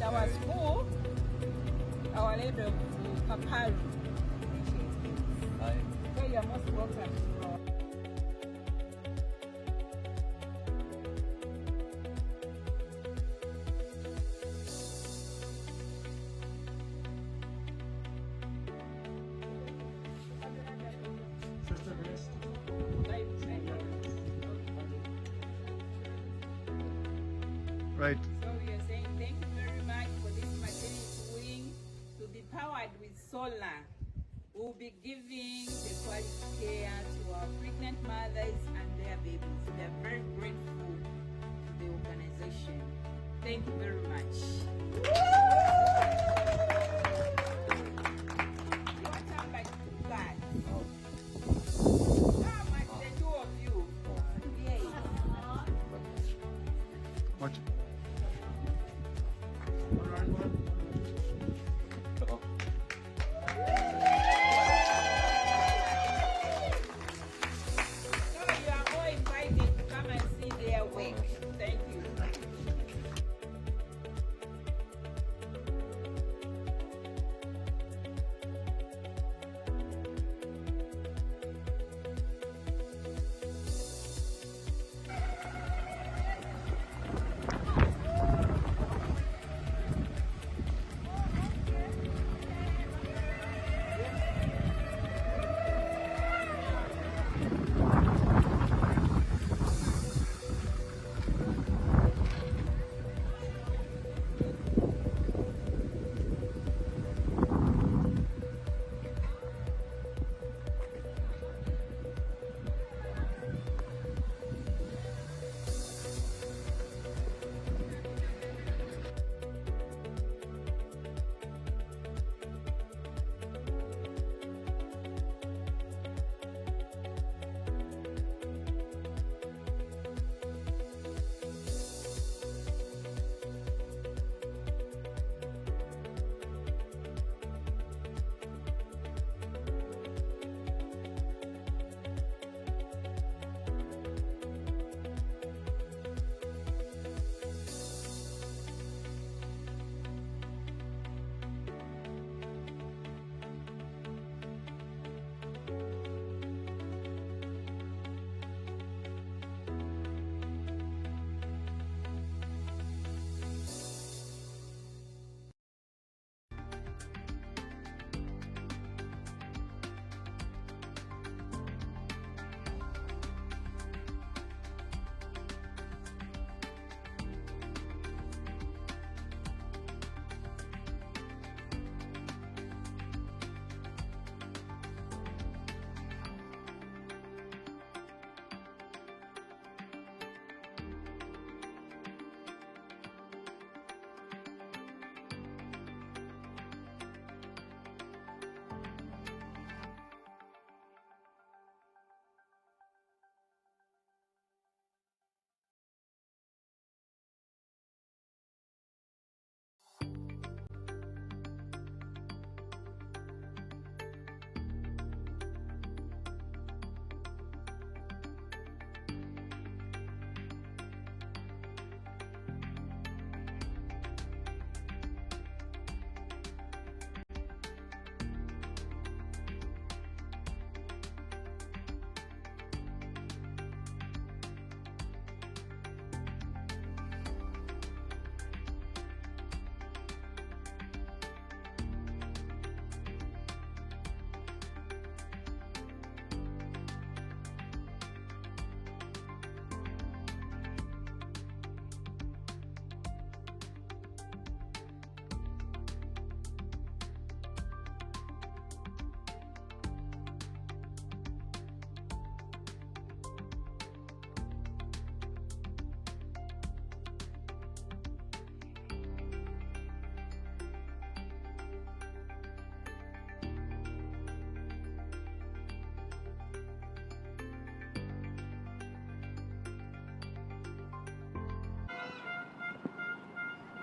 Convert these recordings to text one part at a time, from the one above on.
Our school, our Lady of Paparu. So you are most welcome. Right. So we are saying thank you very much for this maternity wing to be powered with solar. We'll be giving the quality care to our pregnant mothers and their babies. We are very grateful to the organization. Thank you very much. What time like that? How much the two of you? Yay. Watch.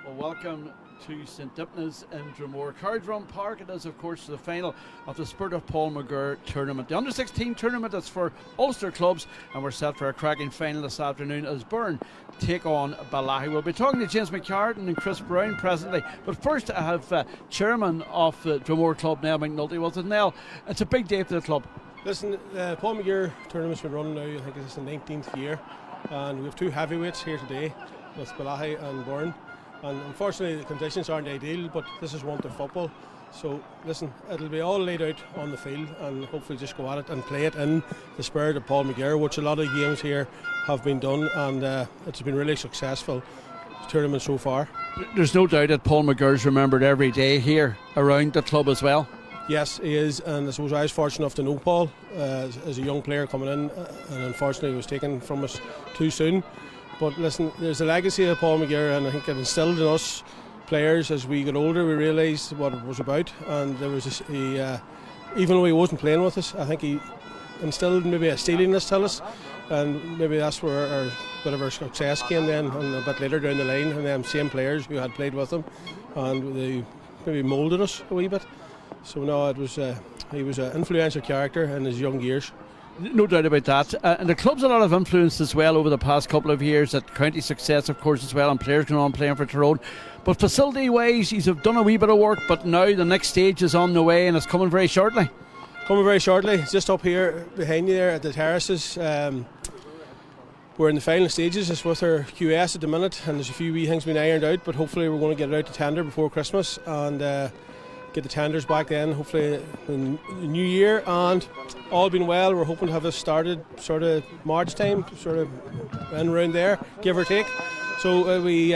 Well, welcome to St Dipna's in Dromore. Cardrun Park, it is of course the final of the Spirit of Paul McGirr tournament. The under-16 tournament is for Ulster clubs, and we're set for a cracking final this afternoon as Burren take on Bellaghy. We'll be talking to James McGirr and Chris Brown presently, but first I have chairman of the Dromore club, Nell McNulty, with us. Nell, it's a big day for the club. Listen, Paul McGirr tournament's been running now, I think it's the 19th year, and we have two heavyweights here today with Bellaghy and Burren. And unfortunately the conditions aren't ideal, but this is one to football. So listen, it'll be all laid out on the field, and hopefully just go at it and play it in the spirit of Paul McGirr, which a lot of games here have been done, and it's been really successful tournament so far. There's no doubt that Paul McGirr's remembered every day here around the club as well. Yes, he is, and I suppose I was fortunate enough to know Paul as a young player coming in, and unfortunately he was taken from us too soon. But listen, there's a legacy of Paul McGirr, and I think it instilled in us players as we got older. We realised what it was about, and there was even though he wasn't playing with us, I think he instilled maybe a steeliness to us, and maybe that's where our bit of our success came then, and a bit later down the line, and them same players who had played with him, and they maybe moulded us a wee bit. So no, it was he was an influential character in his young years. No doubt about that. And the club's a lot of influence as well over the past couple of years at county success, of course, as well, and players going on playing for Tyrone. But facility-wise, he's done a wee bit of work, but now the next stage is on the way, and it's coming very shortly. Coming very shortly. It's just up here behind you there at the terraces. We're in the final stages. It's with our QS at the minute, and there's a few wee things being ironed out, but hopefully we're going to get it out to tender before Christmas, and get the tenders back then, hopefully in the new year. And all being well, we're hoping to have this started sort of March time, sort of in around there, give or take. So we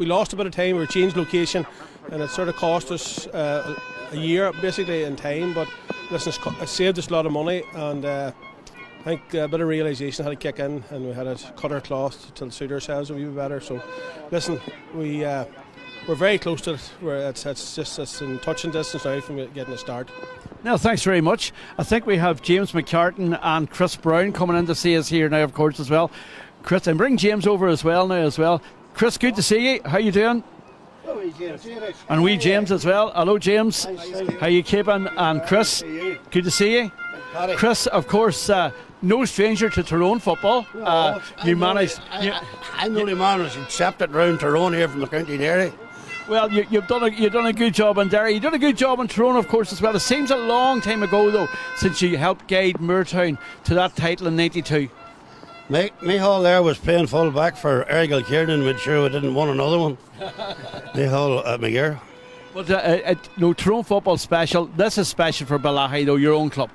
lost a bit of time. We changed location, and it sort of cost us a year basically in time, but listen, it saved us a lot of money, and I think a bit of realisation had to kick in, and we had to cut our cloth to suit ourselves a wee bit better. So listen, we're very close to it. It's in touching distance now from getting a start. Now, thanks very much. I think we have James McCartan and Chris Brown coming in to see us here now, of course, as well. Chris, and bring James over as well now as well. Chris, good to see you. How you doing? Hello, James. And we James as well. Hello, James. How you keeping? And Chris, good to see you. Chris, of course, no stranger to Tyrone football. You managed. I'm the only man who's accepted round Tyrone here from the county Derry. Well, you've done a good job in Derry. You've done a good job in Tyrone, of course, as well. It seems a long time ago, though, since you helped guide Moortown to that title in '92. Micheál there was playing full back for Errigal Kiernan, made sure we didn't want another one. Micheál McGirr. But Tyrone football special. This is special for Bellaghy, though, your own club.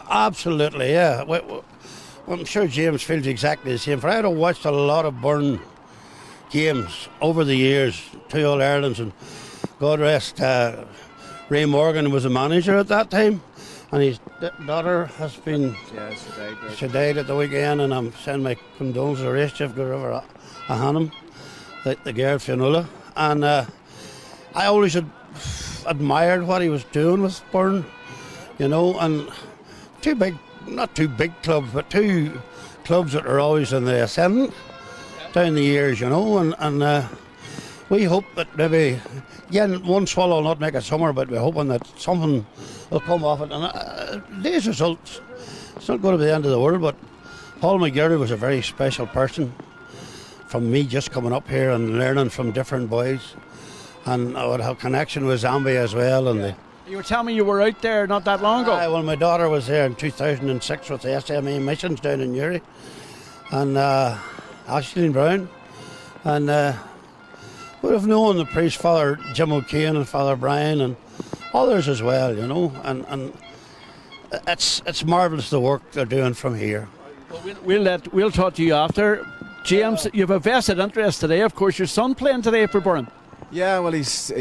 Absolutely, yeah. I'm sure James feels exactly the same. For I had watched a lot of Burren games over the years, 2 All-Irelands, and God rest Ray Morgan was a manager at that time, and his daughter has been she died at the weekend, and I'm sending my condolences to Rachel Gurriver a Hannum, the girl Fionnuala, and I always had admired what he was doing with Burren, you know, and not two big clubs, but two clubs that are always in the ascendant down the years, you know, and we hope that maybe, one swallow will not make a summer, but we're hoping that something will come off it. And these results, it's not going to be the end of the world, but Paul McGirr was a very special person. From me just coming up here and learning from different boys, and I would have connection with Zambia as well. And you were telling me you were out there not that long ago. Well, my daughter was there in 2006 with the SME missions down in Newry, and Ashley Brown, and would have known the priest, Father Jim O'Kane and Father Brian and others as well, you know, and it's marvellous the work they're doing from here. Well, we'll talk to you after. James, you have a vested interest today. Of course, your son playing today for Burren. Yeah, well, he's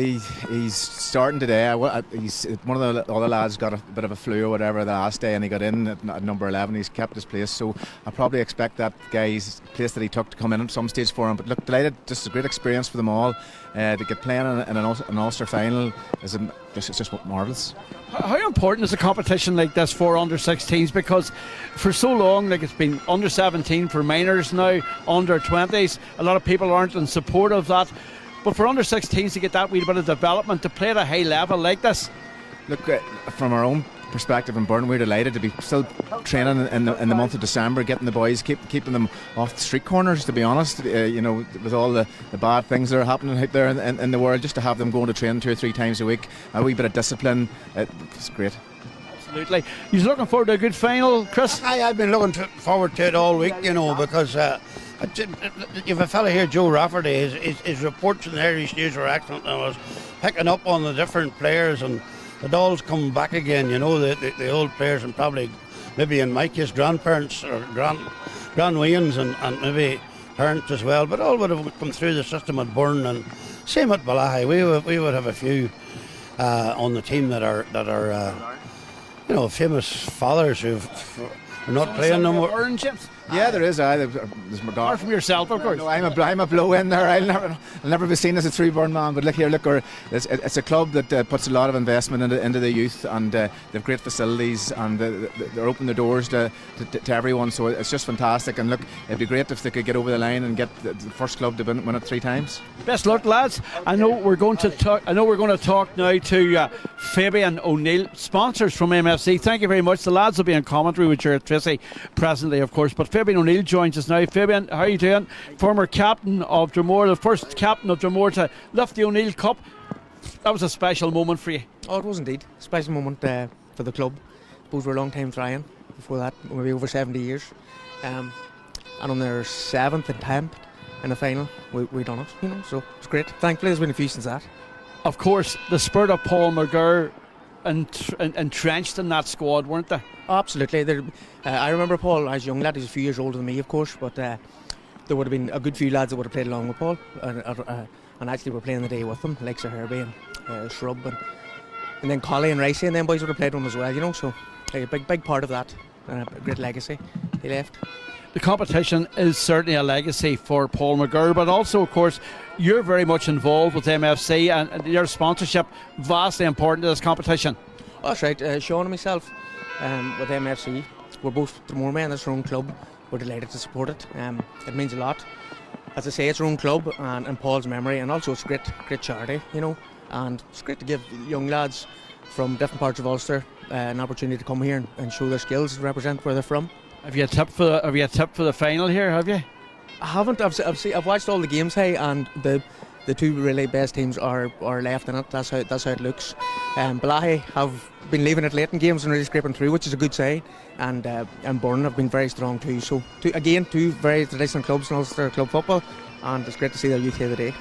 starting today. He's one of the other lads got a bit of a flu or whatever the last day, and he got in at number 11. He's kept his place, so I probably expect that guy's place that he took to come in at some stage for him. But look, delighted, just a great experience for them all. To get playing in an Ulster final is just marvellous. How important is a competition like this for under 16s? Because for so long, like it's been under 17 for minors now, under 20s. A lot of people aren't in support of that. but for under 16s to get that wee bit of development, to play at a high level like this. Look, from our own perspective in Burren, we're delighted to be still training in the month of December, getting the boys, keeping them off the street corners, to be honest. With all the bad things that are happening out there in the world, just to have them going to train 2 or 3 times a week, a wee bit of discipline, it's great. Absolutely. You're looking forward to a good final, Chris? I've been looking forward to it all week, because you've a fella here, Joe Rafferty, his reports in the Irish News were excellent, and I was picking up on the different players, and it all's come back again, the old players, and probably maybe in my case grandparents or grandweans and maybe parents as well, but all would have come through the system at Burren, and same at Bellaghy. We would have a few on the team that are famous fathers who are not playing no more. Burren chips? Yeah, there is. There's McGirr. Apart from yourself, of course. No, I'm a blow in there. I'll never be seen as a 3-burn man. But it's a club that puts a lot of investment into the youth, and they've great facilities, and they're opening their doors to everyone. So it's just fantastic. And look, it'd be great if they could get over the line and get the first club to win it 3 times. Best luck, lads. I know we're going to talk now to Fabian O'Neill, sponsors from MFC. Thank you very much. The lads will be in commentary with Jared Tracy presently, of course. But Fabian O'Neill joins us now. Fabian, how are you doing? Former captain of Dromore, the first captain of Dromore to lift the O'Neill Cup. That was a special moment for you. Oh, it was indeed. A special moment for the club. I suppose we're a long time trying. Before that, maybe over 70 years. And on their 7th and 10th in the final, we done it. So it's great. Thankfully, there's been a few since that. Of course, the spirit of Paul McGirr entrenched in that squad, weren't they? Oh, absolutely. I remember Paul as a young lad. He's a few years older than me, of course, but there would have been a good few lads that would have played along with Paul, and actually were playing the day with them, like Sir Herbie and Shrub, and then Collie and Ricey, and then boys would have played on as well, so a big part of that, and a great legacy he left. The competition is certainly a legacy for Paul McGirr, but also, of course, you're very much involved with MFC, and your sponsorship vastly important to this competition. Oh, that's right. Sean and myself with MFC, we're both Dromore men. It's our own club. We're delighted to support it. It means a lot. As I say, it's our own club and Paul's memory, and also it's great charity, and it's great to give young lads from different parts of Ulster an opportunity to come here and show their skills and represent where they're from. Have you a tip for the final here? Have you? I haven't. I've watched all the games, and the 2 really best teams are left in it. That's how it looks. Bellaghy have been leaving it late in games and really scraping through, which is a good sign. And Burren have been very strong too. So two very traditional clubs in Ulster club football, and it's great to see their youth here today.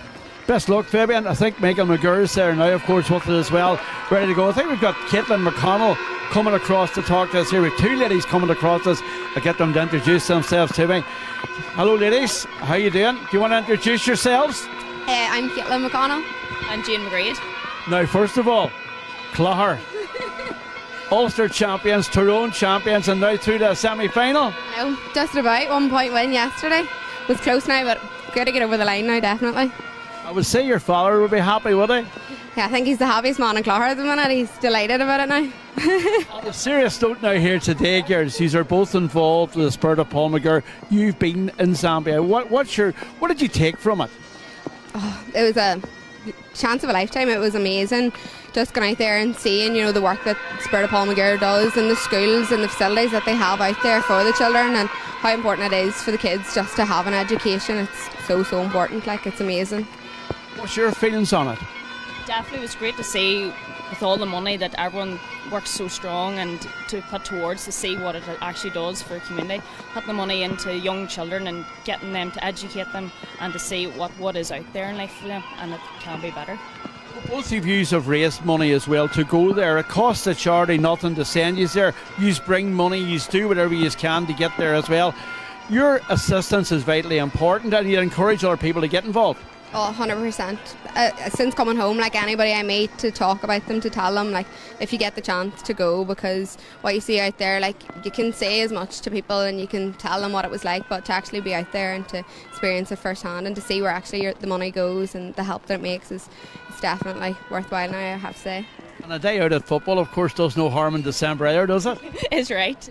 Best luck, Fabian. I think Michael McGirr is there now, of course, with it as well, ready to go. I think we've got Caitlin McConnell coming across to talk to us here. With 2 ladies coming across us. I'll get them to introduce themselves to me. Hello, ladies. How you doing? Do you want to introduce yourselves? I'm Caitlin McConnell. I'm Jane McGirr. Now, first of all, Clogher. Ulster champions, Tyrone champions, and now through the semi-final. No, just about 1 point win yesterday. Was close now, but got to get over the line now, definitely. I would say your father would be happy, would he? Yeah, I think he's the happiest man in Clogher at the minute. He's delighted about it now. On a serious note now here today, girls, you are both involved with the spirit of Paul McGirr. You've been in Zambia. What did you take from it? Oh, it was a chance of a lifetime. It was amazing. Just going out there and seeing, the work that Spirit of Paul McGirr does in the schools and the facilities that they have out there for the children, and how important it is for the kids just to have an education. It's so important. It's amazing. What's your feelings on it? Definitely was great to see, with all the money that everyone works so strong and to put towards, to see what it actually does for a community, putting the money into young children and getting them to educate them and to see what is out there in life for them, and it can be better. Both of you have raised money as well to go there. It costs the charity nothing to send you there. You bring money, you do whatever you can to get there as well. Your assistance is vitally important, and you encourage other people to get involved. Oh, 100%. Since coming home, anybody I meet, to talk about them, to tell them, if you get the chance to go, because what you see out there, you can say as much to people and you can tell them what it was like, but to actually be out there and to experience it firsthand and to see where actually the money goes and the help that it makes is definitely worthwhile now, I have to say. And a day out at football, of course, does no harm in December either, does it? Is right.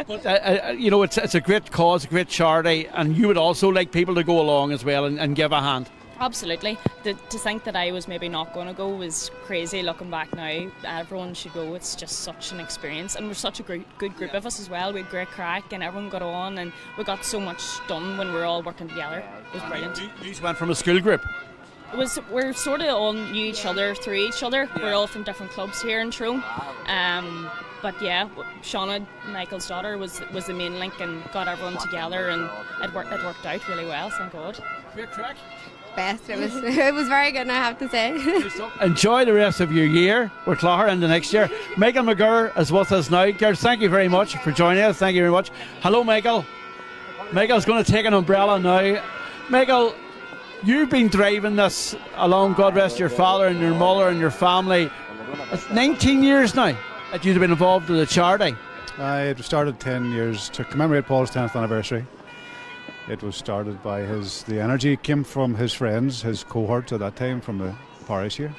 But, it's a great cause, a great charity, and you would also like people to go along as well and give a hand. Absolutely. To think that I was maybe not going to go was crazy looking back now. Everyone should go. It's just such an experience. And we're such a good group of us as well. We had great crack and everyone got on and we got so much done when we were all working together. It was brilliant. You went from a school group. We're sort of all knew each other through each other. We're all from different clubs here in Tyrone. But yeah, Shauna, Michael's daughter, was the main link and got everyone together, and it worked out really well, thank God. Great track. Best. It was very good, I have to say. Enjoy the rest of your year with Clogher in the next year. Michael McGirr is with us now. Girls, thank you very much for joining us. Thank you very much. Hello, Michael. Michael's going to take an umbrella now. Michael, you've been driving this along, God rest your father and your mother and your family. It's 19 years now that you've been involved with the charity. It started 10 years to commemorate Paul's 10th anniversary. It was started by the energy came from his friends, his cohorts at that time from the parish here.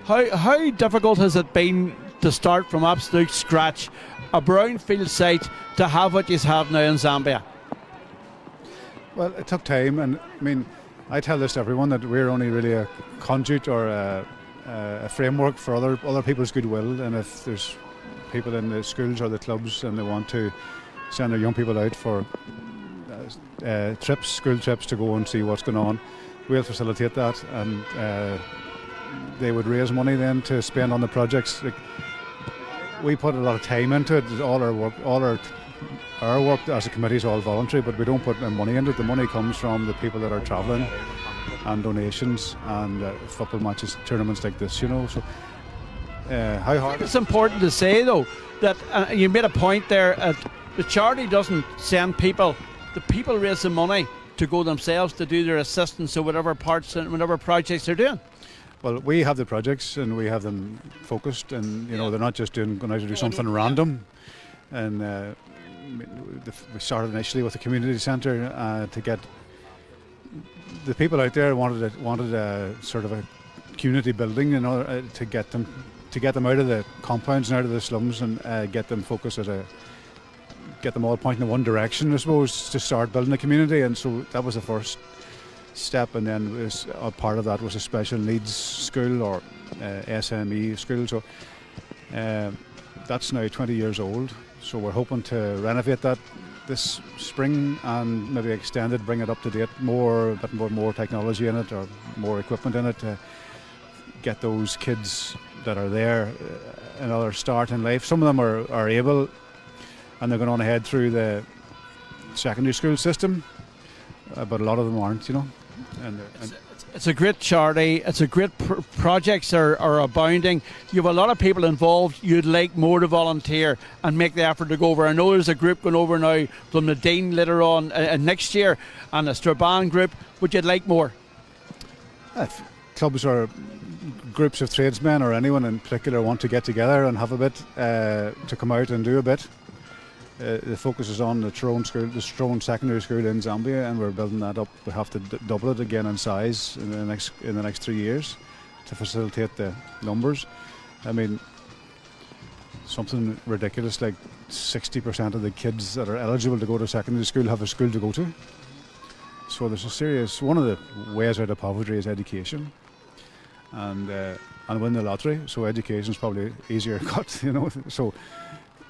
How difficult has it been to start from absolute scratch, a brownfield site, to have what you have now in Zambia? Well, it took time, and I mean, I tell this to everyone that we're only really a conduit or a framework for other people's goodwill, and if there's people in the schools or the clubs and they want to send their young people out for school trips to go and see what's going on, we'll facilitate that, and they would raise money then to spend on the projects. Like, we put a lot of time into it. All our work as a committee is all voluntary, but we don't put money into it. The money comes from the people that are travelling and donations and football matches, tournaments like this, you know. So how hard? It's important to say though that you made a point there. The charity doesn't send people; the people raise the money to go themselves to do their assistance or whatever parts and whatever projects they're doing. Well, we have the projects and we have them focused, and you know they're not just going out to do something random. And we started initially with a community centre to get the people out there wanted a sort of a community building, you know, to get them out of the compounds and out of the slums and get them focused get them all pointing in one direction, I suppose, to start building a community. And so that was the first step, and then a part of that was a special needs school or SME school. So that's now 20 years old. So we're hoping to renovate that this spring and maybe extend it, bring it up to date, a bit more technology in it or more equipment in it to get those kids that are there another start in life. Some of them are able and they're going on ahead through the secondary school system, but a lot of them aren't, you know. It's a great charity. It's a great projects are abounding. You have a lot of people involved. You'd like more to volunteer and make the effort to go over. I know there's a group going over now from the Dean later on next year, and a Strabane group. Would you like more? If clubs or groups of tradesmen or anyone in particular want to get together and have a bit to come out and do a bit. The focus is on the Tyrone secondary school in Zambia, and we're building that up. We have to double it again in size in the next 3 years to facilitate the numbers. I mean, something ridiculous like 60% of the kids that are eligible to go to secondary school have a school to go to. So there's a serious. One of the ways out of poverty is education, and win the lottery. So education is probably easier cut, you know. So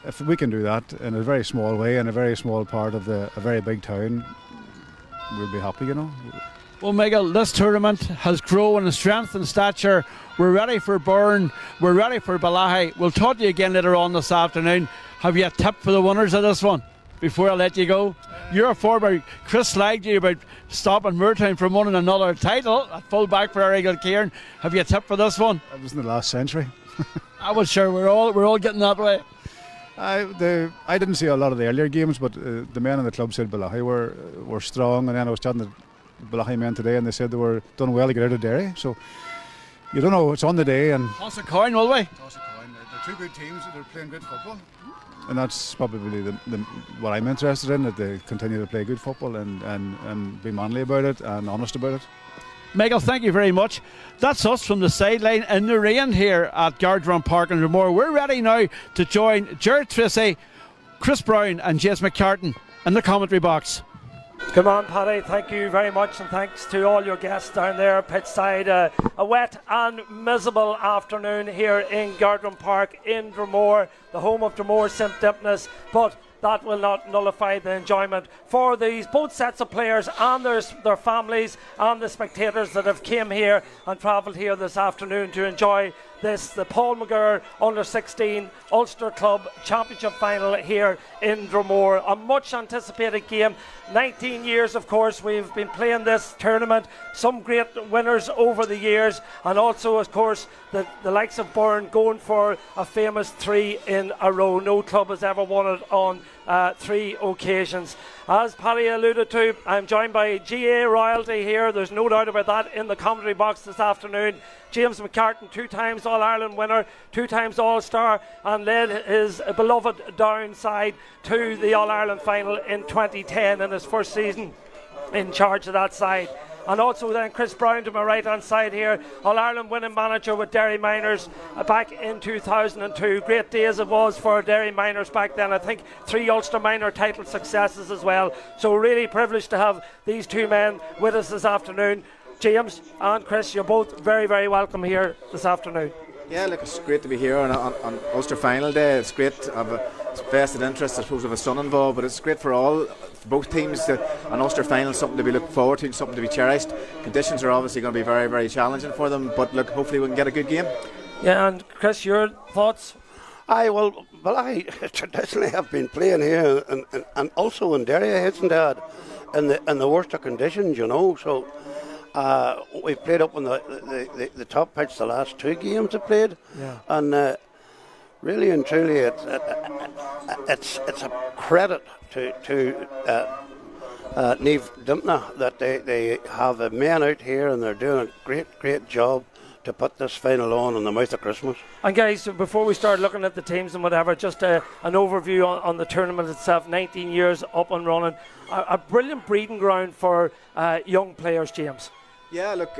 if we can do that in a very small way, in a very small part of a very big town, we'll be happy, you know. Well, Michael, this tournament has grown in strength and stature. We're ready for Burren. We're ready for Bellaghy. We'll talk to you again later on this afternoon. Have you a tip for the winners of this one before I let you go? You're a former. Chris slagged you about stopping Moortown from winning another title at full back for Arigal Kieran. Have you a tip for this one? That was in the last century. I was sure we're all getting that way. I didn't see a lot of the earlier games, but the men in the club said Bellaghy were strong, and then I was chatting to Bellaghy men today, and they said they were done well to get out of Derry. So you don't know; it's on the day. And toss a coin, will we? Toss a coin. They're two good teams. They're playing good football, and that's probably what I'm interested in. That they continue to play good football and be manly about it and honest about it. Michael, thank you very much. That's us from the sideline in the rain here at Gardron Park in Dromore. We're ready now to join Gerard Tracy, Chris Brown and James McCartan in the commentary box. Come on, Paddy, thank you very much, and thanks to all your guests down there pitch side. A wet and miserable afternoon here in Gardner Park in Dromore, the home of Dromore St Dipness, but that will not nullify the enjoyment for these both sets of players and their families and the spectators that have came here and travelled here this afternoon to enjoy the Paul McGirr Under-16 Ulster Club Championship final here in Dromore. A much anticipated game. 19 years, of course, we've been playing this tournament. Some great winners over the years, and also, of course, the likes of Burren going for a famous 3 in a row. No club has ever won it on 3 occasions. As Paddy alluded to, I'm joined by GA royalty here. There's no doubt about that in the commentary box this afternoon. James McCartan, 2 times All-Ireland winner, 2 times All-Star, and led his beloved Down side to the All-Ireland final in 2010 in his first season in charge of that side. And also then Chris Brown to my right hand side here, All-Ireland winning manager with Derry Miners back in 2002. Great days it was for Derry Miners back then. I think 3 Ulster Minor title successes as well. So really privileged to have these 2 men with us this afternoon. James and Chris, you're both very, very welcome here this afternoon. Yeah, look, it's great to be here on Ulster Final Day. It's great to have a vested interest, I suppose, of a son involved, but it's great for both teams. An Ulster Final is something to be looked forward to, something to be cherished. Conditions are obviously going to be very, very challenging for them, but look, hopefully we can get a good game. Yeah, and Chris, your thoughts? Well, I traditionally have been playing here and also in Derry, hasn't had in the worst of conditions, you know, so we've played up on the top pitch the last 2 games we played, and really and truly it's a credit to Neve Dimpna that they have a men out here and they're doing a great job to put this final on in the mouth of Christmas. And guys, before we start looking at the teams and whatever, just an overview on the tournament itself. 19 years up and running, a brilliant breeding ground for young players, James. Yeah, look,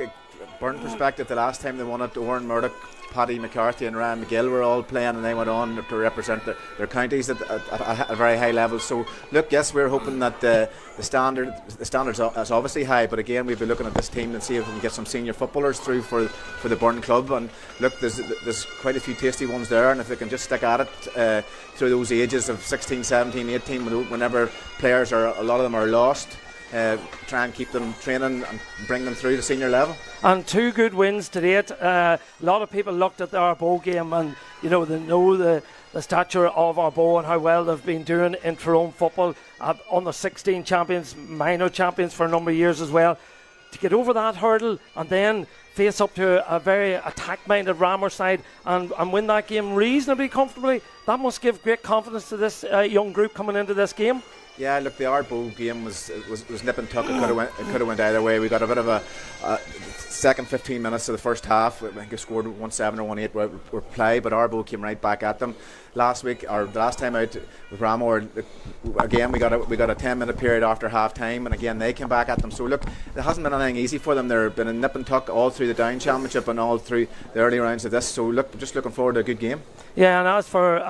Burren perspective, the last time they won it, Owen Murdoch, Paddy McCarthy and Ryan McGill were all playing, and they went on to represent their counties at a very high level. So look, yes, we're hoping that the standard is obviously high, but again we'll be looking at this team and see if we can get some senior footballers through for the Burren club. And look, there's quite a few tasty ones there, and if they can just stick at it through those ages of 16, 17, 18, whenever players a lot of them are lost, try and keep them training and bring them through the senior level. And 2 good wins to date. A lot of people looked at the Arboe game and they know the stature of Arboe and how well they've been doing in Tyrone football. On the 16 champions, minor champions for a number of years as well. To get over that hurdle and then face up to a very attack-minded Rammer side and win that game reasonably comfortably, that must give great confidence to this young group coming into this game. Yeah, look, the Arboe game was nip and tuck. It could have went either way. We got a bit of a second 15 minutes of the first half. I think we scored 1-7 or 1-8 were play, but Arboe came right back at them. Last week, or the last time out with Ramor, again we got a 10-minute period after half time, and again they came back at them. So look, it hasn't been anything easy for them. They've been a nip and tuck all through the Down Championship and all through the early rounds of this. So look, just looking forward to a good game. Yeah, and as for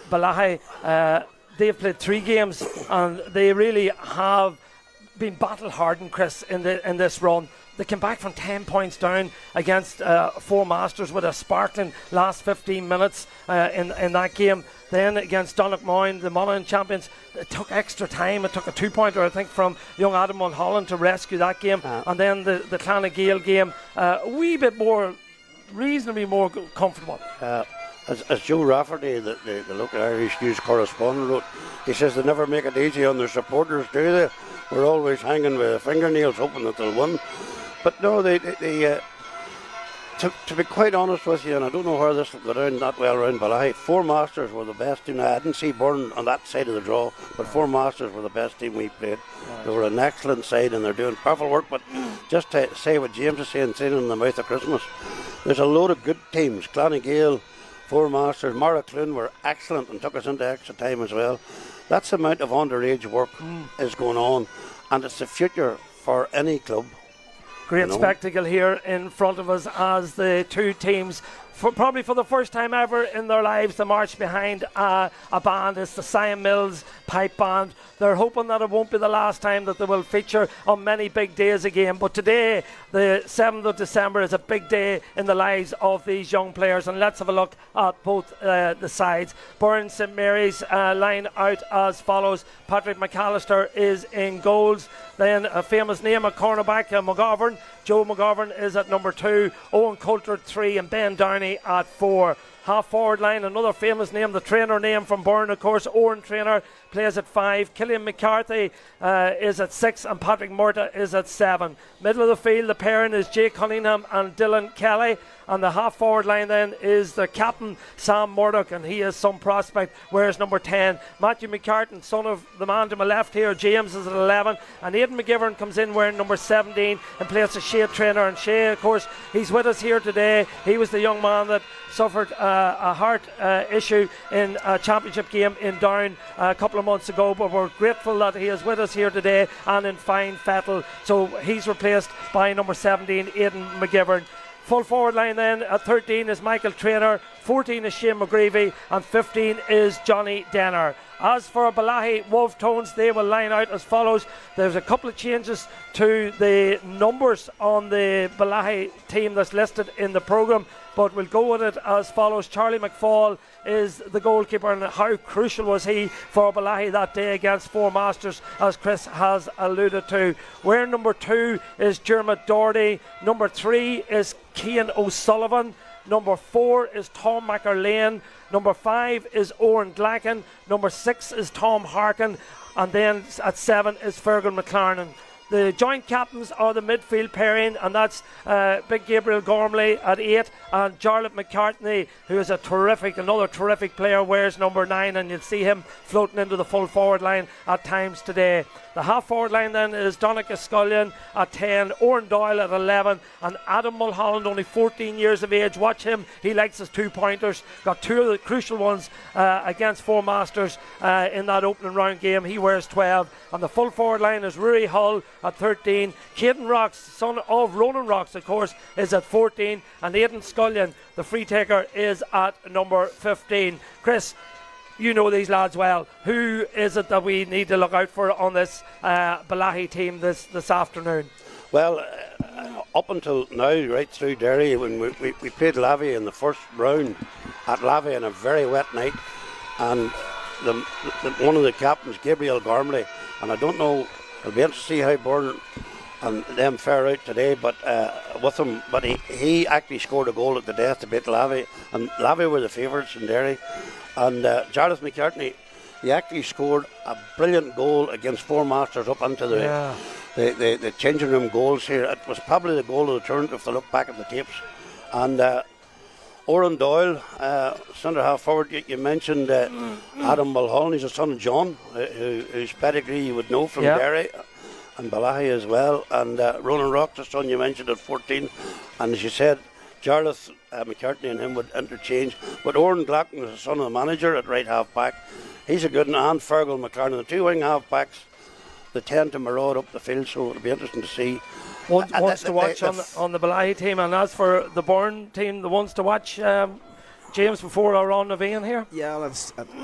Bellaghy, they've played 3 games and they really have been battle hardened, Chris, in this run. They came back from 10 points down against 4 Masters with a sparkling last 15 minutes in that game. Then against Donegal, the Monaghan champions, it took extra time. It took a 2-pointer, I think, from young Adam Mulholland to rescue that game. And then the Clonagale game, a wee bit more, reasonably more comfortable. As Joe Rafferty, the local Irish news correspondent, wrote, he says they never make it easy on their supporters, do they? We're always hanging with fingernails hoping that they'll win. But no, they to be quite honest with you, and I don't know where this will go down that well around Bellaghy, 4 Masters were the best team. I didn't see Burren on that side of the draw, but 4 Masters were the best team we played. They were an excellent side and they're doing powerful work. But just to say what James is saying in the mouth of Christmas, there's a load of good teams. Clonagale, 4 Masters, Maraclune were excellent and took us into extra time as well. That's the amount of underage work is going on, and it's the future for any club. Great spectacle here in front of us as the 2 teams probably for the first time ever in their lives, to march behind a band. It's the Siam Mills Pipe Band. They're hoping that it won't be the last time that they will feature on many big days again. But today, the 7th of December, is a big day in the lives of these young players. And let's have a look at both the sides. Burren St Mary's line out as follows. Patrick McAllister is in goals. Then a famous name at cornerback, McGovern. Joe McGovern is at number 2. Owen Coulter 3, and Ben Downey at 4. Half forward line, another famous name, the trainer name from Burren, of course, Oren Trainer, plays at 5. Killian McCarthy is at 6, and Patrick Murta is at 7. Middle of the field, the pairing is Jake Cunningham and Dylan Kelly. And the half forward line then is the captain, Sam Murdoch, and he is some prospect. Where's number 10? Matthew McCartan, son of the man to my left here, James, is at 11. And Aidan McGivern comes in wearing number 17 and plays a Shea trainer. And Shea, of course, he's with us here today. He was the young man that suffered a heart issue in a championship game in Down a couple of months ago, but we're grateful that he is with us here today and in fine fettle. So he's replaced by number 17, Aidan McGivern. Full forward line then at 13 is Michael Trainer, 14 is Shane McGreevy, and 15 is Johnny Denner. As for Bellaghy Wolf Tones, they will line out as follows. There's a couple of changes to the numbers on the Bellaghy team that's listed in the programme, but we'll go with it as follows. Charlie McFall is the goalkeeper, and how crucial was he for Bellaghy that day against Four Masters, as Chris has alluded to. Where number 2 is Dermot Doherty, number 3 is Cian O'Sullivan, number 4 is Tom McErlane, number 5 is Owen Glacken, number 6 is Tom Harkin, and then at 7 is Fergal McLaren. The joint captains are the midfield pairing, and that's Big Gabriel Gormley at 8, and Jarlath McCartney, who is another terrific player, wears number 9, and you'll see him floating into the full forward line at times today. The half forward line then is Donnacha Scullion at 10, Oren Doyle at 11, and Adam Mulholland, only 14 years of age. Watch him, he likes his 2-pointers. Got 2 of the crucial ones against Four Masters in that opening round game. He wears 12. And the full forward line is Rory Hull at 13. Caden Rocks, son of Ronan Rocks, of course, is at 14. And Aidan Scullion, the free taker, is at number 15. Chris, you know these lads well. Who is it that we need to look out for on this Bellaghy team this afternoon? Well, up until now, right through Derry, when we played Lavey in the first round at Lavey on a very wet night, and one of the captains, Gabriel Gormley, and I don't know, it'll be interesting to see how Burren and them fare out today, but with him, but he actually scored a goal at the death to beat Lavey, and Lavey were the favourites in Derry. And Jarlath McCartney, he actually scored a brilliant goal against Four Masters up into the changing room goals here. It was probably the goal of the tournament if they look back at the tapes. And Oren Doyle, centre half forward, you mentioned Adam Mulholland. He's a son of John, whose pedigree you would know from Derry and Bellaghy as well. And Ronan Rock, the son you mentioned at 14. And as you said, Jarlath McCartney and him would interchange. But Oren Glacken is the son of the manager at right half back. He's a good one, and Fergal McLaren. The 2 wing half backs, they tend to maraud up the field, so it'll be interesting to see. Ones to watch on the Bellaghy team. And as for the Burren team, the ones to watch, James, before our on the vein here? Yeah, well,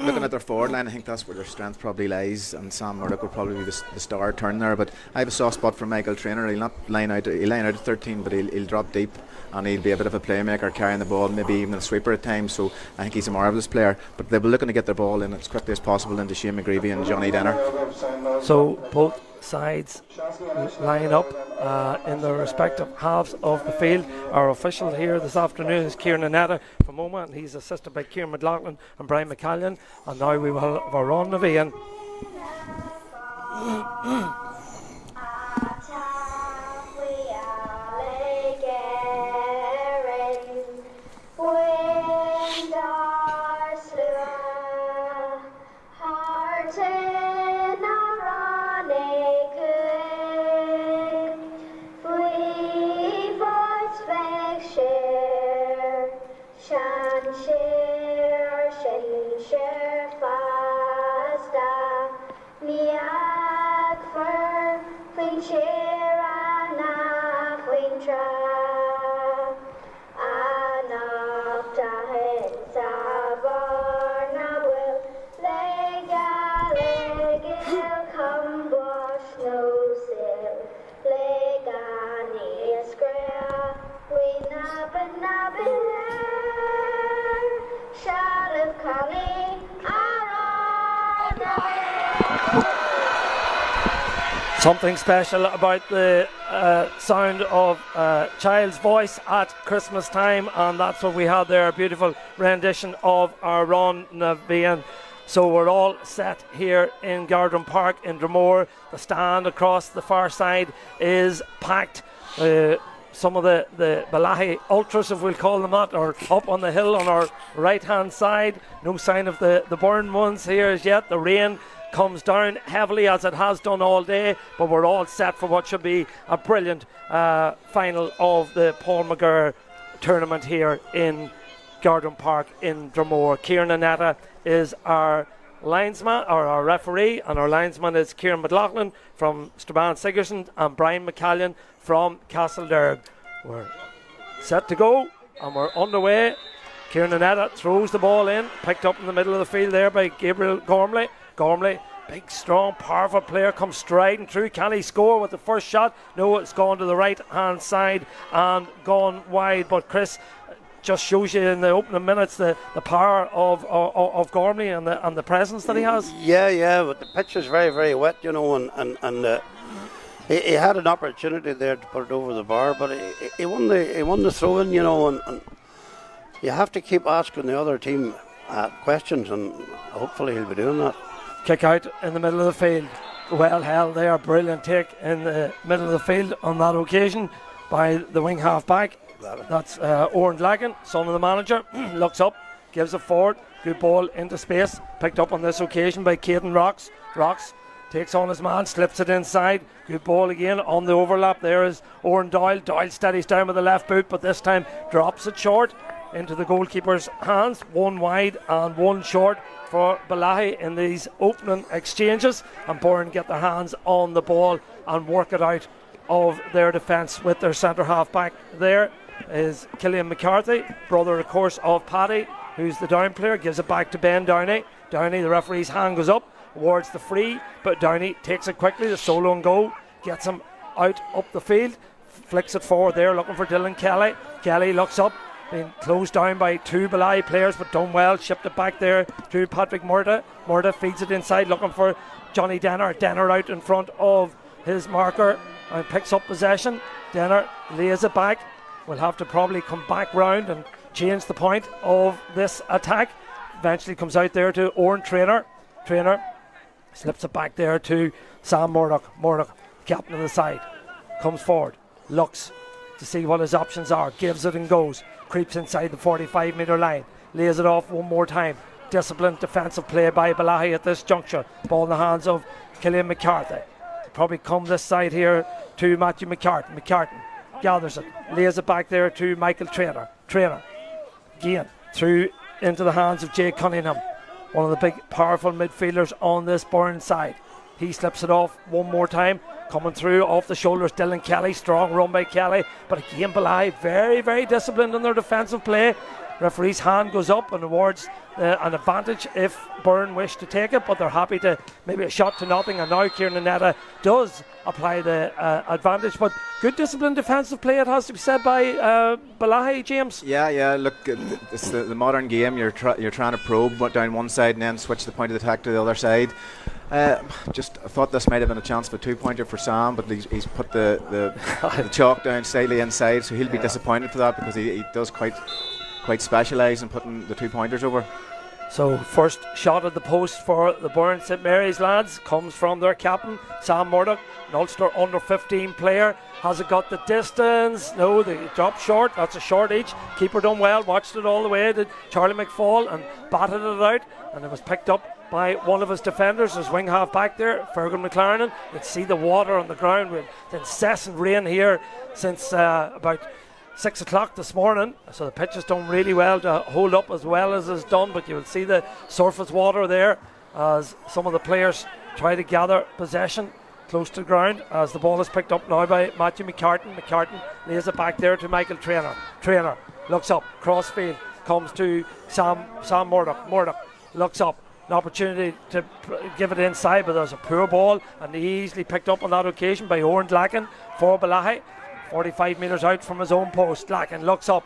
looking at their forward line, I think that's where their strength probably lies, and Sam Murdoch will probably be the star turn there. But I have a soft spot for Michael Trainer. He'll not line out at 13, but he'll drop deep, and he'll be a bit of a playmaker, carrying the ball, maybe even a sweeper at times. So I think he's a marvellous player. But they'll be looking to get their ball in as quickly as possible into Shane McGreevy and Johnny Denner. So both sides line up in their respective halves of the field. Our official here this afternoon is Kieran Annetta from Oma, and he's assisted by Kieran McLaughlin and Brian McCallion. And now we will have our on the vein. Something special about the sound of a child's voice at Christmas time, and that's what we had there, a beautiful rendition of our Ron Navian. So we're all set here in Gardner Park in Dromore. The stand across the far side is packed. Some of the Bellaghy ultras, if we'll call them that, are up on the hill on our right hand side. No sign of the Burren ones here as yet. The rain comes down heavily as it has done all day, but we're all set for what should be a brilliant final of the Paul McGirr tournament here in Gardner Park in Dromore. Kieran Annetta is our linesman, or our referee, and our linesman is Kieran McLaughlin from Strabane Sigerson and Brian McCallion from Castlederg. We're set to go and we're underway. Kieran Annetta throws the ball in, picked up in the middle of the field there by Gabriel Gormley. Gormley, big, strong, powerful player, comes striding through. Can he score with the first shot? No, it's gone to the right hand side and gone wide. But Chris, just shows you in the opening minutes the power of Gormley and the presence that he has. Yeah, but the pitch is very, very wet, you know, and he had an opportunity there to put it over the bar, but he won the throw in, you know, and you have to keep asking the other team questions, and hopefully he'll be doing that. Kick out in the middle of the field. Well held there, brilliant take in the middle of the field on that occasion by the wing half back. That's Oren Lagan, son of the manager. Looks up, gives it forward. Good ball into space. Picked up on this occasion by Caden Rocks. Rocks takes on his man, slips it inside. Good ball again on the overlap. There is Oren Doyle. Doyle steadies down with the left boot, but this time drops it short into the goalkeeper's hands. One wide and one short for Bellaghy in these opening exchanges, and Burren get their hands on the ball and work it out of their defence with their centre half back. There is Killian McCarthy, brother of course of Paddy, who's the down player, gives it back to Ben Downey. Downey, the referee's hand goes up towards the free, but Downey takes it quickly, the solo and goal, gets him out up the field, flicks it forward there looking for Dylan Kelly. Kelly looks up, being closed down by two Bellaghy players, but done well, shipped it back there to Patrick Murda. Murda feeds it inside looking for Johnny Denner. Denner out in front of his marker and picks up possession. Denner lays it back. We'll have to probably come back round and change the point of this attack. Eventually comes out there to Oren Traynor. Traynor slips it back there to Sam Murdoch. Murdoch, captain of the side, comes forward, looks to see what his options are, gives it and goes, creeps inside the 45 metre line, lays it off one more time. Disciplined defensive play by Bellaghy at this juncture. Ball in the hands of Killian McCarthy. Probably come this side here to Matthew McCartan. McCartan gathers it, lays it back there to Michael Traynor. Traynor again through into the hands of Jay Cunningham, one of the big powerful midfielders on this Burren side. He slips it off one more time, coming through off the shoulders Dylan Kelly. Strong run by Kelly, but again Bellaghy very, very disciplined in their defensive play. Referee's hand goes up and awards an advantage if Burren wish to take it, but they're happy to maybe a shot to nothing, and now Kieran Annetta does apply the advantage. But good disciplined defensive play, it has to be said, by Bellaghy, James. Yeah, look, it's the modern game. You're trying to probe down one side and then switch the point of attack to the other side. I thought this might have been a chance for a 2-pointer for Sam, but he's put the chalk down slightly inside, so he'll be disappointed for that, because he does quite specialise in putting the 2-pointers over. So first shot at the post for the Burren St Mary's lads comes from their captain Sam Murdoch, an Ulster under 15 player. Has it got the distance? No, they dropped short. That's a short each. Keeper done well, watched it all the way to Charlie McFall and batted it out, and it was picked up by one of his defenders, his wing half back there, Fergus McLaren. You can see the water on the ground with the incessant rain here since about 6 o'clock this morning, so the pitch has done really well to hold up as well as it's done, but you will see the surface water there as some of the players try to gather possession close to the ground, as the ball is picked up now by Matthew McCartan. McCartan lays it back there to Michael Traynor. Traynor looks up, crossfield, comes to Sam Murdoch. Murdoch looks up, an opportunity to give it inside, but there's a poor ball, and easily picked up on that occasion by Oren Lagan for Bellaghy. 45 metres out from his own post. Lacken looks up,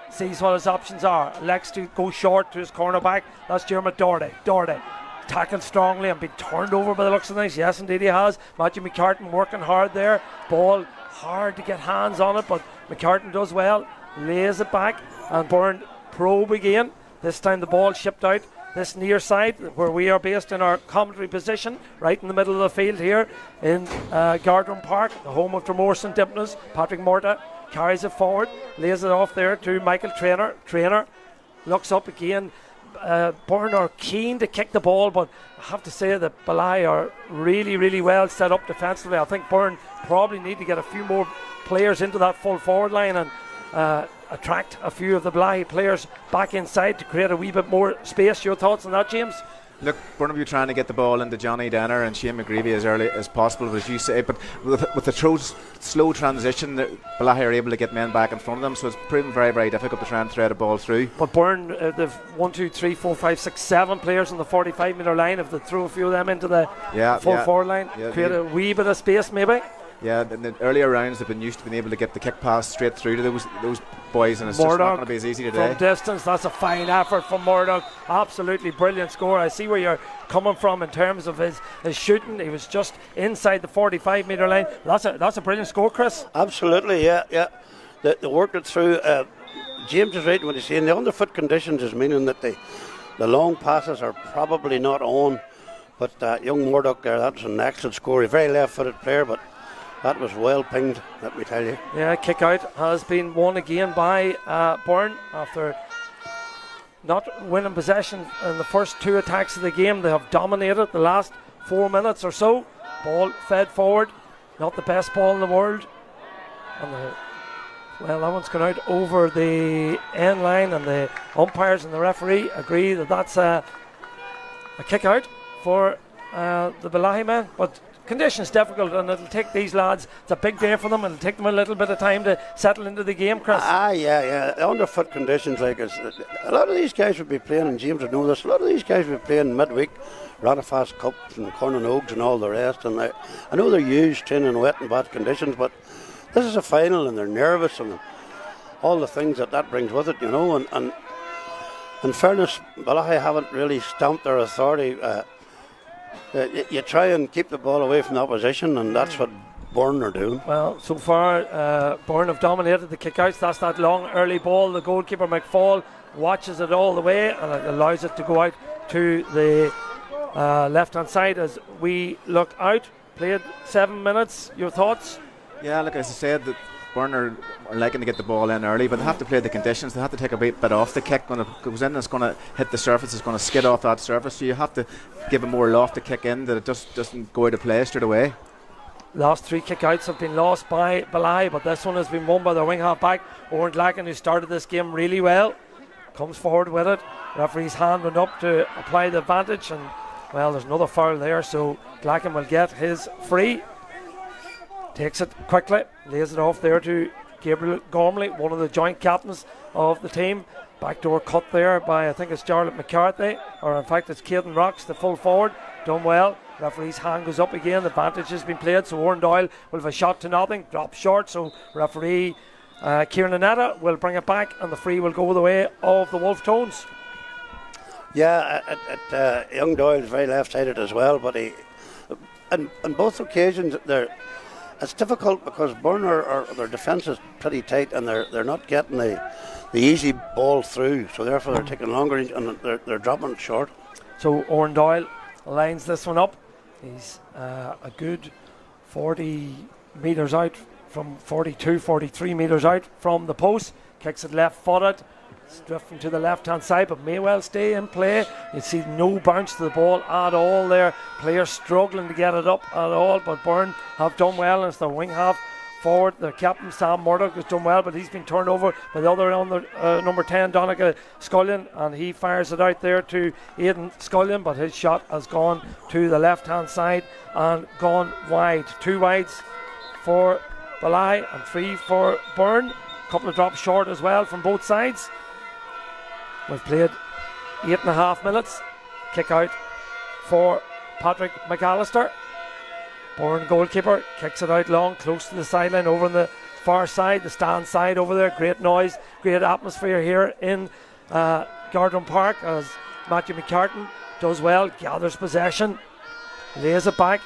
sees what his options are, elects to go short to his cornerback. That's Dermot Doherty. Doherty tackled strongly and been turned over by the looks of things. Yes, indeed he has. Matthew McCartan working hard there. Ball hard to get hands on it, but McCartan does well. Lays it back, and Burren probe again. This time the ball shipped out this near side where we are based in our commentary position, right in the middle of the field here in Gardrum Park, the home of Dromore St Dipnas. Patrick Morta carries it forward, lays it off there to Michael Traynor. Traynor looks up again. Burren are keen to kick the ball, but I have to say that Bellaghy are really, really well set up defensively. I think Burren probably need to get a few more players into that full forward line and attract a few of the Bellaghy players back inside to create a wee bit more space. Your thoughts on that, James? Look, Burnaby trying to get the ball into Johnny Denner and Shane McGreevy as early as possible, as you say, but with the slow transition, Bellaghy are able to get men back in front of them, so it's proven very, very difficult to try and thread a ball through. But Burren, they've 1, 2, 3, 4, 5, 6, 7 players on the 45-metre line. If they throw a few of them into the full forward line, create a wee bit of space maybe. Yeah, in the earlier rounds they've been used to being able to get the kick pass straight through to those boys, and it's just not going to be as easy today. From distance, that's a fine effort from Murdoch. Absolutely brilliant score. I see where you're coming from in terms of his shooting. He was just inside the 45-metre line. That's a brilliant score, Chris. Absolutely, yeah. The work it through. James is right when he's saying the underfoot conditions is meaning that the long passes are probably not on. But young Murdoch there, that's an excellent score. A very left-footed player, but that was well pinged, let me tell you. Yeah, kick out has been won again by Burren after not winning possession in the first 2 attacks of the game. They have dominated the last 4 minutes or so. Ball fed forward, not the best ball in the world. And that one's gone out over the end line, and the umpires and the referee agree that that's a kick out for the Bellaghy men. But conditions difficult, and it'll take these lads, it's a big day for them, and it'll take them a little bit of time to settle into the game, Chris. Yeah. Underfoot conditions, like a lot of these guys would be playing, and James would know this, a lot of these guys would be playing midweek, Ratafast Cups and Cornan Oaks and all the rest, and I know they're used training wet and bad conditions, but this is a final and they're nervous and all the things that brings with it, you know, and in fairness, Bellaghy haven't really stamped their authority. You try and keep the ball away from the opposition, and that's what Burren are doing. Well, so far, Burren have dominated the kickouts. That's that long early ball. The goalkeeper McFall watches it all the way, and it allows it to go out to the left-hand side as we look out. Played 7 minutes. Your thoughts? Yeah, like as I said, that Burren are liking to get the ball in early, but they have to play the conditions. They have to take a bit off the kick. When it goes in, it's going to hit the surface, it's going to skid off that surface, so you have to give it more loft to kick in, that it just doesn't go out of play straight away. Last 3 kickouts have been lost by Bellaghy, but this one has been won by their wing half back, Owen Glacken, who started this game really well. Comes forward with it. Referee's hand went up to apply the advantage, and well, there's another foul there, so Glacken will get his free. Takes it quickly, lays it off there to Gabriel Gormley, one of the joint captains of the team. Backdoor cut there by, I think it's Jarlath McCarthy, or in fact it's Caden Rocks, the full forward. Done well. Referee's hand goes up again. The advantage has been played, so Oran Doyle will have a shot to nothing. Drops short, so referee Kieran Annetta will bring it back, and the free will go the way of the Wolf Tones. Yeah, young Doyle is very left-sided as well, but on both occasions it's difficult because Burren their defence is pretty tight, and they're not getting the easy ball through, so therefore they're taking longer and they're dropping it short. So Oran Doyle lines this one up. He's a good 40 metres out from 42, 43 metres out from the post. Kicks it left-footed. It's drifting to the left-hand side, but may well stay in play. You see no bounce to the ball at all there. Players struggling to get it up at all, but Burren have done well, and it's their wing half forward. Their captain Sam Murdoch has done well, but he's been turned over by the other number 10, Donegal Scullion, and he fires it out there to Aidan Scullion, but his shot has gone to the left-hand side and gone wide. 2 wides for Bellaghy and 3 for Burren. A couple of drops short as well from both sides. We've played 8.5 minutes. Kick out for Patrick McAllister. Burren goalkeeper kicks it out long, close to the sideline over on the far side, the stand side over there. Great noise, great atmosphere here in Gardner Park as Matthew McCartan does well, gathers possession, lays it back,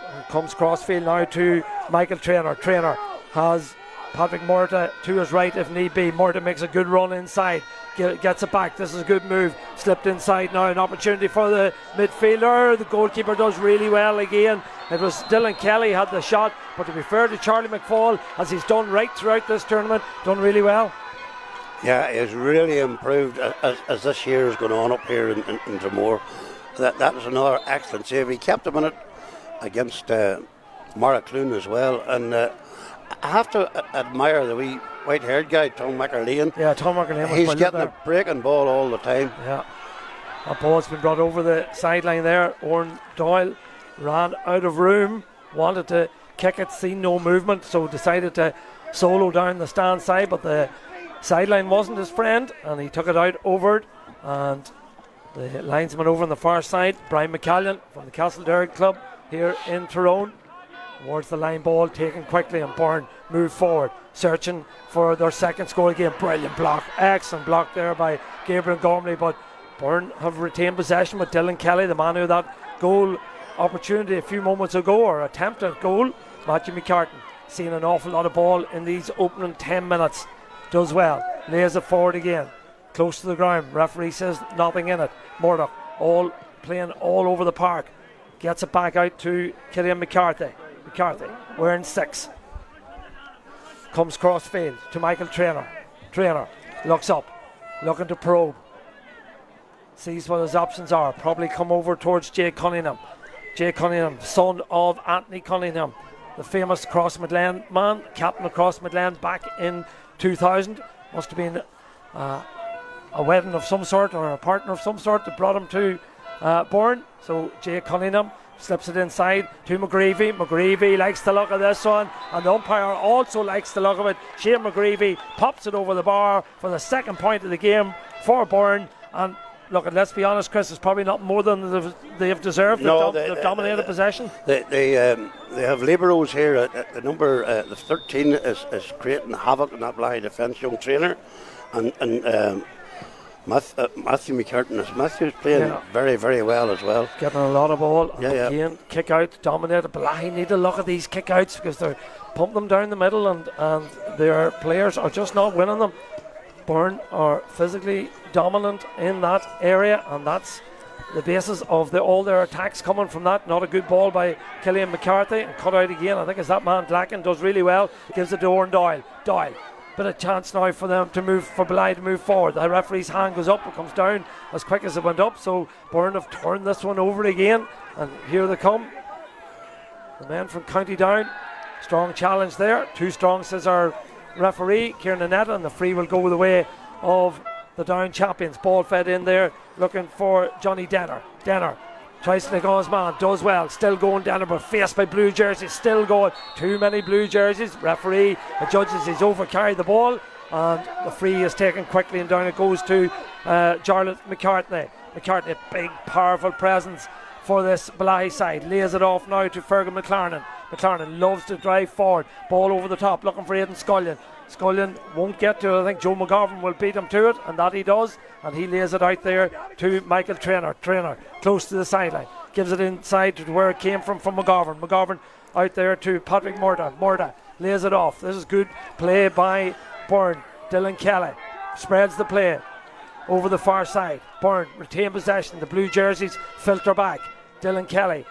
and comes crossfield now to Michael Traynor. Traynor has Patrick Murta to his right if need be. Murta makes a good run inside, gets it back. This is a good move. Slipped inside now, an opportunity for the midfielder. The goalkeeper does really well again. It was Dylan Kelly had the shot, but to be fair to Charlie McFall, as he's done right throughout this tournament, done really well. Yeah, he's really improved as this year has gone on up here in Dromore. That was another excellent save. He kept him in it against Maracloon as well. And I have to admire the wee white-haired guy, Tom McErlean. Yeah, Tom McErlean was He's getting there. a breaking ball all the time. Yeah, that ball's been brought over the sideline there. Oren Doyle ran out of room, wanted to kick it, seen no movement, so decided to solo down the stand side, but the sideline wasn't his friend, and he took it out over it, and the linesman over on the far side, Brian McCallion from the Castlederrick club here in Tyrone, towards the line ball, taken quickly, and Burren moved forward, searching for their second score again. Brilliant block, excellent block there by Gabriel Gormley, but Burren have retained possession with Dylan Kelly, the man who had that goal opportunity a few moments ago, or attempt at goal. Matthew McCartan seen an awful lot of ball in these opening 10 minutes. Does well, lays it forward again, close to the ground. Referee says nothing in it. Murdoch all playing all over the park, gets it back out to Killian McCarthy. McCarthy wearing 6, comes crossfield to Michael Traynor. Traynor looks up, looking to probe, sees what his options are. Probably come over towards Jay Cunningham. Jay Cunningham, son of Anthony Cunningham, the famous Cross Midland man, captain of Cross Midland back in 2000. Must have been a wedding of some sort, or a partner of some sort that brought him to Burren. So Jay Cunningham slips it inside to McGreevy. McGreevy likes the look of this one, and the umpire also likes the look of it. Shane McGreevy pops it over the bar for the second point of the game for Burren. And look, let's be honest, Chris, it's probably not more than they've deserved. No, they've dominated possession. They have liberos here. The number the 13 is creating havoc in that Bellaghy defence, young trainer, and Matthew McCartan. Matthew's playing very, very well as well. Getting a lot of ball. Yeah. Again, kick out, dominated. Bellaghy need to look at these kick outs because they're pumping them down the middle, and their players are just not winning them. Burren are physically dominant in that area, and that's the basis of all their attacks coming from that. Not a good ball by Killian McCarthy, and cut out again. I think it's that man Blacken does really well, gives it to Oren Doyle. Bit of chance now for them to move, for Bellaghy to move forward. The referee's hand goes up, it comes down as quick as it went up, so Burren have turned this one over again, and here they come, the men from County Down. Strong challenge there, too strong says our referee Kieran Annetta, and the free will go the way of the Down champions. Ball fed in there, looking for Johnny Denner. Denner tries to take on his man, does well, still going Denner, but faced by blue jerseys, still going. Too many blue jerseys. Referee judges he's over carried the ball, and the free is taken quickly, and down it goes to Jarlath McCartney. McCartney, a big powerful presence for this Bellaghy side, lays it off now to Fergal McLarnon. McLarnon loves to drive forward, ball over the top, looking for Aidan Scullion. Scullion won't get to it. I think Joe McGovern will beat him to it, and that he does, and he lays it out there to Michael Traynor. Traynor close to the sideline, gives it inside to where it came from McGovern. McGovern out there to Patrick Murta. Murta lays it off. This is good play by Burren. Dylan Kelly spreads the play over the far side. Burren retain possession. The blue jerseys filter back. Dylan Kelly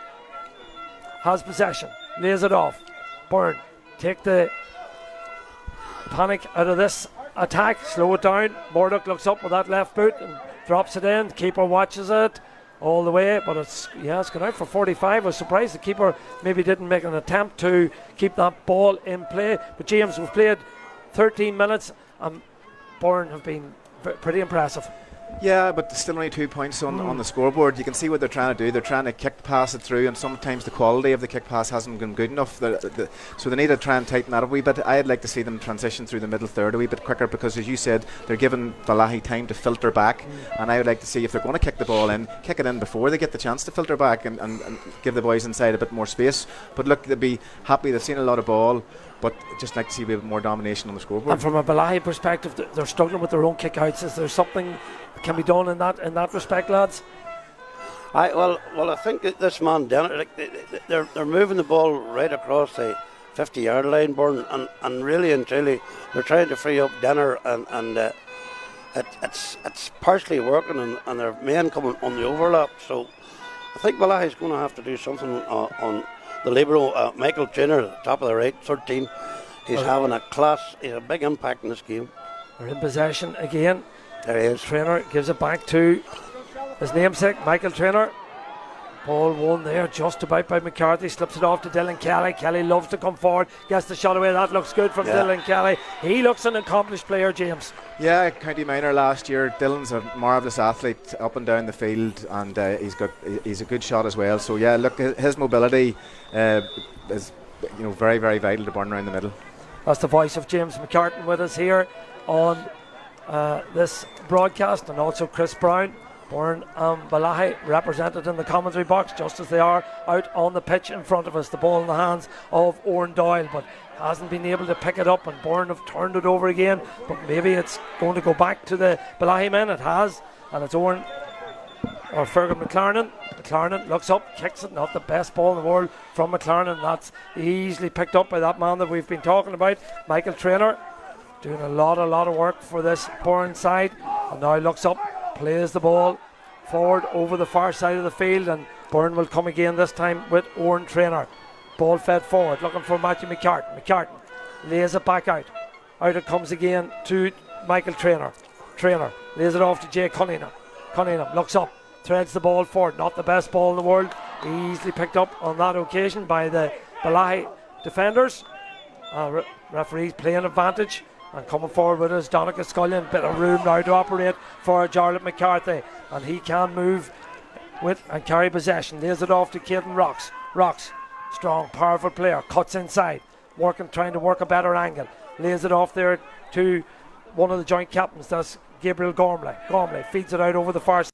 has possession, lays it off. Burren take the panic out of this attack, slow it down. Murdoch looks up with that left boot and drops it in. Keeper watches it all the way, but it's gone out for 45. I was surprised the keeper maybe didn't make an attempt to keep that ball in play. But James, we've played 13 minutes and Burren have been pretty impressive. Yeah, but still only 2 points on the scoreboard. You can see what they're trying to do. They're trying to kick pass it through, and sometimes the quality of the kick pass hasn't been good enough. So they need to try and tighten that a wee bit. I'd like to see them transition through the middle third a wee bit quicker, because as you said, they're giving Bellaghy time to filter back, and I would like to see, if they're going to kick the ball in, kick it in before they get the chance to filter back and give the boys inside a bit more space. But look, they'd be happy. They've seen a lot of ball. but just like to see a bit more domination on the scoreboard. And from a Bellaghy perspective, they're struggling with their own kick-outs. Is there something that can be done in that respect, lads? Well, I think that this man Denner, like, they're moving the ball right across the 50-yard line, Burren, and really and truly they're trying to free up Denner, and it's partially working, and their men coming on the overlap. So I think Bellaghy's going to have to do something on the libero, Michael Trainer, top of the right, 13. He's having a big impact in this game. They're in possession again. There he is. Trainer gives it back to his namesake, Michael Trainer. Ball won there, just about by McCarthy. Slips it off to Dylan Kelly. Kelly loves to come forward, gets the shot away. That looks good from Dylan Kelly. He looks an accomplished player, James. Yeah, County Minor last year. Dylan's a marvellous athlete up and down the field, and he's a good shot as well. So yeah, look, his mobility is very, very vital to Burren around the middle. That's the voice of James McCartan with us here on this broadcast, and also Chris Brown. Burren and Bellaghy represented in the commentary box, just as they are out on the pitch in front of us. The ball in the hands of Owen Doyle, but hasn't been able to pick it up, and Burren have turned it over again, but maybe it's going to go back to the Bellaghy men. It has, and it's Owen or Fergus McLarnon. McLarnon looks up, kicks it. Not the best ball in the world from McLarnon. That's easily picked up by that man that we've been talking about, Michael Trainer, doing a lot of work for this Burren side, and now looks up, plays the ball forward over the far side of the field, and Burren will come again, this time with Owen Trainer. Ball fed forward, looking for Matthew McCartan. McCartan lays it back out. Out it comes again to Michael Trainer. Trainer lays it off to Jay Cunningham. Cunningham looks up, threads the ball forward. Not the best ball in the world. Easily picked up on that occasion by the Bellaghy defenders. Referees playing advantage. And coming forward with us, Donica Scullion. Bit of room now to operate for Jarlath McCarthy. And he can move with and carry possession. Lays it off to Caden Rocks. Rocks, strong, powerful player. Cuts inside. Trying to work a better angle. Lays it off there to one of the joint captains. That's Gabriel Gormley. Gormley feeds it out over the far side.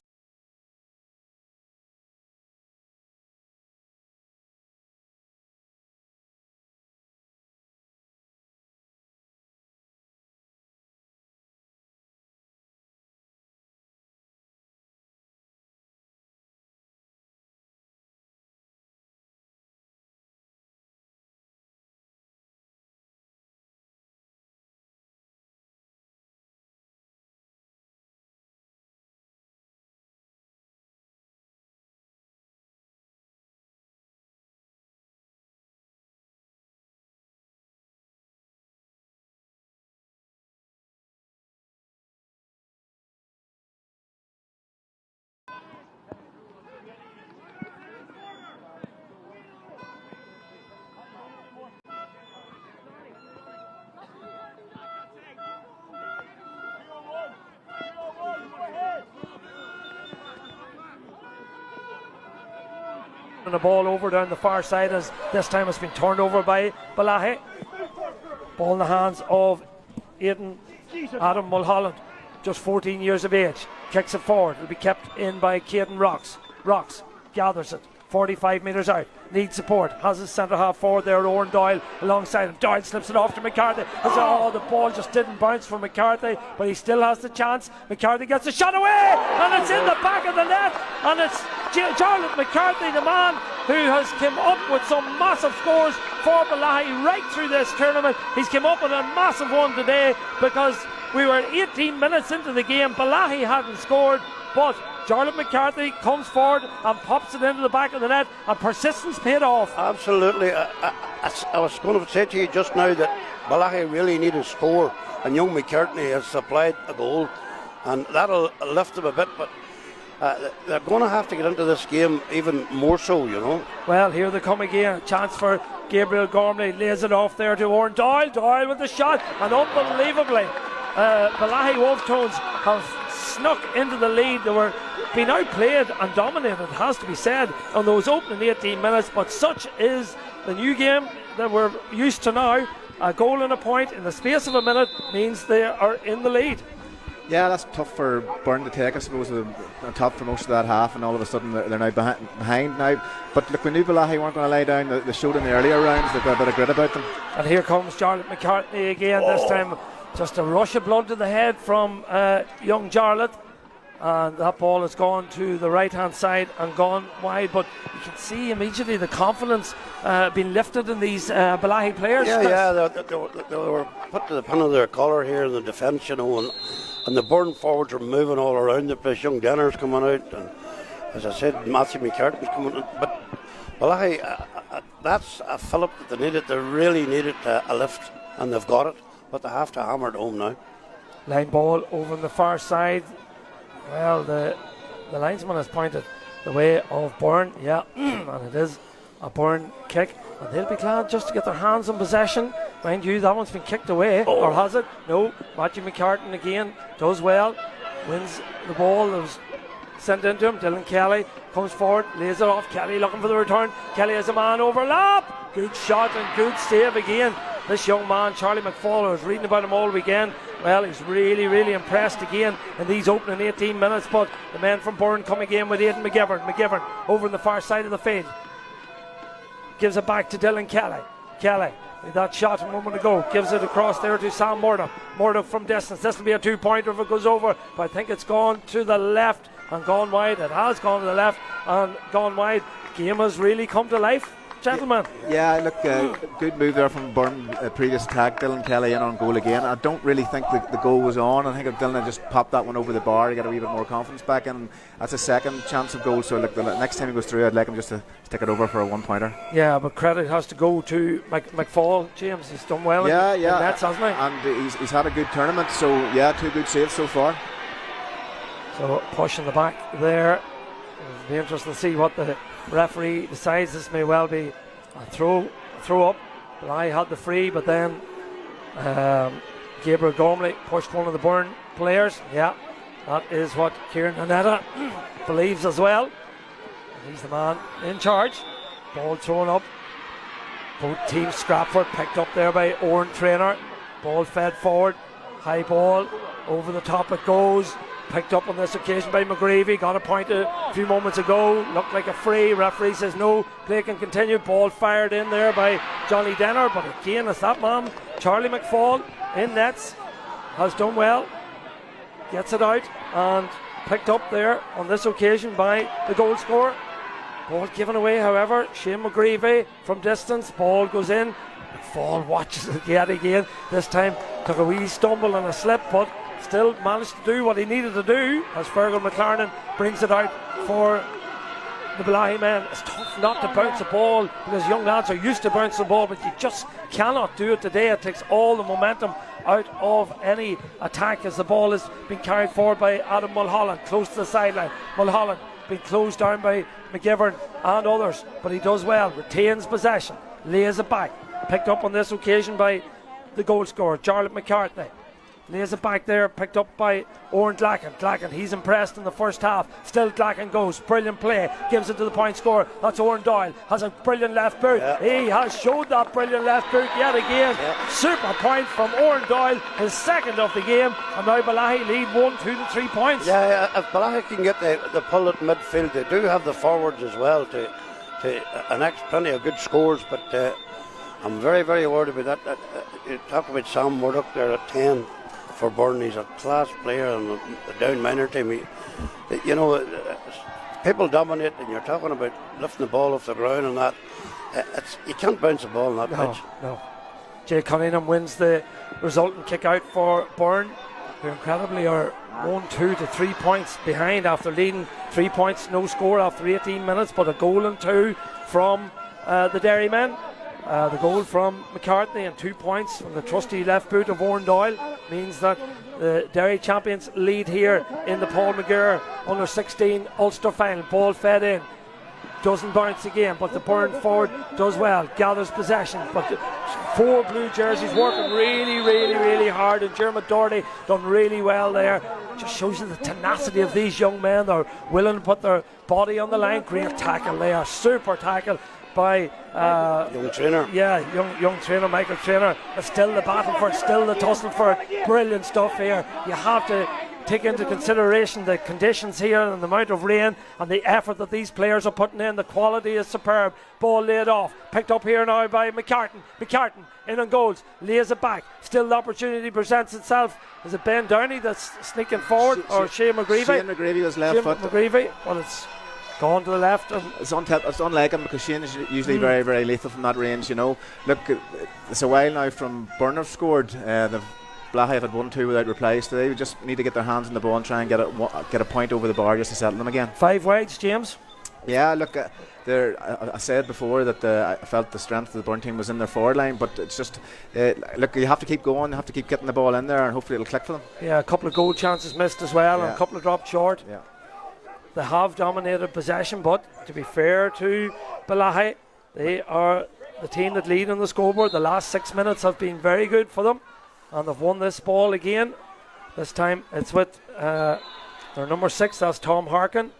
And the ball over down the far side, as this time it's been turned over by Bellaghy. Ball in the hands of Adam Mulholland, just 14 years of age. Kicks it forward. It'll be kept in by Caden Rocks. Rocks gathers it 45 metres out. Needs support. Has his centre half forward there, Owen Doyle alongside him. Doyle slips it off to McCarthy. The ball just didn't bounce for McCarthy, but he still has the chance. McCarthy gets the shot away, and it's in the back of the net, and it's Jarlath McCarthy, the man who has come up with some massive scores for Bellaghy right through this tournament. He's come up with a massive one today, because we were 18 minutes into the game. Bellaghy hadn't scored, but Jarlath McCarthy comes forward and pops it into the back of the net, and persistence paid off. Absolutely. I was going to say to you just now that Bellaghy really need a score, and young McCartney has supplied a goal, and that'll lift them a bit, but they're going to have to get into this game even more so, you know. Well, here they come again. Chance for Gabriel Gormley. Lays it off there to Owen Doyle. Doyle with the shot, and unbelievably Bellaghy Wolftones have snuck into the lead. They were being outplayed and dominated, has to be said, on those opening 18 minutes, but such is the new game that we're used to now. A goal and a point in the space of a minute means they are in the lead. Yeah, that's tough for Burren to take, I suppose. They're on top for most of that half, and all of a sudden they're now behind now. But look, we knew Bellaghy weren't going to lay down. They showed in the earlier rounds they've got a bit of grit about them. And here comes Charlotte McCartney again. This time just a rush of blood to the head from young Charlotte. And that ball has gone to the right hand side and gone wide, but you can see immediately the confidence being lifted in these Bellaghy players. They were put to the pin of their collar here in the defence, you know, and the Burren forwards are moving all around the place. Young Denner's coming out, and as I said, Matthew McCartney's coming out. But Bellaghy, that's a fillip that they needed. They really needed a lift, and they've got it, but they have to hammer it home now. Line ball over on the far side. Well, the linesman has pointed the way of Burren, and it is a Burren kick, and they'll be glad just to get their hands on possession. Mind you, that one's been kicked away, or has it? No. Matthew McCartan again does well, wins the ball that was sent into him. Dylan Kelly comes forward, lays it off. Kelly looking for the return. Kelly has a man overlap. Good shot and good save again. This young man, Charlie McFall, I was reading about him all weekend. Well, he's really, really impressed again in these opening 18 minutes. But the men from Burren come again with Aidan McGivern. McGivern over on the far side of the field. Gives it back to Dylan Kelly. Kelly, with that shot a moment ago, gives it across there to Sam Murdoch. Murdoch from distance. This will be a 2-pointer if it goes over. But I think it's gone to the left and gone wide. It has gone to the left and gone wide. Game has really come to life, gentlemen. Yeah, look, good move there from Burren. Previous attack, Dylan Kelly in on goal again. I don't really think the goal was on. I think if Dylan had just popped that one over the bar to get a wee bit more confidence back in, that's a second chance of goal. So look, the next time he goes through, I'd like him just to stick it over for a 1-pointer. Yeah, but credit has to go to McFall, James. He's done well in nets, hasn't he? And he's had a good tournament. So yeah, 2 good saves so far. So pushing the back there. It'll be interesting to see what the referee decides. This may well be a throw up. But I had the free, but then Gabriel Gormley pushed one of the Burren players. Yeah, that is what Kieran Hanetta believes as well. And he's the man in charge. Ball thrown up. Both teams scrap for it. Picked up there by Oren Traynor. Ball fed forward. High ball. Over the top it goes. Picked up on this occasion by McGreevy. Got a point a few moments ago. Looked like a free. Referee says no. Play can continue. Ball fired in there by Johnny Denner. But again, it's that man, Charlie McFall, in nets. Has done well. Gets it out. And picked up there on this occasion by the goal scorer. Ball given away, however. Shane McGreevy from distance. Ball goes in. McFall watches it yet again. This time took a wee stumble and a slip, but still managed to do what he needed to do as Fergal McLaren brings it out for the Bellaghy men. It's tough not to bounce the ball because young lads are used to bouncing the ball, but you just cannot do it today. It takes all the momentum out of any attack as the ball is being carried forward by Adam Mulholland close to the sideline. Mulholland being closed down by McGivern and others, but he does well, retains possession, lays it back, picked up on this occasion by the goal scorer Charlotte McCartney. Lays it back there, picked up by Oren Glacken. Glacken, he's impressed in the first half. Still Glacken goes, brilliant play, gives it to the point scorer. That's Oren Doyle, has a brilliant left boot. He has showed that brilliant left boot yet again. Super point from Oren Doyle, his second of the game. And now Bellaghy lead 1, 2 to 3 points. Yeah, if Bellaghy can get the pull at midfield, they do have the forwards as well to annex plenty of good scores, but I'm very, very worried about that. You talk about Sam Murdoch there at 10 for Burren. He's a class player and the down minor team. People dominate, and you're talking about lifting the ball off the ground and that. You can't bounce the ball on that pitch. No. Jay Cunningham wins the resulting kick out for Burren, who incredibly are 1, 2 to 3 points behind after leading 3 points, no score after 18 minutes, but a goal and 2 from the Derrymen. The goal from McCartney and 2 points from the trusty left boot of Oren Doyle means that the Derry champions lead here in the Paul McGirr under 16 Ulster final. Ball fed in, doesn't bounce again, but the Burren forward does well, gathers possession, but 4 blue jerseys working really, really, really hard, and Jeremy Doherty done really well there. Just shows you the tenacity of these young men. They're willing to put their body on the line. Great tackle there, super tackle by young trainer. Yeah, young trainer, Michael Trainer. It's still the battle for it, still the tussle for it. Brilliant stuff here. You have to take into consideration the conditions here and the amount of rain and the effort that these players are putting in. The quality is superb. Ball laid off, picked up here now by McCartan. McCartan in on goals, lays it back. Still the opportunity presents itself. Is it Ben Downey that's sneaking forward, or Shane McGreevy? Shane McGreevy was left foot. McGreevy, well, it's gone to the left. And it's unlike him, because Shane is usually very, very lethal from that range, you know. Look, it's a while now from Burren have scored. The Bellaghy have had 1-2 without replies, so they just need to get their hands on the ball and try and get a point over the bar just to settle them again. 5 wides, James. Yeah, look, I said before that I felt the strength of the Burren team was in their forward line, but it's just look, you have to keep going, you have to keep getting the ball in there, and hopefully it'll click for them. Yeah, a couple of goal chances missed as well, and a couple of dropped short. Yeah. They have dominated possession, but to be fair to Bellaghy, they are the team that lead on the scoreboard. The last 6 minutes have been very good for them, and they've won this ball again. This time it's with their number 6, that's Tom Harkin.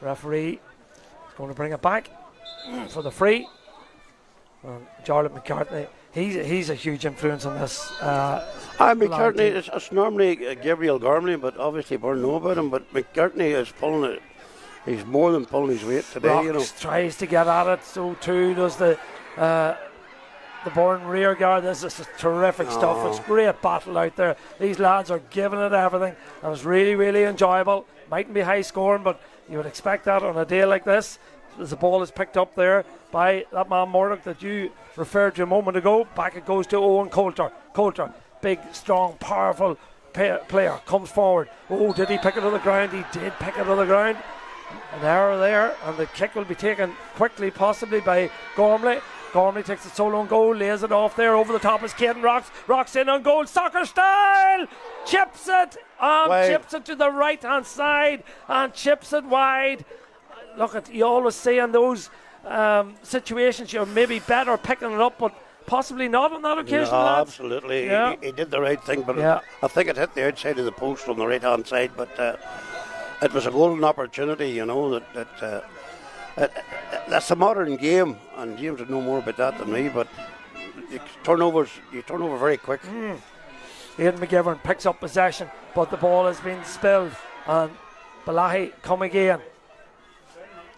Referee is going to bring it back for the free. Charlotte McCartney, he's a huge influence on this. McCartney, it's normally Gabriel Gormley, but obviously Burren know about him. But McCartney is pulling it. He's more than pulling his weight today. Rocks, you know, tries to get at it. So too does the Burren rear guard. This is terrific stuff. It's great battle out there. These lads are giving it everything, and it's really, really enjoyable. Mightn't be high scoring, but you would expect that on a day like this. As the ball is picked up there by that man Murdoch that you referred to a moment ago. Back it goes to Owen Coulter. Coulter, big, strong, powerful player, comes forward. Oh, did he pick it on the ground? He did pick it on the ground. An error there, and the kick will be taken quickly, possibly by Gormley. Gormley takes it solo on goal, lays it off there. Over the top is Caden Rocks. Rocks in on goal, soccer style! Chips it, chips it to the right hand side, and chips it wide. Look, you always say in those situations you're maybe better picking it up, but possibly not on that occasion. No, absolutely. Yeah. He did the right thing, but I think it hit the outside of the post on the right hand side, but it was a golden opportunity, you know, that's a modern game, and James would know more about that than me, but you turn over very quick. Aidan McGivern picks up possession, but the ball has been spilled, and Bellaghy come again.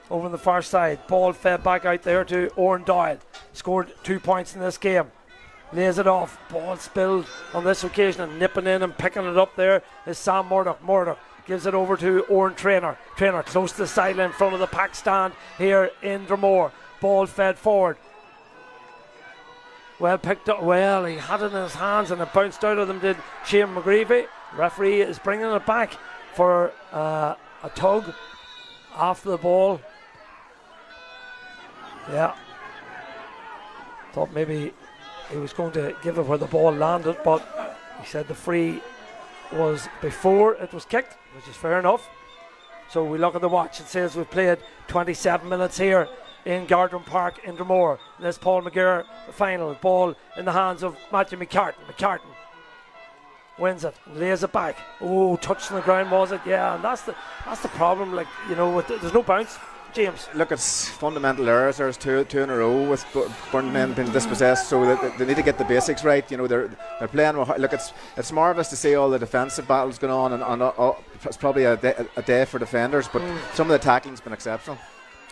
Over on the far side, ball fed back out there to Oren Doyle. Scored 2 points in this game. Lays it off, ball spilled on this occasion, and nipping in and picking it up there is Sam Murdoch. Murdoch gives it over to Oren Traynor. Traynor close to the sideline in front of the pack stand here in Dromore. Ball fed forward. Well picked up. Well, he had it in his hands and it bounced out of them, did Shane McGreevy. Referee is bringing it back for a tug after the ball. Yeah. Thought maybe he was going to give it where the ball landed, but he said the free was before it was kicked, which is fair enough. So we look at the watch. It says we've played 27 minutes here in Gardner Park in Dromore. This Paul McGirr final. Ball in the hands of Matthew McCartan. McCartan wins it, lays it back. Oh, touched on the ground, was it? Yeah, and that's the problem. Like, you know, there's no bounce. James, look, it's fundamental errors. There's two in a row with Burren men being dispossessed, so they need to get the basics right. You know, they're playing. Look, it's marvellous to see all the defensive battles going on, and it's probably a day for defenders, but some of the tackling's been exceptional.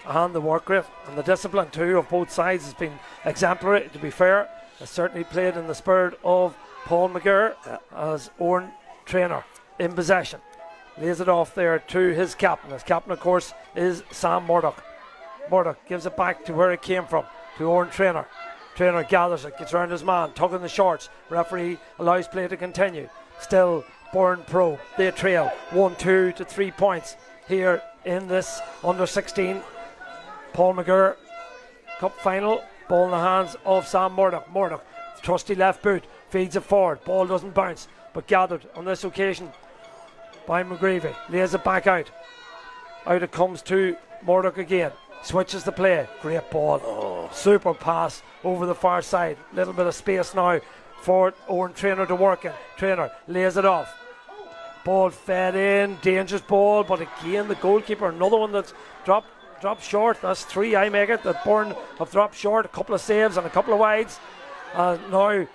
And the work rate and the discipline too of both sides has been exemplary. To be fair, it's certainly played in the spirit of Paul McGirr as Oren Traynor in possession. Lays it off there to his captain. His captain, of course, is Sam Murdoch. Murdoch gives it back to where it came from, to Oren Traynor. Traynor gathers it, gets around his man, tugging the shorts. Referee allows play to continue. Still, Burren Pro, they trail 1, 2 to 3 points here in this under-16 Paul McGirr Cup final. Ball in the hands of Sam Murdoch. Murdoch, trusty left boot, feeds it forward. Ball doesn't bounce, but gathered on this occasion by McGreevy. Lays it back out. Out it comes to Murdoch again. Switches the play. Great ball. Super pass over the far side. Little bit of space now for Oren Traynor to work in. Traynor lays it off. Ball fed in. Dangerous ball, but again the goalkeeper, another one that's dropped short. That's 3, I make it, that Burren have dropped short. A couple of saves and a couple of wides. Now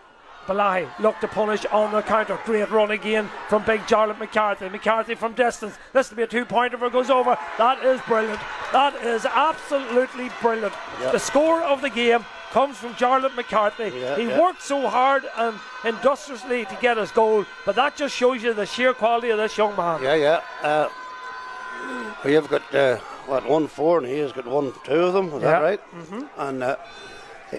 Bellaghy look to punish on the counter. Great run again from big Charlotte McCarthy. McCarthy from distance. This will be a 2-pointer if it goes over. That is brilliant. That is absolutely brilliant. Yep. The score of the game comes from Charlotte McCarthy. He worked so hard and industriously to get his goal, but that just shows you the sheer quality of this young man. We have got 1-4 and he has got 1-2 of them. Is that right? And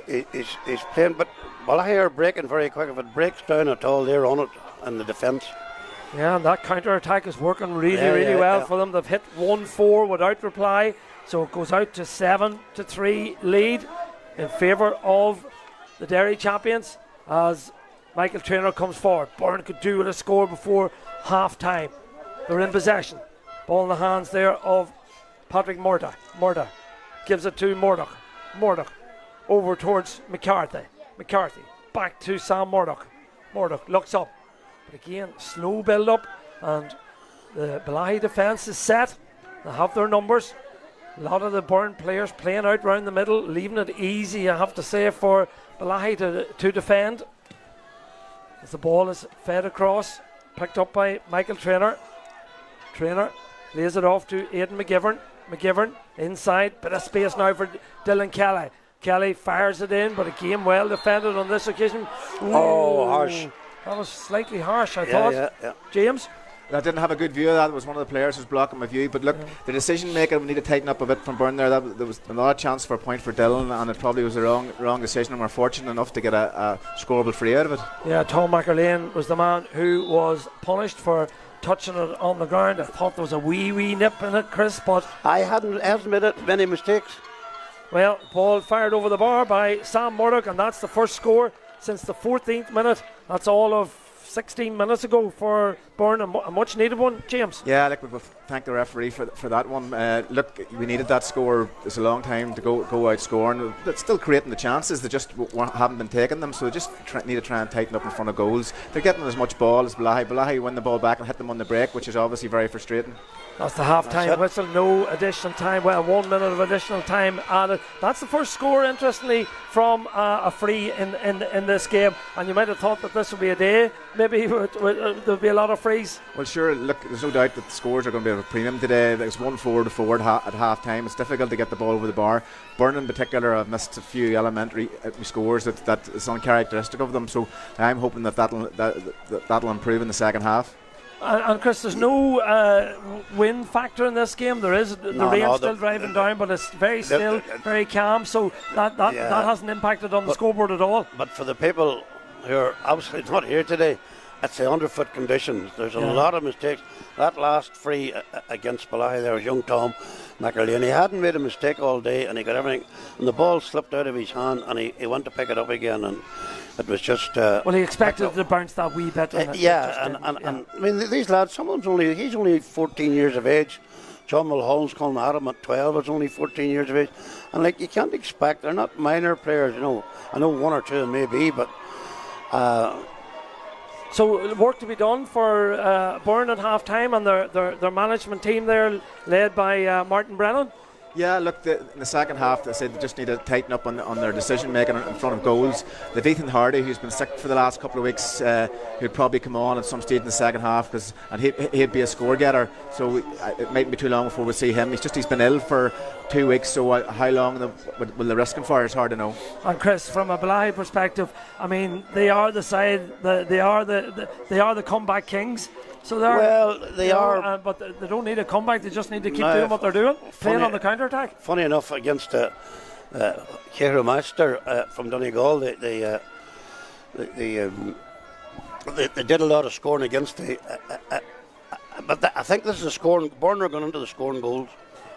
he's playing, but Bellaghy are breaking very quick. If it breaks down at all, they're on it in the defence. Yeah, and that counter-attack is working really well for them. They've hit 1-4 without reply, so it goes out to 7-3 lead in favour of the Derry champions as Michael Traynor comes forward. Burren could do with a score before half-time. They're in possession. Ball in the hands there of Patrick Murdoch. Murdoch gives it to Murdoch. Murdoch over towards McCarthy. McCarthy back to Sam Murdoch. Murdoch looks up. But again, slow build up, and the Bellaghy defence is set. They have their numbers. A lot of the Burren players playing out round the middle, leaving it easy, I have to say, for Bellaghy to defend. As the ball is fed across, picked up by Michael Traynor. Traynor lays it off to Aidan McGivern. McGivern inside, bit of space now for Dylan Kelly. Kelly fires it in, but again well defended on this occasion. Oh, harsh. That was slightly harsh, I thought. James? I didn't have a good view of that. It was one of the players who was blocking my view. But look, the decision maker, we need to tighten up a bit from Burren there. There was a lot of chance for a point for Dillon, and it probably was a wrong decision, and we're fortunate enough to get a scoreable free out of it. Yeah, Tom McErlane was the man who was punished for touching it on the ground. I thought there was a wee nip in it, Chris, but hasn't made many mistakes. Well, ball fired over the bar by Sam Murdoch, and that's the first score since the 14th minute. That's all of 16 minutes ago for Burren, a much needed one, James. Yeah, we will thank the referee for that one. Look, we needed that score. It's a long time to go out scoring. It's still creating the chances. They just haven't been taking them, so they just need to try and tighten up in front of goals. They're getting as much ball as Bellaghy. Bellaghy win the ball back and hit them on the break, which is obviously very frustrating. That's the half-time whistle, no additional time. Well, 1 minute of additional time added. That's the first score, interestingly, from a free in this game. And you might have thought that this would be a day. Maybe there'll be a lot of frees. Well, sure. Look, there's no doubt that the scores are going to be of a premium today. It's 1-4 at half-time. It's difficult to get the ball over the bar. Burren in particular have missed a few elementary scores that is uncharacteristic of them. So I'm hoping that'll improve in the second half. And Chris, there's no wind factor in this game. There is the rain still driving down, but it's very still, very calm. So that hasn't impacted on the scoreboard at all. But for the people who are obviously not here today, it's the underfoot conditions. There's a lot of mistakes. That last free against Bellaghy, there was young Tom McErlane. He hadn't made a mistake all day, and he got everything. And the ball slipped out of his hand, and he went to pick it up again, and it was just. Well, he expected it to bounce that wee bit. And I mean, these lads. He's only 14 years of age. John Mulholland's calling at him at 12. It's only 14 years of age, and you can't expect. They're not minor players, I know one or two of them may be, but. So work to be done for Burren at half-time, and their management team there, led by Martin Brennan. Yeah, look, in the second half, they said they just need to tighten up on their decision making in front of goals. They've Ethan Hardy, who's been sick for the last couple of weeks, who'd probably come on at some stage in the second half, and he'd be a score getter. So it mightn't be too long before we see him. He's been ill for 2 weeks, so how long will they risk him for? It's hard to know. And Chris, from a Bellaghy perspective, I mean, they are the side, they are the comeback kings. So they are, but they don't need a comeback. They just need to keep doing what they're doing, playing on the counter attack. Funny enough, against Cahill Master from Donegal, they did a lot of scoring against but I think this is a scoring. Burren are going into the scoring goals.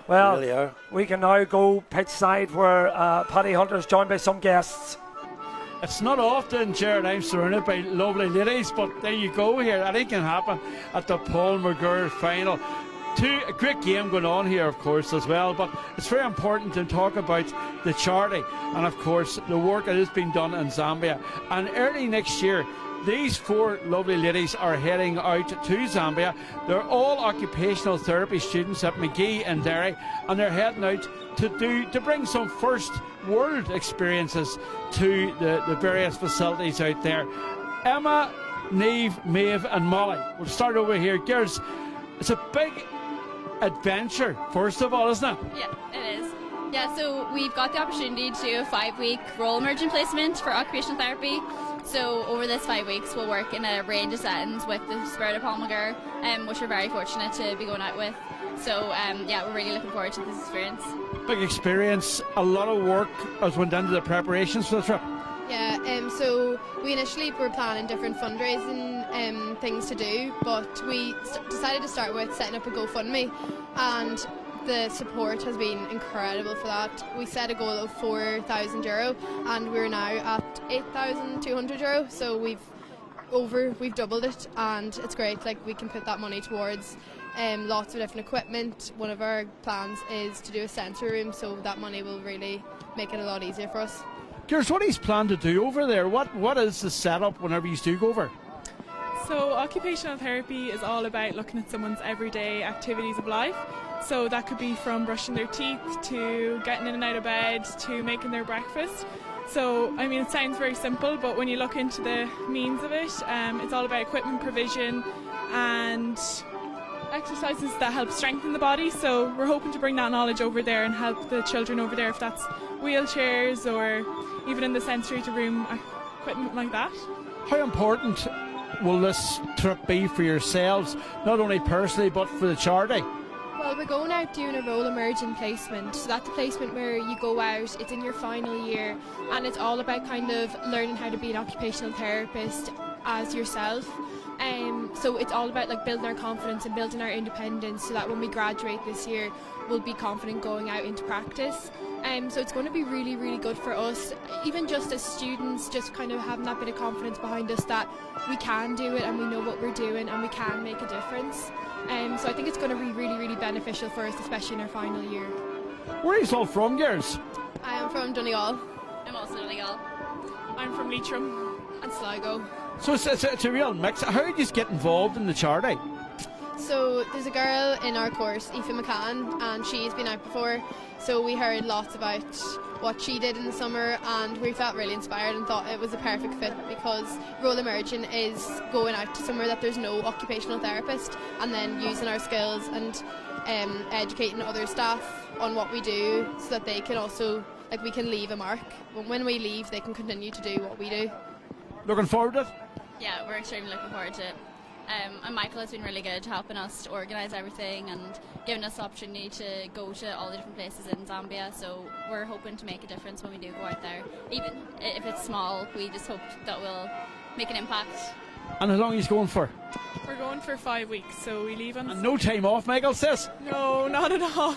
Well, they really are. We can now go pitch side where Paddy Hunter is joined by some guests. It's not often, Jared, I'm surrounded by lovely ladies, but there you go here. Anything can happen at the Paul McGirr final. A great game going on here, of course, as well, but it's very important to talk about the charity and, of course, the work that is being done in Zambia. And early next year, these four lovely ladies are heading out to Zambia. They're all occupational therapy students at McGee in Derry, and they're heading out to bring some first world experiences to the various facilities out there. Emma, Neve, Maeve and Molly. We'll start over here. Girls, it's a big adventure, first of all, isn't it? Yeah, it is. Yeah, so we've got the opportunity to do a 5-week role emergent placement for occupational therapy. So over this 5 weeks, we'll work in a range of settings with the Spirit of Paul McGirr, which we're very fortunate to be going out with. So yeah, we're really looking forward to this experience. Big experience, a lot of work has went into the preparations for the trip. Yeah, so we initially were planning different fundraising things to do, but we decided to start with setting up a GoFundMe, and the support has been incredible for that. We set a goal of €4,000 and we're now at €8,200, so we've doubled it, and it's great. Like, we can put that money towards lots of different equipment. One of our plans is to do a sensory room, so that money will really make it a lot easier for us. Girls, what do you plan to do over there? What is the setup whenever you do go over? So occupational therapy is all about looking at someone's everyday activities of life. So that could be from brushing their teeth to getting in and out of bed to making their breakfast. So, I mean, it sounds very simple, but when you look into the means of it, it's all about equipment provision and exercises that help strengthen the body. So we're hoping to bring that knowledge over there and help the children over there, if that's wheelchairs or even in the sensory room equipment like that. How important will this trip be for yourselves, not only personally but for the charity? Well, we're going out doing a role emergent placement. So that's a placement where you go out, it's in your final year, and it's all about kind of learning how to be an occupational therapist as yourself. So it's all about like building our confidence and building our independence, so that when we graduate this year, we'll be confident going out into practice. So it's going to be really, really good for us, even just as students, just kind of having that bit of confidence behind us that we can do it and we know what we're doing and we can make a difference. So I think it's going to be really, really beneficial for us, especially in our final year. Where are you all from, girls? I am from Donegal. I'm also Donegal. I'm from Leitrim and Sligo. So it's a real mix. How did you get involved in the charity? So there's a girl in our course, Aoife McCann, and she's been out before. So we heard lots about what she did in the summer, and we felt really inspired and thought it was a perfect fit, because role emerging is going out to somewhere that there's no occupational therapist and then using our skills and educating other staff on what we do, so that they can also, like, we can leave a mark. When we leave, they can continue to do what we do. Looking forward to it? Yeah, we're extremely looking forward to it. And Michael has been really good helping us to organise everything and giving us the opportunity to go to all the different places in Zambia, so we're hoping to make a difference when we do go out there. Even if it's small, we just hope that we'll make an impact. And how long are you going for? We're going for 5 weeks, so we leave on... And no time off, Michael says? No, not at all.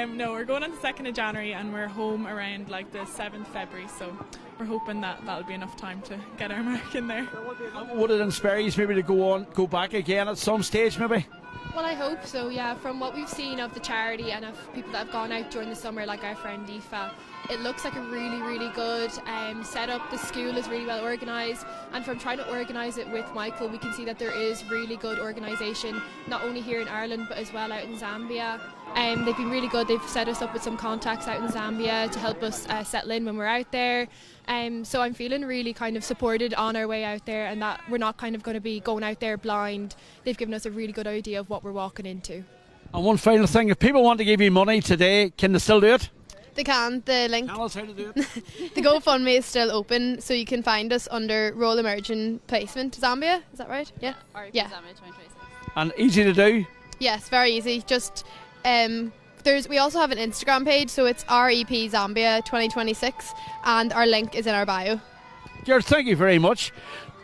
No, we're going on the 2nd of January and we're home around like the 7th February, so we're hoping that that'll be enough time to get our mark in there. Would it inspire you maybe to go back again at some stage maybe? Well, I hope so, yeah. From what we've seen of the charity and of people that have gone out during the summer, like our friend Aoife, it looks like a really, really good setup. The school is really well organised, and from trying to organise it with Michael, we can see that there is really good organisation, not only here in Ireland but as well out in Zambia. They've been really good. They've set us up with some contacts out in Zambia to help us settle in when we're out there. So I'm feeling really kind of supported on our way out there, and that we're not kind of going to be going out there blind. They've given us a really good idea of what we're walking into. And one final thing, if people want to give you money today, can they still do it? They can. The link. Tell us how to do it. The GoFundMe is still open, so you can find us under Role Emergent Placement Zambia. Is that right? Yeah. Yeah. Zambia 2026. And easy to do? Yes, very easy. Just we also have an Instagram page, so it's REP Zambia 2026, and our link is in our bio. Girls, thank you very much.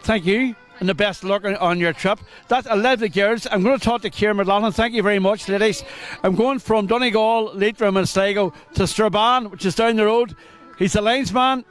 Thank you. And the best of luck on your trip. That's 11 girls. I'm going to talk to Kieran McLaughlin. Thank you very much, ladies. I'm going from Donegal, Leitrim and Sligo to Strabane, which is down the road. He's the linesman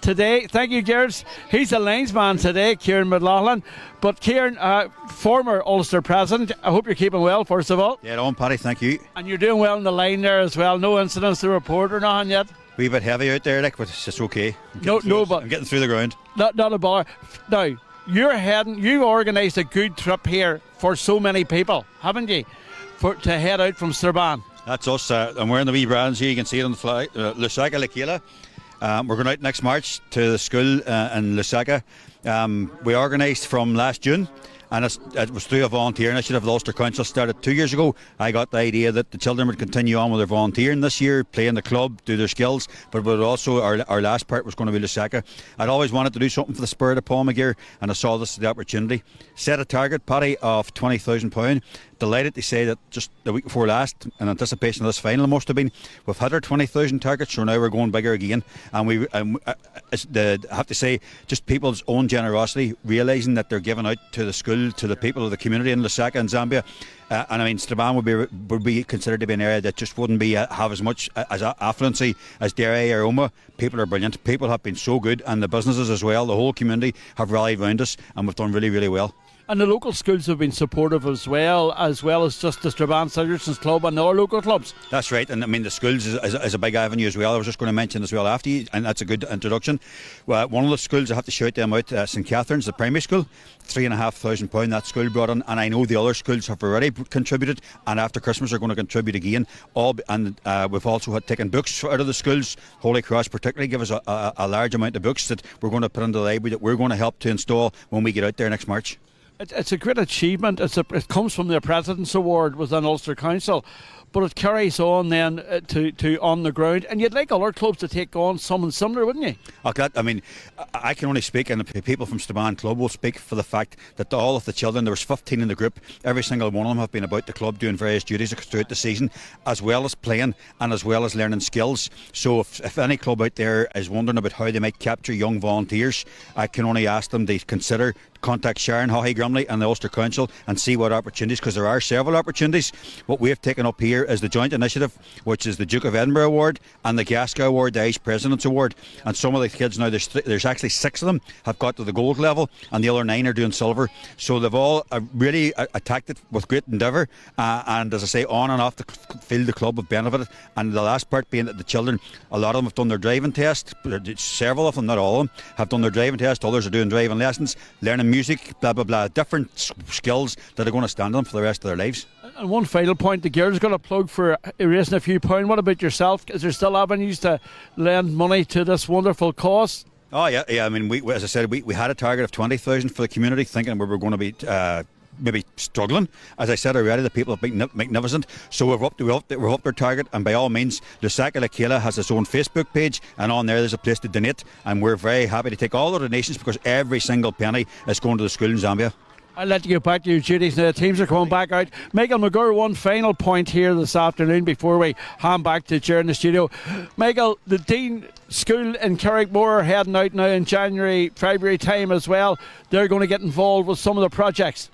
today. Thank you, girls. He's the linesman today, Kieran McLaughlin. But Kieran, former Ulster president, I hope you're keeping well, first of all. Yeah, on, Paddy, thank you. And you're doing well in the line there as well. No incidents to report or nothing yet? Wee bit heavy out there, like, but it's just okay. But I'm getting through the ground. Not a bother. Now, you organised a good trip here for so many people, haven't you? To head out from Strabane. That's us. I'm wearing the wee brands here. You can see it on the flag. Lusaka Lakila. We're going out next March to the school in Lusaka. We organised from last June, and it was through a volunteer initiative the Ulster Council started 2 years ago. I got the idea that the children would continue on with their volunteering this year, play in the club, do their skills, but also our last part was going to be Lusaka. I'd always wanted to do something for the spirit of Paul McGirr, and I saw this as the opportunity. Set a target, Paddy, of £20,000. Delighted to say that just the week before last, in anticipation of this final, must have been, we've hit our 20,000 target, so now we're going bigger again. And I have to say, just people's own generosity, realising that they're giving out to the school, to the people of the community in Lusaka and Zambia. And I mean, Strabane would be considered to be an area that just wouldn't be have as much as affluency as Derry or Oma. People are brilliant. People have been so good, and the businesses as well. The whole community have rallied around us, and we've done really, really well. And the local schools have been supportive as well as just the Strabane Citizens Club and our local clubs. That's right, and I mean the schools is a big avenue as well. I was just going to mention as well after you, and that's a good introduction. Well, one of the schools, I have to shout them out, St Catherine's, the primary school, £3,500 that school brought in, and I know the other schools have already contributed, and after Christmas are going to contribute again. We've also had taken books out of the schools. Holy Cross particularly give us a large amount of books that we're going to put into the library that we're going to help to install when we get out there next March. It's a great achievement. It comes from the President's Award within Ulster Council, but it carries on then to on the ground. And you'd like other clubs to take on something similar, wouldn't you? I mean, I can only speak, and the people from Strabane Club will speak for the fact that all of the children, there was 15 in the group, every single one of them have been about the club doing various duties throughout the season, as well as playing and as well as learning skills. So if any club out there is wondering about how they might capture young volunteers, I can only ask them to consider contact Sharon Haughey Grumley and the Ulster Council and see what opportunities, because there are several opportunities. What we have taken up here is the joint initiative, which is the Duke of Edinburgh Award and the Gasca Award, the Irish President's Award. And some of the kids now, there's actually 6 of them have got to the gold level, and the other 9 are doing silver. So they've all really attacked it with great endeavour, and as I say, on and off the field the club have benefited. And the last part being that the children, a lot of them have done their driving test. Several of them, not all of them, have done their driving test. Others are doing driving lessons, learning music, blah blah blah, different skills that are going to stand them for the rest of their lives. And one final point, the girls got a plug for raising a few pounds. What about yourself? Is there still avenues to lend money to this wonderful cause? Oh yeah. I mean, as I said, we had a target of 20,000 for the community, thinking we were going to be maybe struggling. As I said already, the people have been magnificent, so we've upped our target, and by all means, Lusaka Lakela has its own Facebook page, and on there's a place to donate, and we're very happy to take all the donations because every single penny is going to the school in Zambia. I'll let you get back to your duties now. The teams are coming back out. Michael McGirr, one final point here this afternoon before we hand back to Ger in the studio. Michael, the Dean School in Carrickmore are heading out now in January, February time as well. They're going to get involved with some of the projects.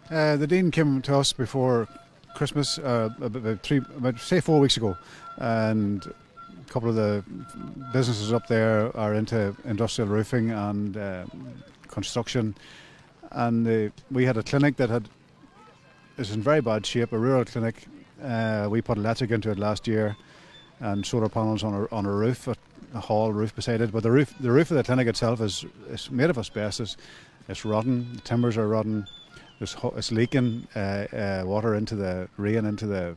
The Dean came to us before Christmas, about 4 weeks ago, and a couple of the businesses up there are into industrial roofing and construction, and we had a clinic that is in very bad shape, a rural clinic. We put electric into it last year and solar panels on a roof, a hall roof beside it, but the roof of the clinic itself is made of asbestos. It's rotten, the timbers are rotten. It's leaking water into the rain into the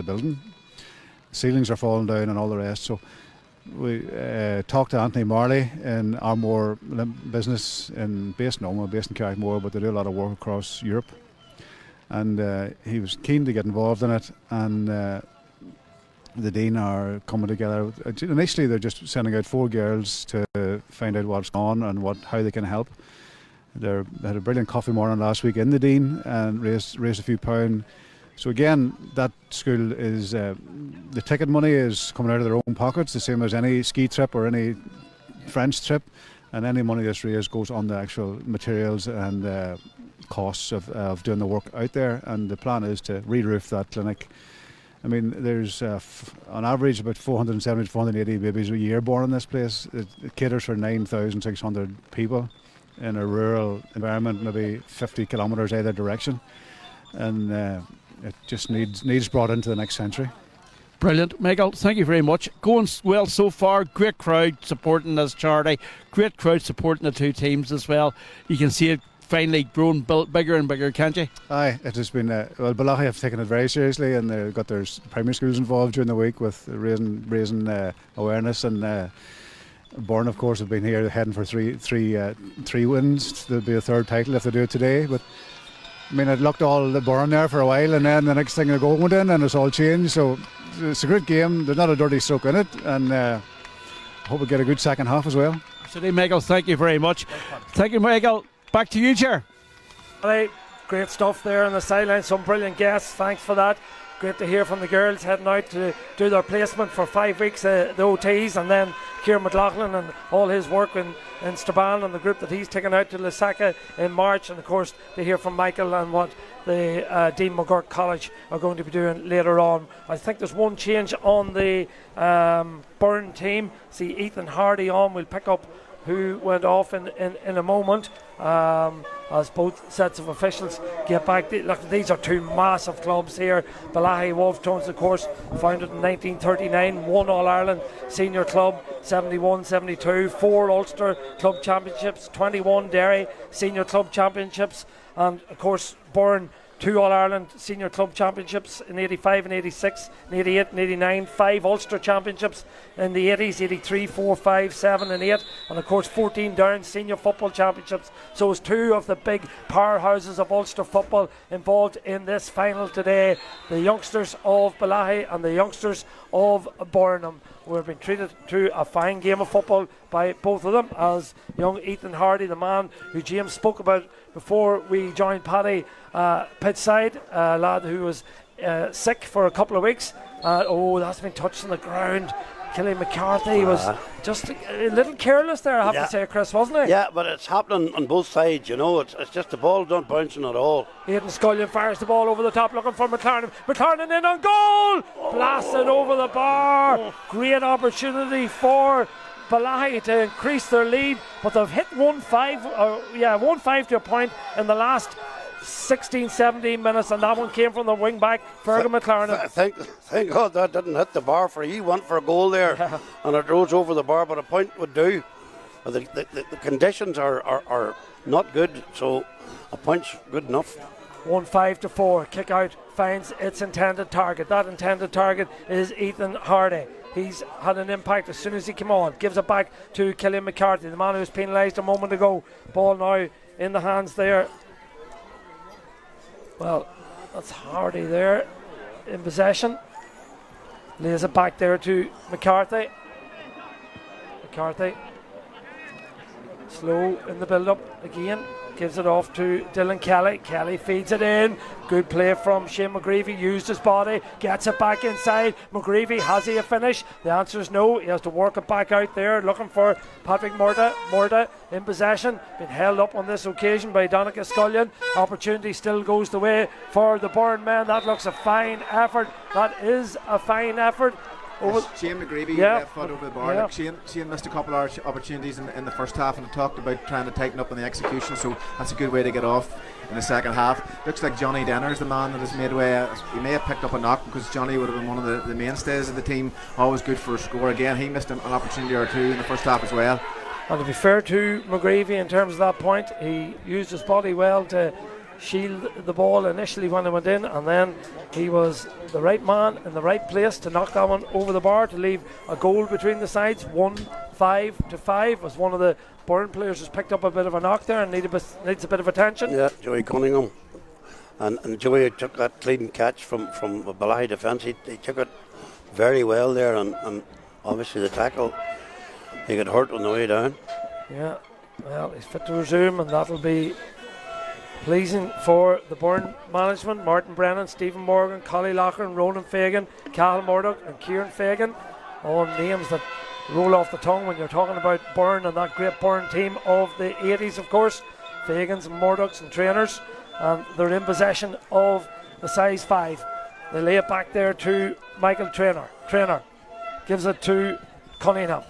building. Ceilings are falling down and all the rest. So we talked to Anthony Marley in Armore business based in Oma, based in Carrickmore, but they do a lot of work across Europe. And he was keen to get involved in it. And the Dean are coming together. Initially, they're just sending out 4 girls to find out what's going on and how they can help. They had a brilliant coffee morning last week in the Dean and raised a few pounds. So again, that school is the ticket money is coming out of their own pockets, the same as any ski trip or any French trip, and any money that's raised goes on the actual materials and costs of doing the work out there. And the plan is to re-roof that clinic. I mean, there's on average about 470 to 480 babies a year born in this place. It caters for 9,600 people in a rural environment, maybe 50 kilometres either direction, and it just needs brought into the next century. Brilliant. Michael, thank you very much. Going well so far. Great crowd supporting this charity. Great crowd supporting the 2 teams as well. You can see it finally grown bigger and bigger, can't you? Aye, it has been. Well, Bellaghy have taken it very seriously, and they've got their primary schools involved during the week with raising awareness. And Burren, of course, have been here heading for three wins. There'll be a third title if they do it today. But I mean, I'd looked all the Burren there for a while, and then the next thing the goal went in, and it's all changed. So it's a good game. There's not a dirty stroke in it, and I hope we get a good second half as well. Absolutely, Michael. Thank you very much. Thank you, Michael. Back to you, Chair. Right, great stuff there on the sideline. Some brilliant guests. Thanks for that. Great to hear from the girls heading out to do their placement for 5 weeks, the OTs, and then Kieran McLaughlin and all his work in Strabane and the group that he's taken out to Lusaka in March, and of course to hear from Michael and what the Dean McGirr College are going to be doing later on. I think there's one change on the Burren team. See Ethan Hardy on. We'll pick up who went off in a moment as both sets of officials get back. Look, these are two massive clubs here. Bellaghy Wolftones, of course, founded in 1939, one All-Ireland senior club, 71-72, 4 Ulster Club Championships, 21 Derry Senior Club Championships, and of course Burren, 2 All-Ireland Senior Club Championships in 85 and 86, in 88 and 89, 5 Ulster Championships in the 80s, 83, 4, 5, 7 and 8, and of course 14 Down Senior Football Championships. So it's 2 of the big powerhouses of Ulster football involved in this final today. The youngsters of Bellaghy and the youngsters of Burren. We've been treated to a fine game of football by both of them, as young Ethan Hardy, the man who James spoke about before we joined Paddy pitchside, a lad who was sick for a couple of weeks. That's been touched on the ground. Killian McCarthy was just a little careless there, I have to say, Chris, wasn't he? Yeah, but it's happening on both sides, you know. It's just the ball not bouncing at all. Aidan Scullion fires the ball over the top looking for McLaren. McLaren in on goal! Blasted over the bar. Great opportunity for Bellaghy to increase their lead, but they've hit 1-5 to a point in the last 16-17 minutes, and that one came from the wing back Fergal McLaren. Thank God that didn't hit the bar, for he went for a goal there and it rose over the bar, but a point would do. The conditions are not good, so a point's good enough. 1-5-4 kick out finds its intended target. That intended target is Ethan Hardy. He's had an impact as soon as he came on. Gives it back to Killian McCarthy, the man who was penalised a moment ago. Ball now in the hands there. Well, that's Hardy there in possession. Lays it back there to McCarthy. McCarthy slow in the build-up again. Gives it off to Dylan Kelly. Kelly feeds it in. Good play from Shane McGreevy. Used his body. Gets it back inside. McGreevy, has he a finish? The answer is no. He has to work it back out there. Looking for Patrick Murda. Murda in possession. Been held up on this occasion by Donica Scullion. Opportunity still goes the way for the Burren men. That looks a fine effort. That is a fine effort. Shane McGreevy left foot over the bar. Look, Shane missed a couple of opportunities in the first half, and I talked about trying to tighten up on the execution, so that's a good way to get off in the second half. Looks like Johnny Denner's the man that has made way. He may have picked up a knock, because Johnny would have been one of the mainstays of the team, always good for a score. Again, he missed an opportunity or two in the first half as well. And to be fair to McGreevy in terms of that point, he used his body well to shield the ball initially when it went in, and then he was the right man in the right place to knock that one over the bar to leave a goal between the sides. 1-5 as one of the Burren players has picked up a bit of a knock there and needs a bit of attention. Yeah, Joey Cunningham, and Joey took that clean catch from the Bellaghy defence. He took it very well there, and obviously the tackle, he got hurt on the way down. Yeah, well, he's fit to resume, and that'll be pleasing for the Burren management. Martin Brennan, Stephen Morgan, Collie Loughlin, Ronan Fagan, Cal Murdoch and Kieran Fagan, all names that roll off the tongue when you're talking about Burren and that great Burren team of the 80s, of course. Fagans and Murdochs and trainers, and they're in possession of the size 5. They lay it back there to Michael Traynor gives it to Cunningham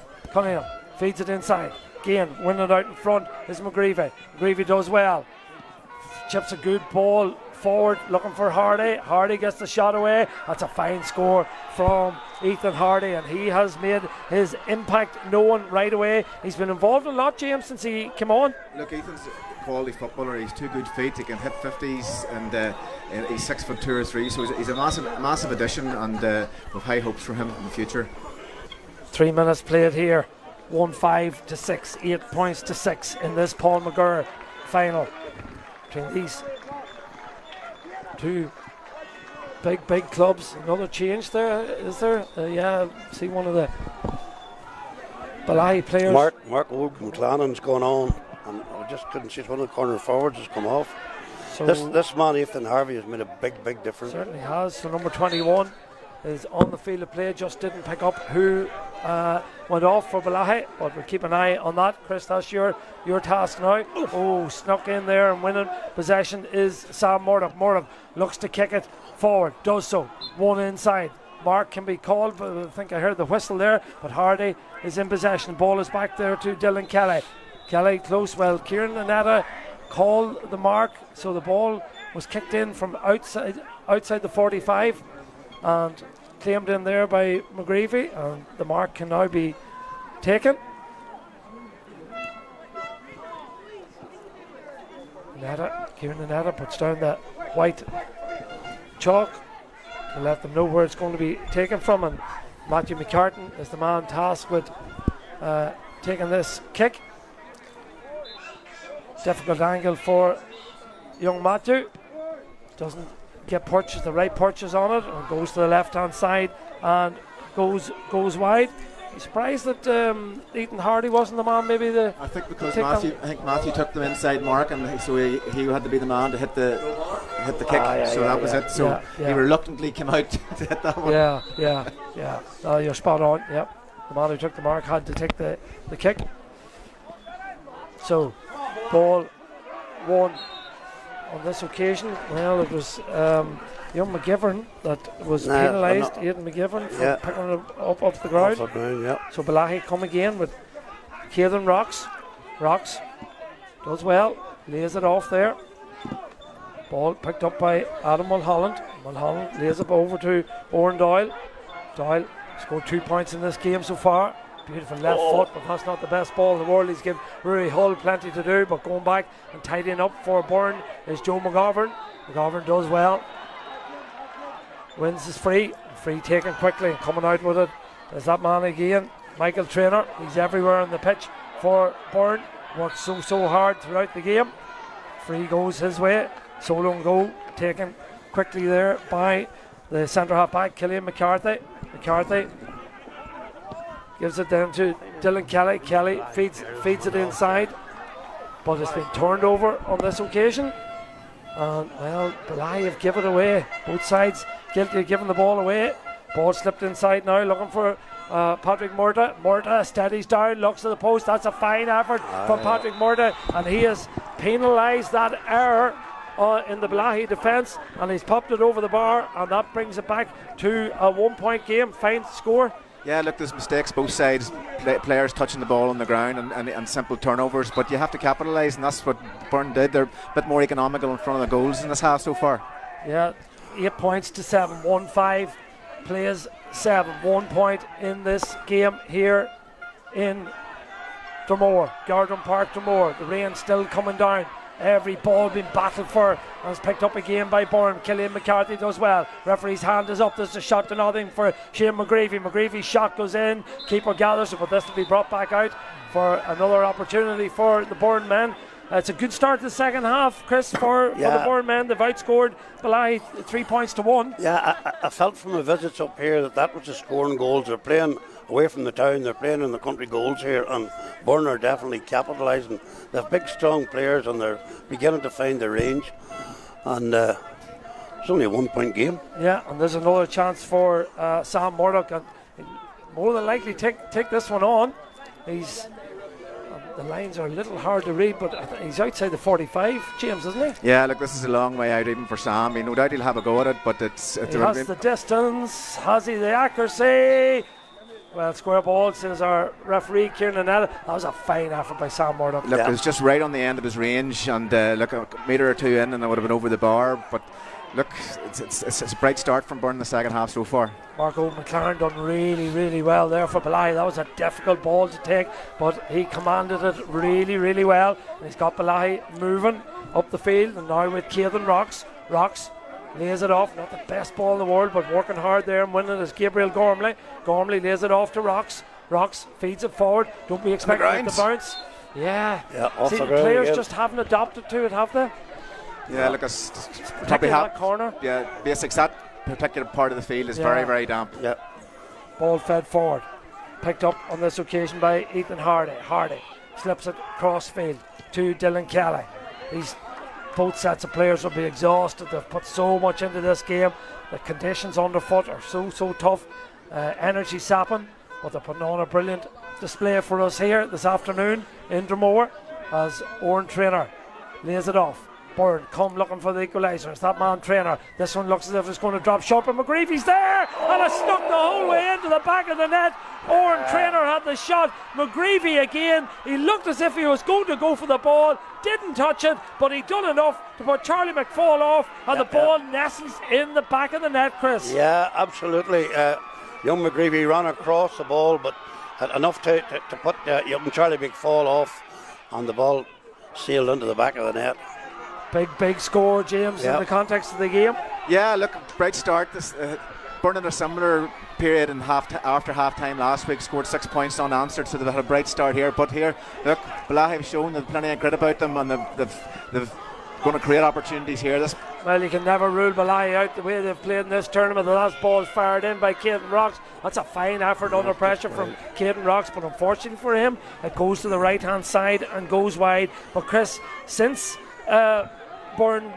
feeds it inside. Again, winning it out in front is McGreevy. McGreevy does well. Chips a good ball forward, looking for Hardy. Hardy gets the shot away. That's a fine score from Ethan Hardy, and he has made his impact known right away. He's been involved a lot, James, since he came on. Look, Ethan's a quality footballer. He's 2 good feet. He can hit 50s, and he's 6'2" or 3", so he's a massive addition, and with high hopes for him in the future. 3 minutes played here. 1-5 to 6, 8 points to 6 in this Paul McGirr final between these two big clubs. Another change there, is there? Yeah, see one of the Bellaghy players. Mark McLannan's going on, and I just couldn't see it. One of the corner forwards has come off. So this man, Ethan Harvey, has made a big difference. Certainly has. So number 21 is on the field of play, just didn't pick up who went off for Bellaghy, but we'll keep an eye on that. Chris, that's your task now. Oh, snuck in there and winning possession is Sam Murdoch. Murdoch looks to kick it forward, does so. One inside. Mark can be called, but I think I heard the whistle there, but Hardy is in possession. Ball is back there to Dylan Kelly. Kelly close, well, Kieran Annetta called the mark, so the ball was kicked in from outside the 45 and claimed in there by McGreevy, and the mark can now be taken. Kieran Annetta puts down the white chalk to let them know where it's going to be taken from, and Matthew McCartan is the man tasked with taking this kick. Difficult angle for young Matthew. Doesn't get the right purchase on it, and goes to the left hand side and goes wide. I'm surprised that Ethan Hardy wasn't the man. Maybe I think because Matthew took them inside mark, and so he had to be the man to hit the kick. That was it. So he reluctantly came out to hit that one. Yeah. You're spot on. Yep. The man who took the mark had to take the kick. So ball one on this occasion. Well, it was young McGivern that was penalised. Aidan McGivern for picking it up the ground. So Bellaghy come again with Caithan Rocks does well, lays it off there. Ball picked up by Adam Mulholland. Mulholland lays it over to Oren Doyle. Doyle scored 2 points in this game so far. Beautiful left foot, but that's not the best ball in the world. He's given Rory Hull plenty to do, but going back and tidying up for Burren is Joe McGovern. McGovern does well. Wins his free taken quickly and coming out with it. There's that man again, Michael Traynor. He's everywhere on the pitch for Burren. Works so hard throughout the game. Free goes his way. Solo and goal taken quickly there by the centre half back, Killian McCarthy. McCarthy gives it down to Dylan Kelly. Kelly feeds it inside, but it's been turned over on this occasion. And well, Bellaghy have given it away. Both sides guilty of giving the ball away. Ball slipped inside now, looking for Patrick Murta. Murta steadies down, looks at the post. That's a fine effort from Patrick Murta, and he has penalised that error in the Bellaghy defence, and he's popped it over the bar, and that brings it back to a 1 point game. Fine score. Yeah, look, there's mistakes both sides, players touching the ball on the ground and simple turnovers, but you have to capitalise, and that's what Burren did. They're a bit more economical in front of the goals in this half so far. Yeah, 8 points to 7, 1-5 plays 7, 1 point in this game here in Dromore, Gardner Park, Dromore. The rain still coming down. Every ball being battled for, and it's picked up again by Burren. Killian McCarthy does well. Referee's hand is up. There's a shot to nothing for Shane McGreevy. McGreevy's shot goes in. Keeper gathers it, but this will be brought back out for another opportunity for the Burren men. It's a good start to the second half, Chris, for the Burren men. They've outscored Bellaghy 3 points to 1. Yeah, I felt from the visits up here that was the scoring goals. They're playing away from the town, they're playing in the country goals here, and Burren are definitely capitalising. They have big strong players and they're beginning to find their range, and it's only a 1 point game. Yeah, and there's another chance for Sam Murdoch, and more than likely take this one on. The lines are a little hard to read, but he's outside the 45, James, isn't he? Yeah, look, this is a long way out even for Sam. No doubt he'll have a go at it, but he has the distance. Has he the accuracy? Well, square ball, says our referee, Kieran Annetta. That was a fine effort by Sam Murdoch. Look, it was just right on the end of his range, and look, a metre or two in, and it would have been over the bar. But Look, it's a bright start from Burren in the second half so far. Marco McLaren done really, really well there for Bellaghy. That was a difficult ball to take, but he commanded it really, really well. And he's got Bellaghy moving up the field, and now with Caden Rocks lays it off. Not the best ball in the world, but working hard there and winning is Gabriel Gormley. Gormley lays it off to Rocks. Rocks feeds it forward. Don't be expecting it to bounce. Yeah, off see, the ground players again. just haven't adapted to it, have they? Yeah, look, Probably that corner. Yeah, basics. That particular part of the field is very, very damp. Yeah. Ball fed forward. Picked up on this occasion by Ethan Hardy. Hardy slips it cross field to Dylan Kelly. Both sets of players will be exhausted. They've put so much into this game. The conditions underfoot are so tough. Energy sapping, but they're putting on a brilliant display for us here this afternoon in Dromore as Oren Traynor lays it off. Burren come looking for the equaliser. It's that man Traynor. This one looks as if it's going to drop short, but McGreevy's there and it snuck the whole way into the back of the net. Oren Traynor had the shot. McGreevy again. He looked as if he was going to go for the ball. Didn't touch it, but he done enough to put Charlie McFall off, and the ball nestles in the back of the net, Chris. Yeah, absolutely. Young McGreevy ran across the ball, but had enough to put young Charlie McFall off, and the ball sailed into the back of the net. Big score, James, in the context of the game. Yeah, look, bright start. Burren in a similar period after half time last week scored 6 points unanswered, so they've had a bright start here. But here, look, Bellaghy have shown there's plenty of grit about them, and they've going to create opportunities here. Well, you can never rule Bellaghy out the way they've played in this tournament. The last ball is fired in by Caden Rocks. That's a fine effort under pressure from Caden Rocks, but unfortunately for him, it goes to the right hand side and goes wide. But Chris, since Bellaghy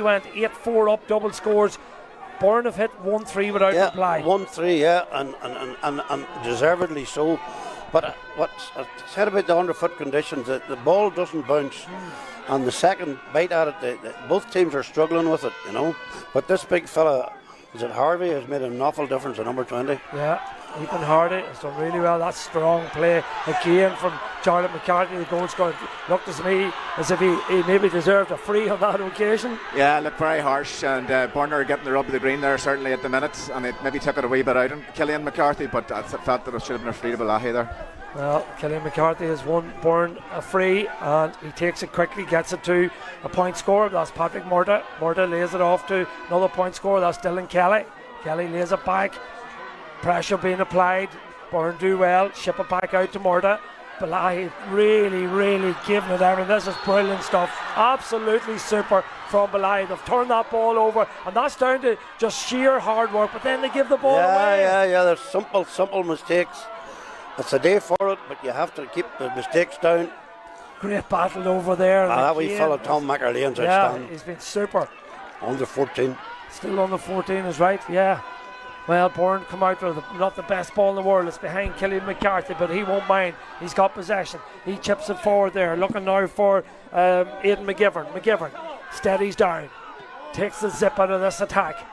went 8-4 up, double scores, Burren have hit 1-3 without reply. 1-3, yeah, and deservedly so. But what's said about the underfoot conditions, the ball doesn't bounce, and the second bite at it, both teams are struggling with it, you know. But this big fella, is it Harvey, has made an awful difference at number 20. Yeah, Ethan Hardy has done really well. That's strong play again from Charlotte McCarthy, the goal scorer. Looked to me as if he maybe deserved a free on that occasion. Yeah, look, very harsh, and Burren are getting the rub of the green there certainly at the minute, and it maybe took it a wee bit out on Killian McCarthy, but I felt that it should have been a free to Bellaghy there. Well, Killian McCarthy has won Burren a free, and he takes it quickly, gets it to a point scorer. That's Patrick Murda. Murda lays it off to another point scorer. That's Dylan Kelly. Kelly lays it back. Pressure being applied. Burren do well. Ship it back out to Murda. Bellaghy really giving it everything. This is brilliant stuff. Absolutely super from Bellaghy. They've turned that ball over, and that's down to just sheer hard work. But then they give the ball away. Yeah. There's simple mistakes. It's a day for it, but you have to keep the mistakes down. Great battle over there. That wee fella Tom McAlean's outstanding. He's been super. Under 14. Still under 14 is right, yeah. Well, Burren come out with not the best ball in the world. It's behind Killian McCarthy, but he won't mind. He's got possession. He chips it forward there. Looking now for Aidan McGivern. McGivern steadies down. Takes the zip out of this attack.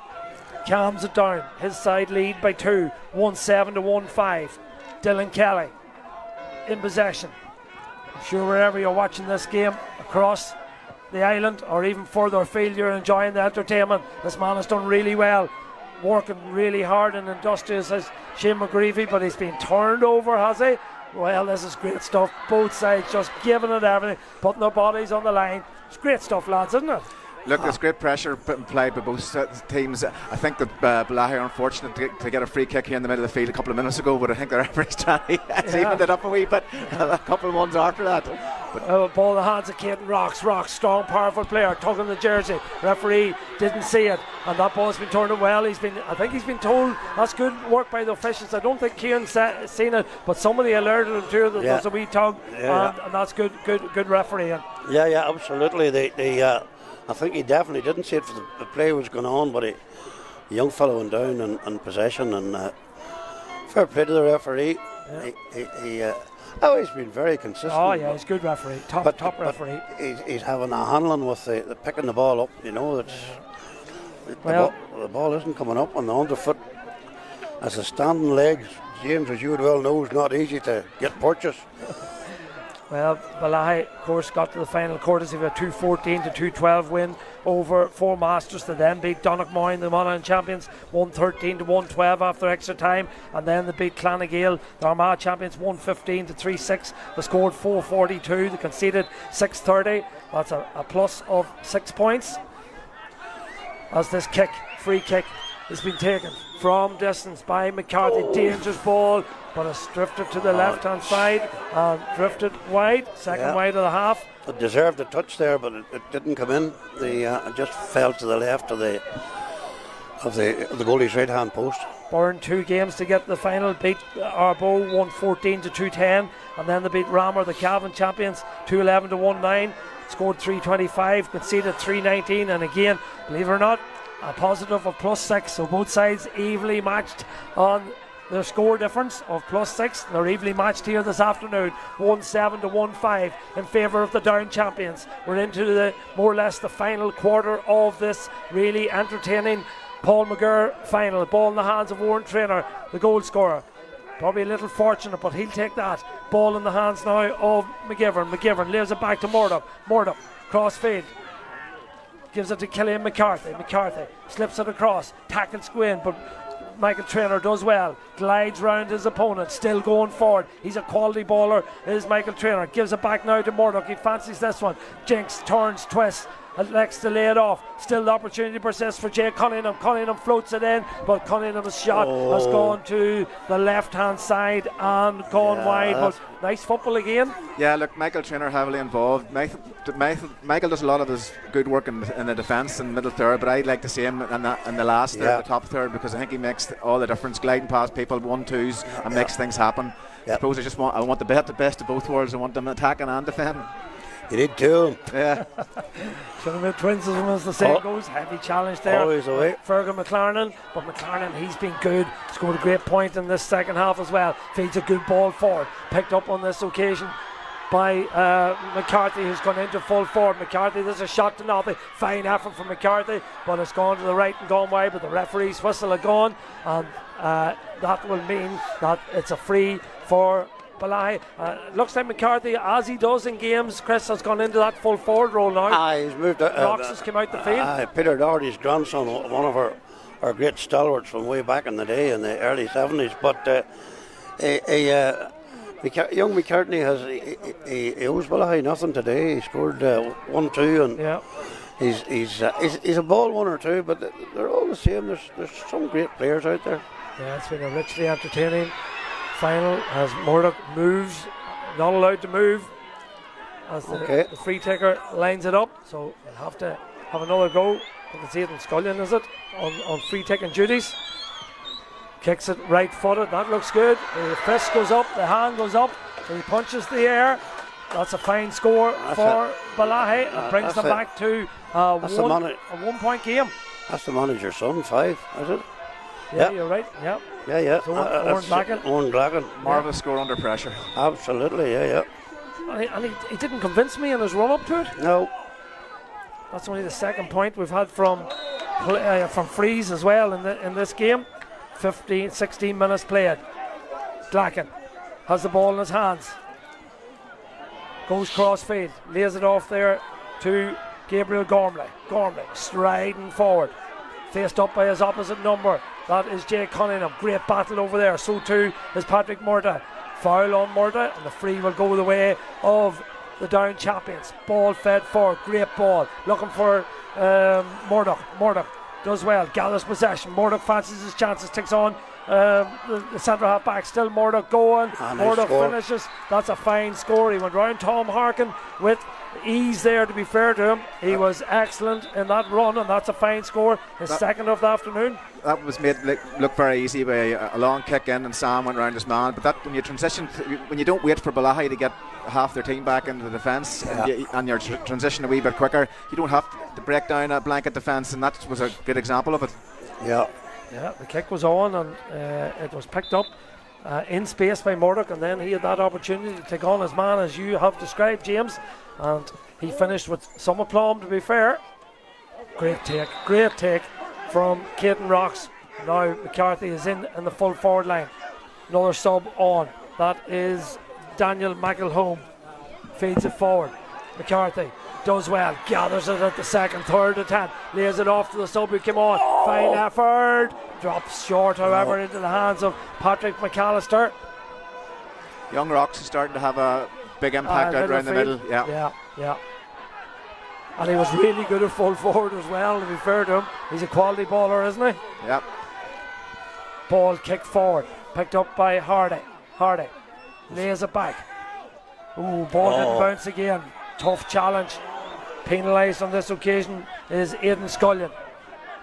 Calms it down. His side lead by 2. 1-7 to 1-5. Dylan Kelly in possession. I'm sure wherever you're watching this game across the island or even further afield, you're enjoying the entertainment. This man has done really well, working really hard and industrious as Shane McGreevy, but he's been turned over, has he? Well, this is great stuff. Both sides just giving it everything, putting their bodies on the line. It's great stuff, lads, isn't it? Look, there's great pressure applied by both teams. I think that Bellaghy are unfortunate to get a free kick here in the middle of the field a couple of minutes ago, but I think the referee's trying to evened it up a wee bit a couple of ones after that. Ball in the hands of Caden Rocks. Rocks, strong, powerful player, tugging the jersey. Referee didn't see it, and that ball's been turned well. I think he's been told that's good work by the officials. I don't think Kieran's seen it, but somebody alerted him to it. There was a wee tug, and that's good refereeing. Yeah, absolutely. I think he definitely didn't see it for the play was going on, but the young fellow went down in possession, and fair play to the referee. Yeah. He's been very consistent. Oh yeah, he's a good referee, top referee. He's having a handling with the picking the ball up. You know, the ball isn't coming up on the underfoot. As a standing leg, James, as you would well know, is not easy to get purchased. Well, Bellaghy, of course, got to the final courtesy of a 214-212 win over Four Masters, to then beat Donegal, the Monaghan champions, 113-112 after extra time, and then they beat Clonagale, the Armagh champions, 115-36. They scored 442, they conceded 630. That's a plus of 6 points. As this free kick, has been taken from distance by McCarthy. Dangerous ball, but it's drifted to the left hand side and drifted wide, second wide of the half. It deserved a touch there, but it didn't come in. It just fell to the left of the goalie's right hand post. Burren 2 games to get to the final, beat Arbo 114-210, and then they beat Rammer, the Cavan champions, 211-19. Scored 325, conceded 319, and again, believe it or not, a positive of +6. So both sides evenly matched on their score difference of +6. They're evenly matched here this afternoon, 1-7-1-5 in favour of the Down champions. We're into the more or less the final quarter of this really entertaining Paul McGirr final. Ball in the hands of Warren Traynor, the goal scorer. Probably a little fortunate, but he'll take that. Ball in the hands now of McGivern. McGivern leaves it back to Murdoch. Murdoch, crossfield. Gives it to Killian McCarthy. McCarthy slips it across. Tackles go in, but Michael Traynor does well. Glides round his opponent. Still going forward. He's a quality baller, is Michael Traynor. Gives it back now to Murdoch. He fancies this one. Jinx turns, twists. Elects to lay it off. Still the opportunity persists for Jay Cunningham. Cunningham floats it in, but Cunningham's shot has gone to the left hand side and gone wide. But nice football again. Yeah, look, Michael Traynor heavily involved. Michael does a lot of his good work in the defence and middle third, but I'd like to see him in the last third, the top third, because I think he makes all the difference, gliding past people, 1-2s, and makes things happen. I suppose I want the best of both worlds. I want them attacking and defending. You need two. Yeah. Should have been twins as the same goes. Heavy challenge there. Always away. Fergal McLaren, but McLaren, he's been good. Scored a great point in this second half as well. Feeds a good ball forward. Picked up on this occasion by McCarthy, who's gone into full forward. McCarthy, there's a shot to nothing. Fine effort from McCarthy, but it's gone to the right and gone wide, but the referee's whistle are gone, and that will mean that it's a free for Bellaghy. Looks like McCarthy, as he does in games, Chris, has gone into that full forward role now. He's moved. Rox has come out the field. Peter Doherty's grandson, one of our great stalwarts from way back in the day, in the early 70s. But young McCartney he owes Bellaghy nothing today. He scored 1-2, and he's a ball 1 or 2, but they're all the same. There's some great players out there. Yeah, it's been a richly entertaining final as Murdoch moves, not allowed to move as the free taker lines it up, so we'll have to have another go. You can see it in Scullion, is it, on free taking duties. Kicks it right footed, that looks good. The fist goes up, the hand goes up, so he punches the air. That's a fine score for Bellaghy. It brings them back to a 1 point game. That's the manager's son, 5, is it? Yeah, you're right. Yeah. So Owen Blacken. Marvellous score under pressure. Absolutely, yeah. And he didn't convince me in his run up to it. No. That's only the second point we've had from frees as well in this game. 16 minutes played. Blacken has the ball in his hands. Goes crossfield, lays it off there to Gabriel Gormley. Gormley striding forward, faced up by his opposite number. That is Jay Cunningham. Great battle over there. So too is Patrick Murda. Foul on Murda, and the free will go the way of the Down champions. Ball fed forward. Great ball. Looking for Murdoch. Murdoch does well. Gathers possession. Murdoch fancies his chances. Takes on the centre half back. Still Murdoch going. Murdoch finishes. That's a fine score. He went round Tom Harkin with ease there, to be fair to him. He was excellent in that run, and that's a fine score. His second of the afternoon. That was made look very easy by a long kick in, and Sam went round his man. But that when you transition, when you don't wait for Bellaghy to get half their team back into the defence, and you're transition a wee bit quicker, you don't have to break down a blanket defence, and that was a good example of it. Yeah, the kick was on, and it was picked up in space by Murdoch, and then he had that opportunity to take on his man, as you have described, James, and he finished with some aplomb, to be fair. Great take from Caden Rocks. Now McCarthy is in the full forward line. Another sub on. That is Daniel McElhone. feeds it forward. McCarthy does well, gathers it at the second, third attempt, lays it off to the sub who came on. Fine effort, drops short, however, into the hands of Patrick McAllister. Young Rocks is starting to have a big impact out around the middle. Yeah. And he was really good at full forward as well, to be fair to him. He's a quality baller, isn't he? Yeah. Ball kicked forward, picked up by Hardy. Hardy lays it back. Ooh, ball didn't bounce again. Tough challenge. Penalised on this occasion is Aidan Scullion.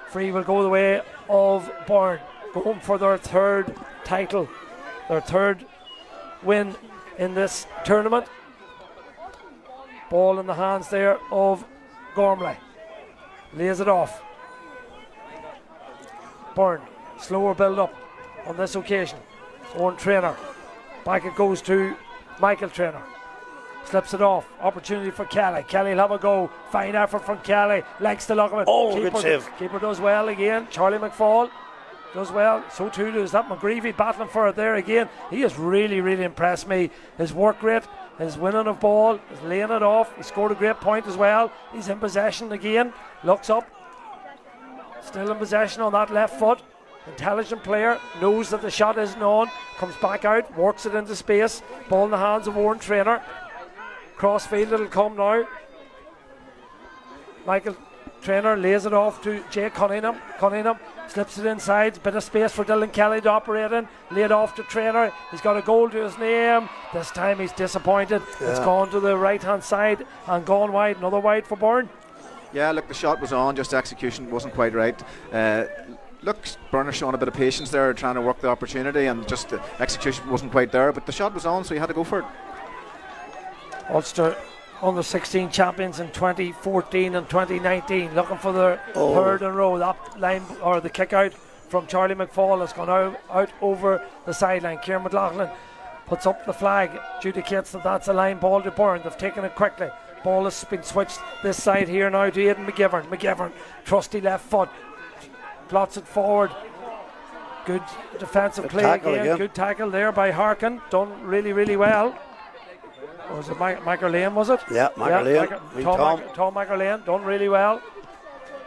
Free will go the way of Burren, going for their third title, their third win in this tournament. Ball in the hands there of Gormley. Lays it off. Burren, slower build up on this occasion. Owen Traynor. Back it goes to Michael Traynor. Slips it off. Opportunity for Kelly. Kelly will have a go. Fine effort from Kelly. Likes the look of it. Good save. Keeper does well again. Charlie McFall does well. So too does that McGreevy, battling for it there again. He has really, really impressed me. His work rate, his winning of ball, his laying it off. He scored a great point as well. He's in possession again. Looks up. Still in possession on that left foot. Intelligent player, knows that the shot isn't on. Comes back out, works it into space. Ball in the hands of Owen Traynor. Crossfield it'll come now. Michael Traynor lays it off to Jay Cunningham. Cunningham slips it inside. Bit of space for Dylan Kelly to operate in. Laid off to Traynor. He's got a goal to his name. This time he's disappointed. It's gone to the right hand side and gone wide. Another wide for Burren. Yeah, look, the shot was on, just execution wasn't quite right. Look, Burner showing a bit of patience there, trying to work the opportunity, and just the execution wasn't quite there, but the shot was on, so he had to go for it. Ulster under 16 champions in 2014 and 2019, looking for their third in a row. That line, or the kick out from Charlie McFall, has gone out over the sideline. Kieran McLaughlin puts up the flag, adjudicates that that's a line ball to Burren. They've taken it quickly. Ball has been switched this side here now to Aidan McGivern. McGivern, trusty left foot, plots it forward. Good defensive play again. Good tackle there by Harkin. Done really, really well. Was it Michael Lane, was it? Yeah, Michael Lane. Tom Michael Lane, done really well.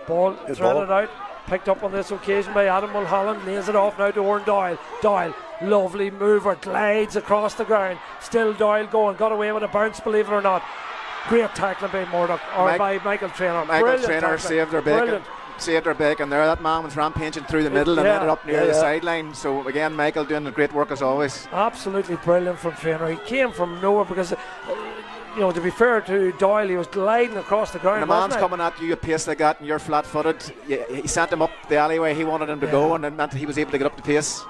Ball threaded out. Picked up on this occasion by Adam Mulholland. Lays it off now to Oren Doyle. Doyle, lovely mover, glides across the ground. Still Doyle going. Got away with a bounce, believe it or not. Great tackling by Murdoch, by Michael Traynor. Michael Traynor saved their bacon. Saved their bacon there. That man was rampaging through the middle and ended up near the sideline. So again, Michael doing great work as always. Absolutely brilliant from Traynor. He came from nowhere because, to be fair to Doyle, he was gliding across the ground. And the man's coming at you at pace like that, and you're flat-footed. He sent him up the alleyway. He wanted him to go, and it meant that he was able to get up the pace.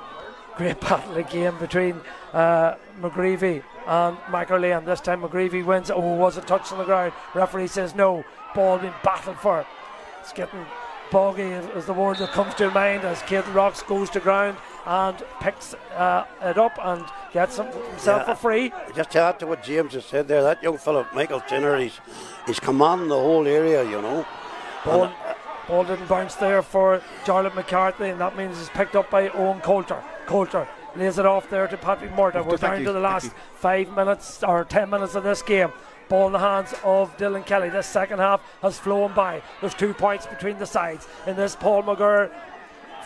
Great battle again between McGreevy and Michael Lane. This time McGreevy wins. Was it touched on the ground? Referee says no. Ball being battled for. It's getting boggy is the word that comes to mind as Caden Rocks goes to ground and picks it up and gets himself a free. Just to add to what James has said there, that young fellow Michael Traynor, he's commanding the whole area, Ball didn't bounce there for Jarlath McCarthy, and that means it's picked up by Owen Coulter. Coulter lays it off there to Patrick Murdoch. We're down to the last 5 minutes or 10 minutes of this game. Ball in the hands of Dylan Kelly. This second half has flown by. There's 2 points between the sides in this Paul McGirr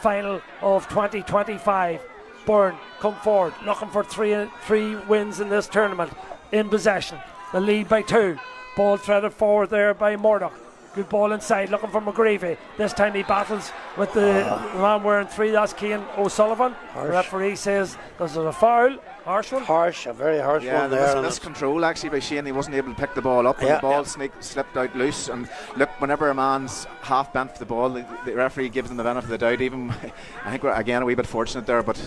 final of 2025. Burren come forward, looking for three wins in this tournament. In possession, the lead by 2. Ball threaded forward there by Murdoch. Good ball inside, looking for McGreevy. This time he battles with the man wearing 3. That's Cian O'Sullivan. The referee says there's a foul. Harsh one? A very harsh one there. Miscontrol actually by Shane. He wasn't able to pick the ball up, and the ball slipped out loose. And look, whenever a man's half bent for the ball, the referee gives him the benefit of the doubt. Even I think we're again a wee bit fortunate there, but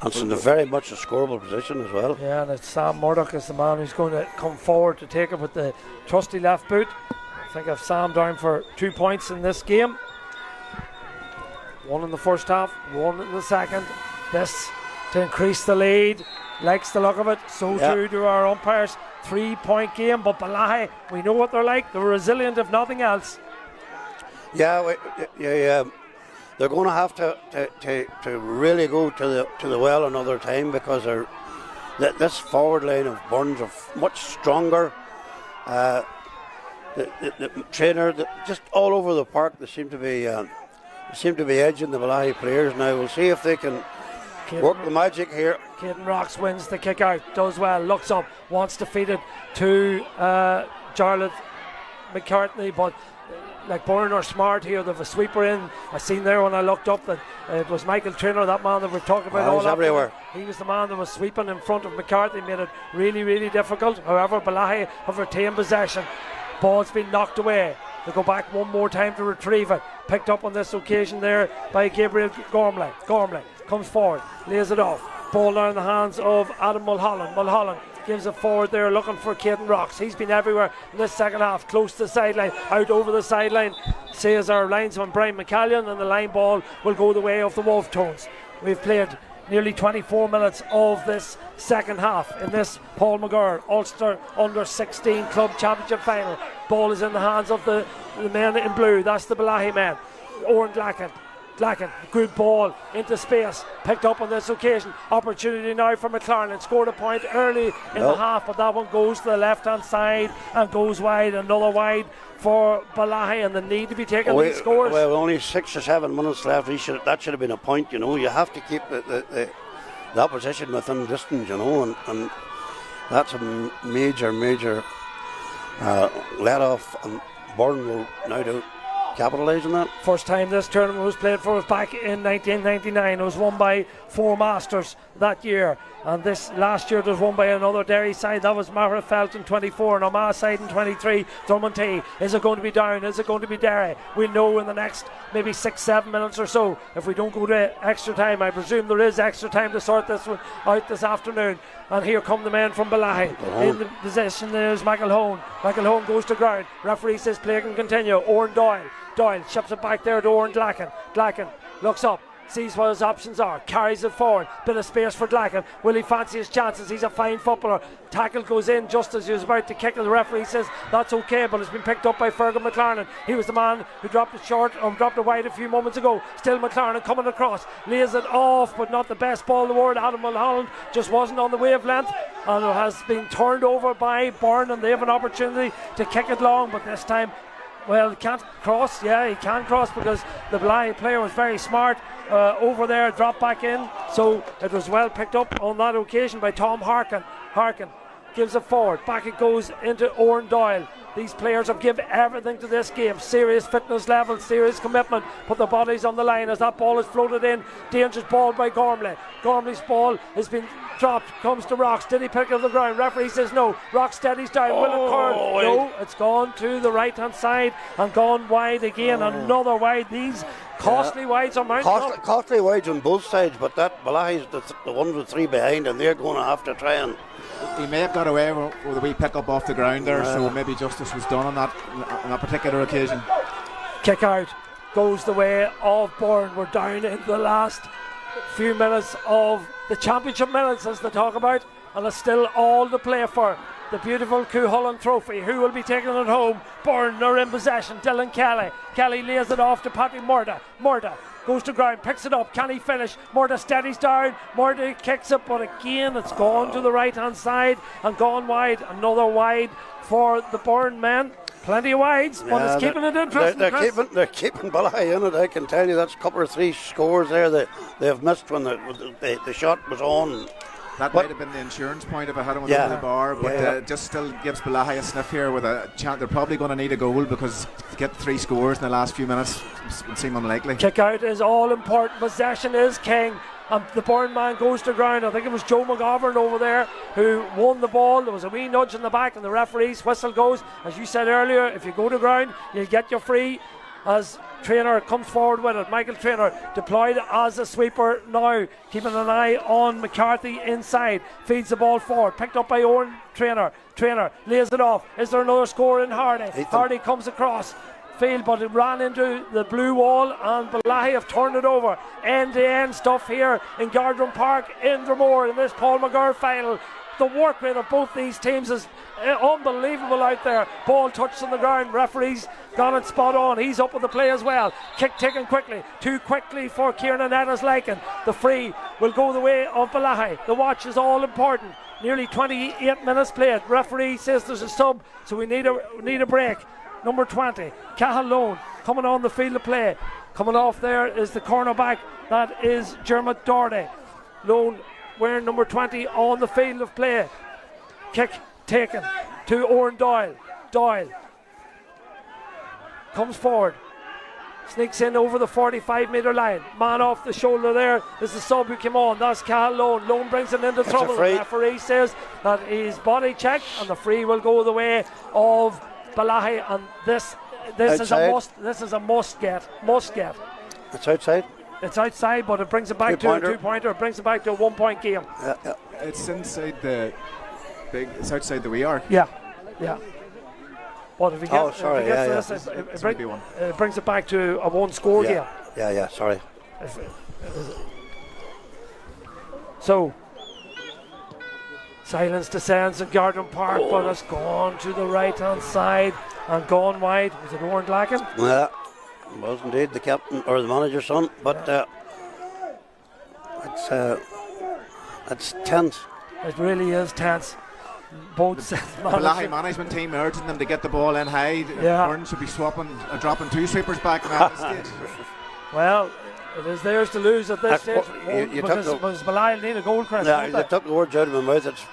it's in a very much a scoreable position as well. Yeah, and it's Sam Murdoch is the man who's going to come forward to take it with the trusty left boot. I think I've Sam down for 2 points in this game. 1 in the first half, 1 in the second. This to increase the lead. Likes the look of it. So too do our umpires. 3-point game, but Bellaghy, we know what they're like. They're resilient if nothing else. They're going to have to really go to the well another time, because this forward line of Burns are much stronger The trainer, just all over the park, they seem to be edging the Bellaghy players now. We'll see if they can work the magic here. Caden Rocks wins the kick out, does well, looks up, wants to feed it to Jarlath McCartney, but like Burren are smart here. They've a sweeper in. I seen there when I looked up that it was Michael Traynor, that man that we're talking about. He's everywhere. He was the man that was sweeping in front of McCarthy, made it really, really difficult. However, Bellaghy have retained possession. Ball's been knocked away. They go back one more time to retrieve it. Picked up on this occasion there by Gabriel Gormley. Gormley comes forward, lays it off. Ball down in the hands of Adam Mulholland. Mulholland gives it forward there, looking for Caden Rocks. He's been everywhere in this second half, close to the sideline, out over the sideline. Says our linesman Brian McCallion, and the line ball will go the way of the Wolf Tones. We've played nearly 24 minutes of this second half in this Paul McGirr Ulster Under 16 Club Championship final. Ball is in the hands of the men in blue. That's the Bellaghy men. Oren Glacken, good ball into space, picked up on this occasion. Opportunity now for McLaren. Scored a point early in the half, but that one goes to the left hand side and goes wide. Another wide for Bellaghy, and the need to be taking these scores. Well, only 6 or 7 minutes left. That should have been a point, you know. You have to keep the opposition within distance, you know, and that's a major let off, and Burren will now do capitalise on that. First time this tournament was played for us back in 1999. It was won by 4 Masters that year, and this last year it was won by another Derry side. That was Marifelt in 24 and Armagh side in 23. Drummond. Is it going to be down? Is it going to be Derry? We'll know in the next maybe 6-7 minutes or so if we don't go to extra time. I presume there is extra time to sort this one out this afternoon. And here come the men from Bellaghy. In the possession there's Michael Hone. Michael Hone goes to ground. Referee says play can continue. Oren Doyle ships it back there to Oren Glacken. Glacken looks up, sees what his options are, carries it forward. Bit of space for Glacken. Will he fancy his chances? He's a fine footballer. Tackle goes in just as he was about to kick it. The referee says that's okay, but it's been picked up by Fergal McLaren. He was the man who dropped it short, dropped it wide a few moments ago. Still McLaren coming across, lays it off, but not the best ball in the world. Adam Mulholland just wasn't on the wavelength, and it has been turned over by Burren, and they have an opportunity to kick it long, but this time, well, he can't cross. Yeah, he can cross because the Bellaghy player was very smart over there, dropped back in. So it was well picked up on that occasion by Tom Harkin. Harkin gives it forward. Back it goes into Oren Doyle. These players have given everything to this game. Serious fitness level, serious commitment. Put their bodies on the line as that ball is floated in. Dangerous ball by Gormley. Gormley's ball has been dropped. Comes to Rocks. Did he pick it up the ground? Referee says no. Rocks steadies down. Will it curl? No, it's gone to the right hand side and gone wide again. Another wide. These costly wides are mounting. Costly wides on both sides, but that Bellaghy's the ones with 3 behind, and they're going to have to try and. He may have got away with a wee pick up off the ground there, so maybe justice was done on that particular occasion. Kick out goes the way of Burren. We're down in the last few minutes of the championship minutes, as they talk about, and it's still all to play for. The beautiful Cuchulainn Trophy. Who will be taking it home? Burren are in possession. Dylan Kelly. Kelly lays it off to Paddy Murda. Murda goes to ground, picks it up. Can he finish? Murda steadies down. Murda kicks it, but again it's gone to the right hand side and gone wide. Another wide for the Burren men. Plenty of wides, but it's keeping it interesting. They're keeping Bellaghy in it. I can tell you that's a couple or 3 scores there that they've missed when the shot was on. That might have been the insurance point if I had him over the bar, but just still gives Bellaghy a sniff here with a chance. They're probably going to need a goal because to get 3 scores in the last few minutes would seem unlikely. Kick out is all important. Possession is king. And the Burren man goes to ground. I think it was Joe McGovern over there who won the ball. There was a wee nudge in the back, and the referee's whistle goes. As you said earlier, if you go to ground, you'll get your free. As Traynor comes forward with it, Michael Traynor deployed as a sweeper now, keeping an eye on McCarthy inside, feeds the ball forward, picked up by Oren Traynor. Traynor lays it off. Is there another score in Hardy? Hardy comes across field, but it ran into the blue wall, and Bellaghy have turned it over. End-to-end stuff here in Gardrum Park in Dromore in this Paul McGirr final. The work rate of both these teams is unbelievable out there. Ball touched on the ground. Referee's got it spot on. He's up with the play as well. Kick taken quickly. Too quickly for Kieran Ennis-Laken. The free will go the way of Bellaghy. The watch is all important. Nearly 28 minutes played. Referee says there's a sub, so we need a break. Number 20, Cahill Lone, coming on the field of play. Coming off there is the cornerback, that is Dermot Doherty. Lone wearing number 20 on the field of play. Kick taken to Owen Doyle. Doyle comes forward, sneaks in over the 45-metre line. Man off the shoulder there is the sub who came on. That's Cahill Lone. Lone brings him into trouble. The referee says that he's body checked, and the free will go the way of Bellaghy, and this is a must. This is a must get. It's outside. It's outside, but it brings it back to a 2-pointer. It brings it back to a 1-point game. Yeah. It's inside the big. It's outside the wee arc. Yeah. But if he gets, this, it brings it back to a 1-score game. Yeah. Sorry. So silence descends in Garden Park, but it's gone to the right-hand side and gone wide. Was it Owen Glacken? Yeah, it was indeed the captain or the manager's son, but it's tense. It really is tense. Both Bellaghy management team urging them to get the ball in high. Burren should be dropping 2 sweepers back now at this stage. Well, it is theirs to lose at this stage because Bellaghy need a goal, Chris. Yeah, you took the words out of my mouth. It's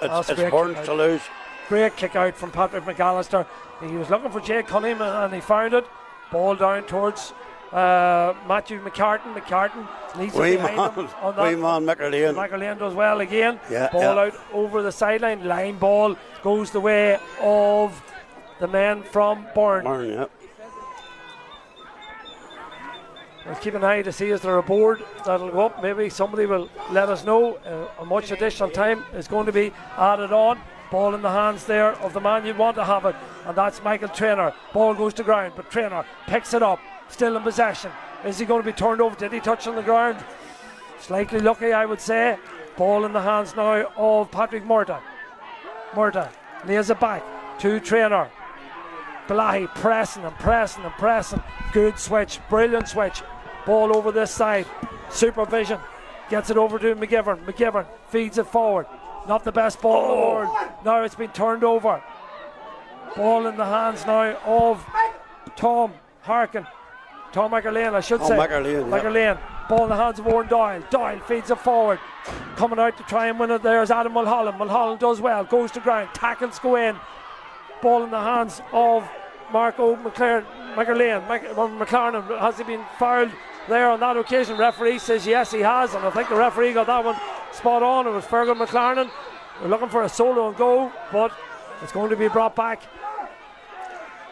Burren's to lose. Great kick out from Patrick McAllister. He was looking for Jay Cunningham and he found it. Ball down towards Matthew McCartan. McCartan needs to be behind him on that. Wee man, McGirr. McGirr does well again. Yeah, ball out over the sideline. Line ball goes the way of the men from Burren. Yeah. We'll keep an eye to see is there a board that'll go up. Maybe somebody will let us know. How much additional time is going to be added on. Ball in the hands there of the man you want to have it, and that's Michael Traynor. Ball goes to ground, but Traynor picks it up, still in possession. Is he going to be turned over? Did he touch on the ground? Slightly lucky, I would say. Ball in the hands now of Patrick Murta. Murta nails it back to Traynor. Bellaghy pressing. Good switch, brilliant switch. Ball over this side. Supervision. Gets it over to McGivern. McGivern feeds it forward. Not the best ball in the world. Now it's been turned over. Ball in the hands now of Tom McGirr, I should say. McGirr. Ball in the hands of Owen Doyle. Doyle feeds it forward. Coming out to try and win it there is Adam Mulholland. Mulholland does well. Goes to ground. Tackles go in. Ball in the hands of Marco McLaren. McLaren. Has he been fouled there on that occasion? Referee says yes, he has, and I think the referee got that one spot on. It was Fergal McLaren. We're looking for a solo and go, but it's going to be brought back.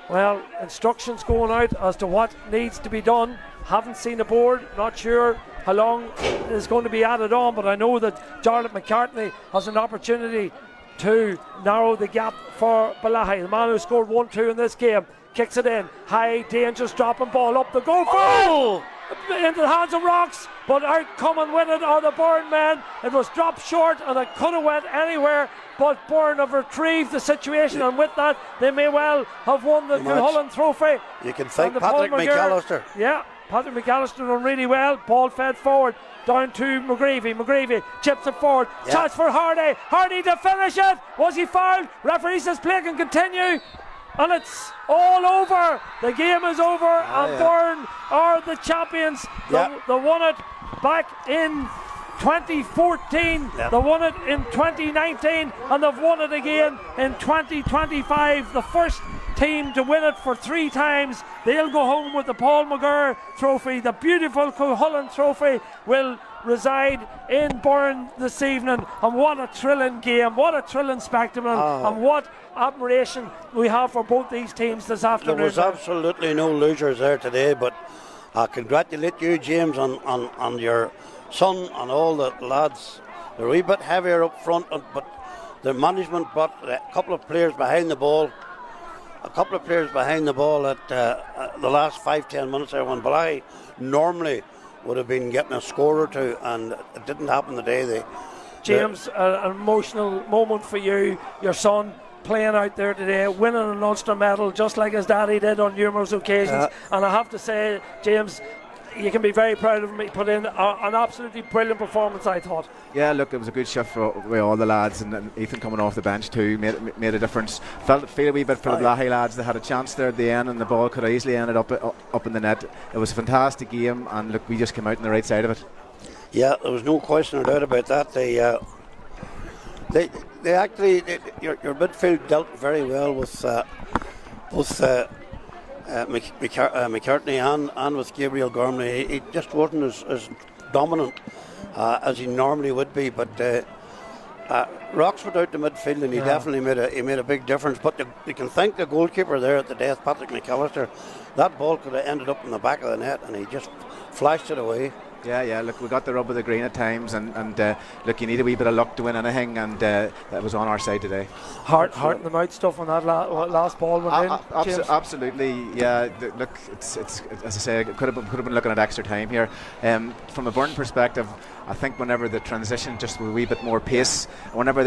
Well, instructions going out as to what needs to be done. Haven't seen a board, not sure how long is going to be added on, but I know that Jarlath McCartney has an opportunity to narrow the gap for Bellaghy. The man who scored 1-2 in this game kicks it in. High, dangerous dropping ball up the goal for into the hands of Rocks, but out coming with it are the Burren men. It was dropped short and it could have went anywhere, but Burren have retrieved the situation, and with that they may well have won the Culholland Trophy. You can thank Patrick McAllister. Yeah, Patrick McAllister done really well. Ball fed forward down to McGreevy. McGreevy chips it forward. Chance for Hardy. Hardy to finish it. Was he fouled? Referee says play can continue. And it's all over. The game is over, and Burren are the champions. They won it back in 2014. They won it in 2019, and they've won it again in 2025. The first team to win it for 3 times. They'll go home with the Paul McGirr Trophy. The beautiful Culholland Trophy will reside in Burren this evening, and what a thrilling game, what a thrilling spectacle, and what admiration we have for both these teams this afternoon. There was absolutely no losers there today, but I congratulate you, James, on your son and all the lads. They're a wee bit heavier up front, but the management brought a couple of players behind the ball. At the last 5-10 minutes there, when Bellaghy normally would have been getting a score or two, and it didn't happen the day James, an emotional moment for you, your son playing out there today, winning an Ulster medal just like his daddy did on numerous occasions. And I have to say, James, you can be very proud of him. He put in an absolutely brilliant performance, I thought. Yeah, look, it was a good shift for all the lads, and Ethan coming off the bench too made a difference. Feel a wee bit for the Bellaghy lads. They had a chance there at the end, and the ball could have easily ended up in the net. It was a fantastic game, and look, we just came out on the right side of it. Yeah, there was no question or doubt about that. They actually, your midfield dealt very well with both McCartney and with Gabriel Gormley. He just wasn't as dominant as he normally would be, but Rocks went out the midfield, and he definitely made a big difference. But you can thank the goalkeeper there at the death, Patrick McAllister. That ball could have ended up in the back of the net, and he just flashed it away. Yeah, look, we got the rub of the green at times, and look, you need a wee bit of luck to win anything, and that was on our side today. Heart in the mouth stuff on that last ball went in. Absolutely, yeah. Look, it's as I say, it could have been looking at extra time here. From a Burren perspective, I think whenever the transition just with a wee bit more pace, whenever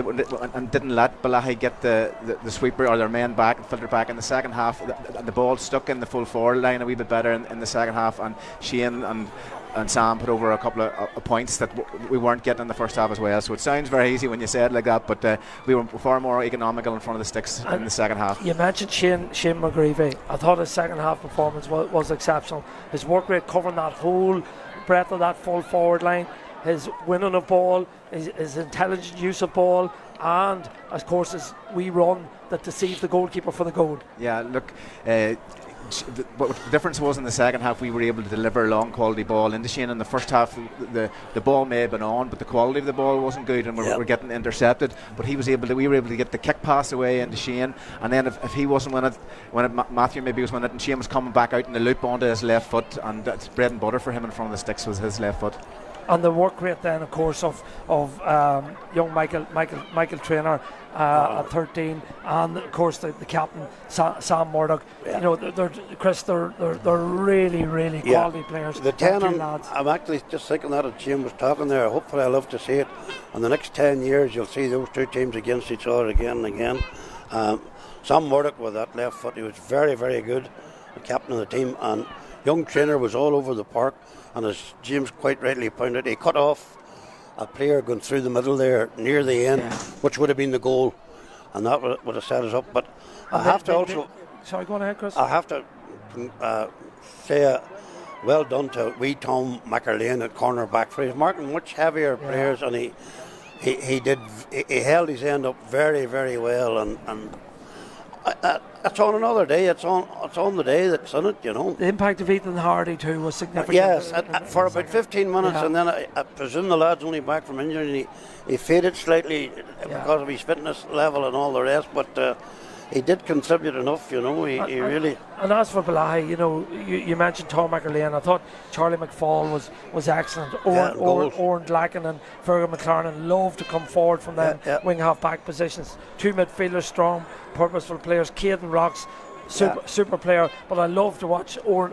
and didn't let Bellaghy get the sweeper or their men back and filter back in the second half, the ball stuck in the full forward line a wee bit better in the second half, and Shane and Sam put over a couple of points that we weren't getting in the first half as well. So it sounds very easy when you say it like that, but we were far more economical in front of the sticks in the second half. You mentioned Shane McGreevy. I thought his second half performance was exceptional. His work rate covering that whole breadth of that full forward line, his winning of ball, his intelligent use of ball, and of course his wee run that deceived the goalkeeper for the goal. Yeah, look, what the difference was in the second half, we were able to deliver long quality ball into Shane. In the first half, the ball may have been on, but the quality of the ball wasn't good, and we're getting intercepted. But we were able to get the kick pass away into Shane, and then if he wasn't Matthew maybe was winning it, and Shane was coming back out in the loop onto his left foot, and that's bread and butter for him in front of the sticks was his left foot. And the work rate then, of course, of young Michael Traynor at 13, and of course the captain Sam Murdoch. You know, they're really quality players. The 10, I'm actually just thinking that as Jim was talking there. Hopefully, I love to see it. In the next 10 years, you'll see those two teams against each other again and again. Sam Murdoch with that left foot, he was very good, the captain of the team, and young Traynor was all over the park. And as James quite rightly pointed, he cut off a player going through the middle there near the end, which would have been the goal, and that would have set us up. But I have to also. Sorry, go on ahead, Chris. I have to say well done to wee Tom McErlane at cornerback, for he's marking much heavier players, and he held his end up very well, and it's on another day. It's on the day that's in it, you know. The impact of Ethan Hardy too was significant. Yes, for about 15 minutes, and then I presume the lad's only back from injury, and he faded slightly because of his fitness level and all the rest, but he did contribute enough, you know. He really. And as for Bellaghy, you know, you mentioned Tom McErlane. I thought Charlie McFall was excellent. Oren Glacken and Fergal McLaren love to come forward from them wing half back positions. Two midfielders, strong, purposeful players. Caden Rocks, super player. But I love to watch Oren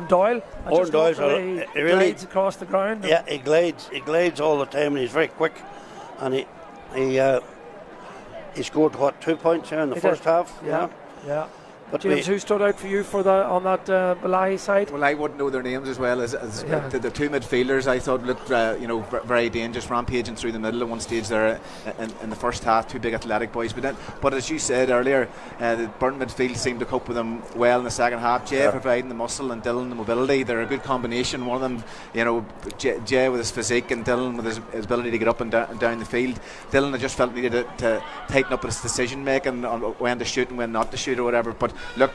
Doyle. Oren Doyle's he glides across the ground. Yeah, he glides all the time, and he's very quick. And he scored 2 points here in the first half. Yeah. But James, who stood out for you on that Bellaghy side? Well, I wouldn't know their names as well as the two midfielders. I thought looked very dangerous, rampaging through the middle at one stage there in the first half. Two big athletic boys, but as you said earlier, the Burren midfield seemed to cope with them well in the second half. Jay providing the muscle and Dylan the mobility. They're a good combination. One of them, you know, Jay with his physique and Dylan with his ability to get up and down the field. Dylan, I just felt needed to tighten up his decision making on when to shoot and when not to shoot or whatever. But look,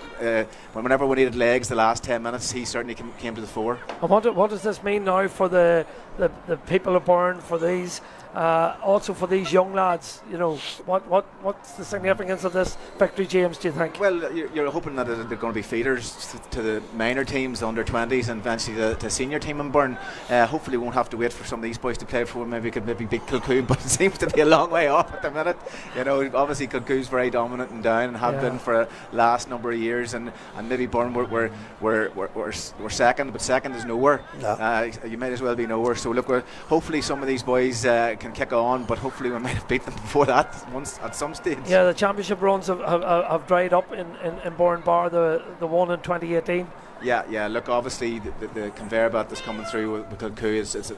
whenever we needed legs the last 10 minutes, he certainly came to the fore. And what does this mean now for the people of Burren, for these also for these young lads? You know, what's the significance of this victory, James, do you think? Well, you're hoping that they're going to be feeders to the minor teams, the under 20s, and eventually the senior team in Burren. Hopefully we won't have to wait for some of these boys to play for maybe beat Kilcoo, but it seems to be a long way off at the minute. You know, obviously Kilcoo's very dominant and down and have been for the last number of years, and maybe Burren we're second, but second is nowhere. You might as well be nowhere. So look, hopefully some of these boys can kick on, but hopefully we might have beat them before that once at some stage. Yeah, the championship runs have dried up in Burren bar the one in 2018. Yeah. Look, obviously the conveyor belt that's coming through with Kilcoo is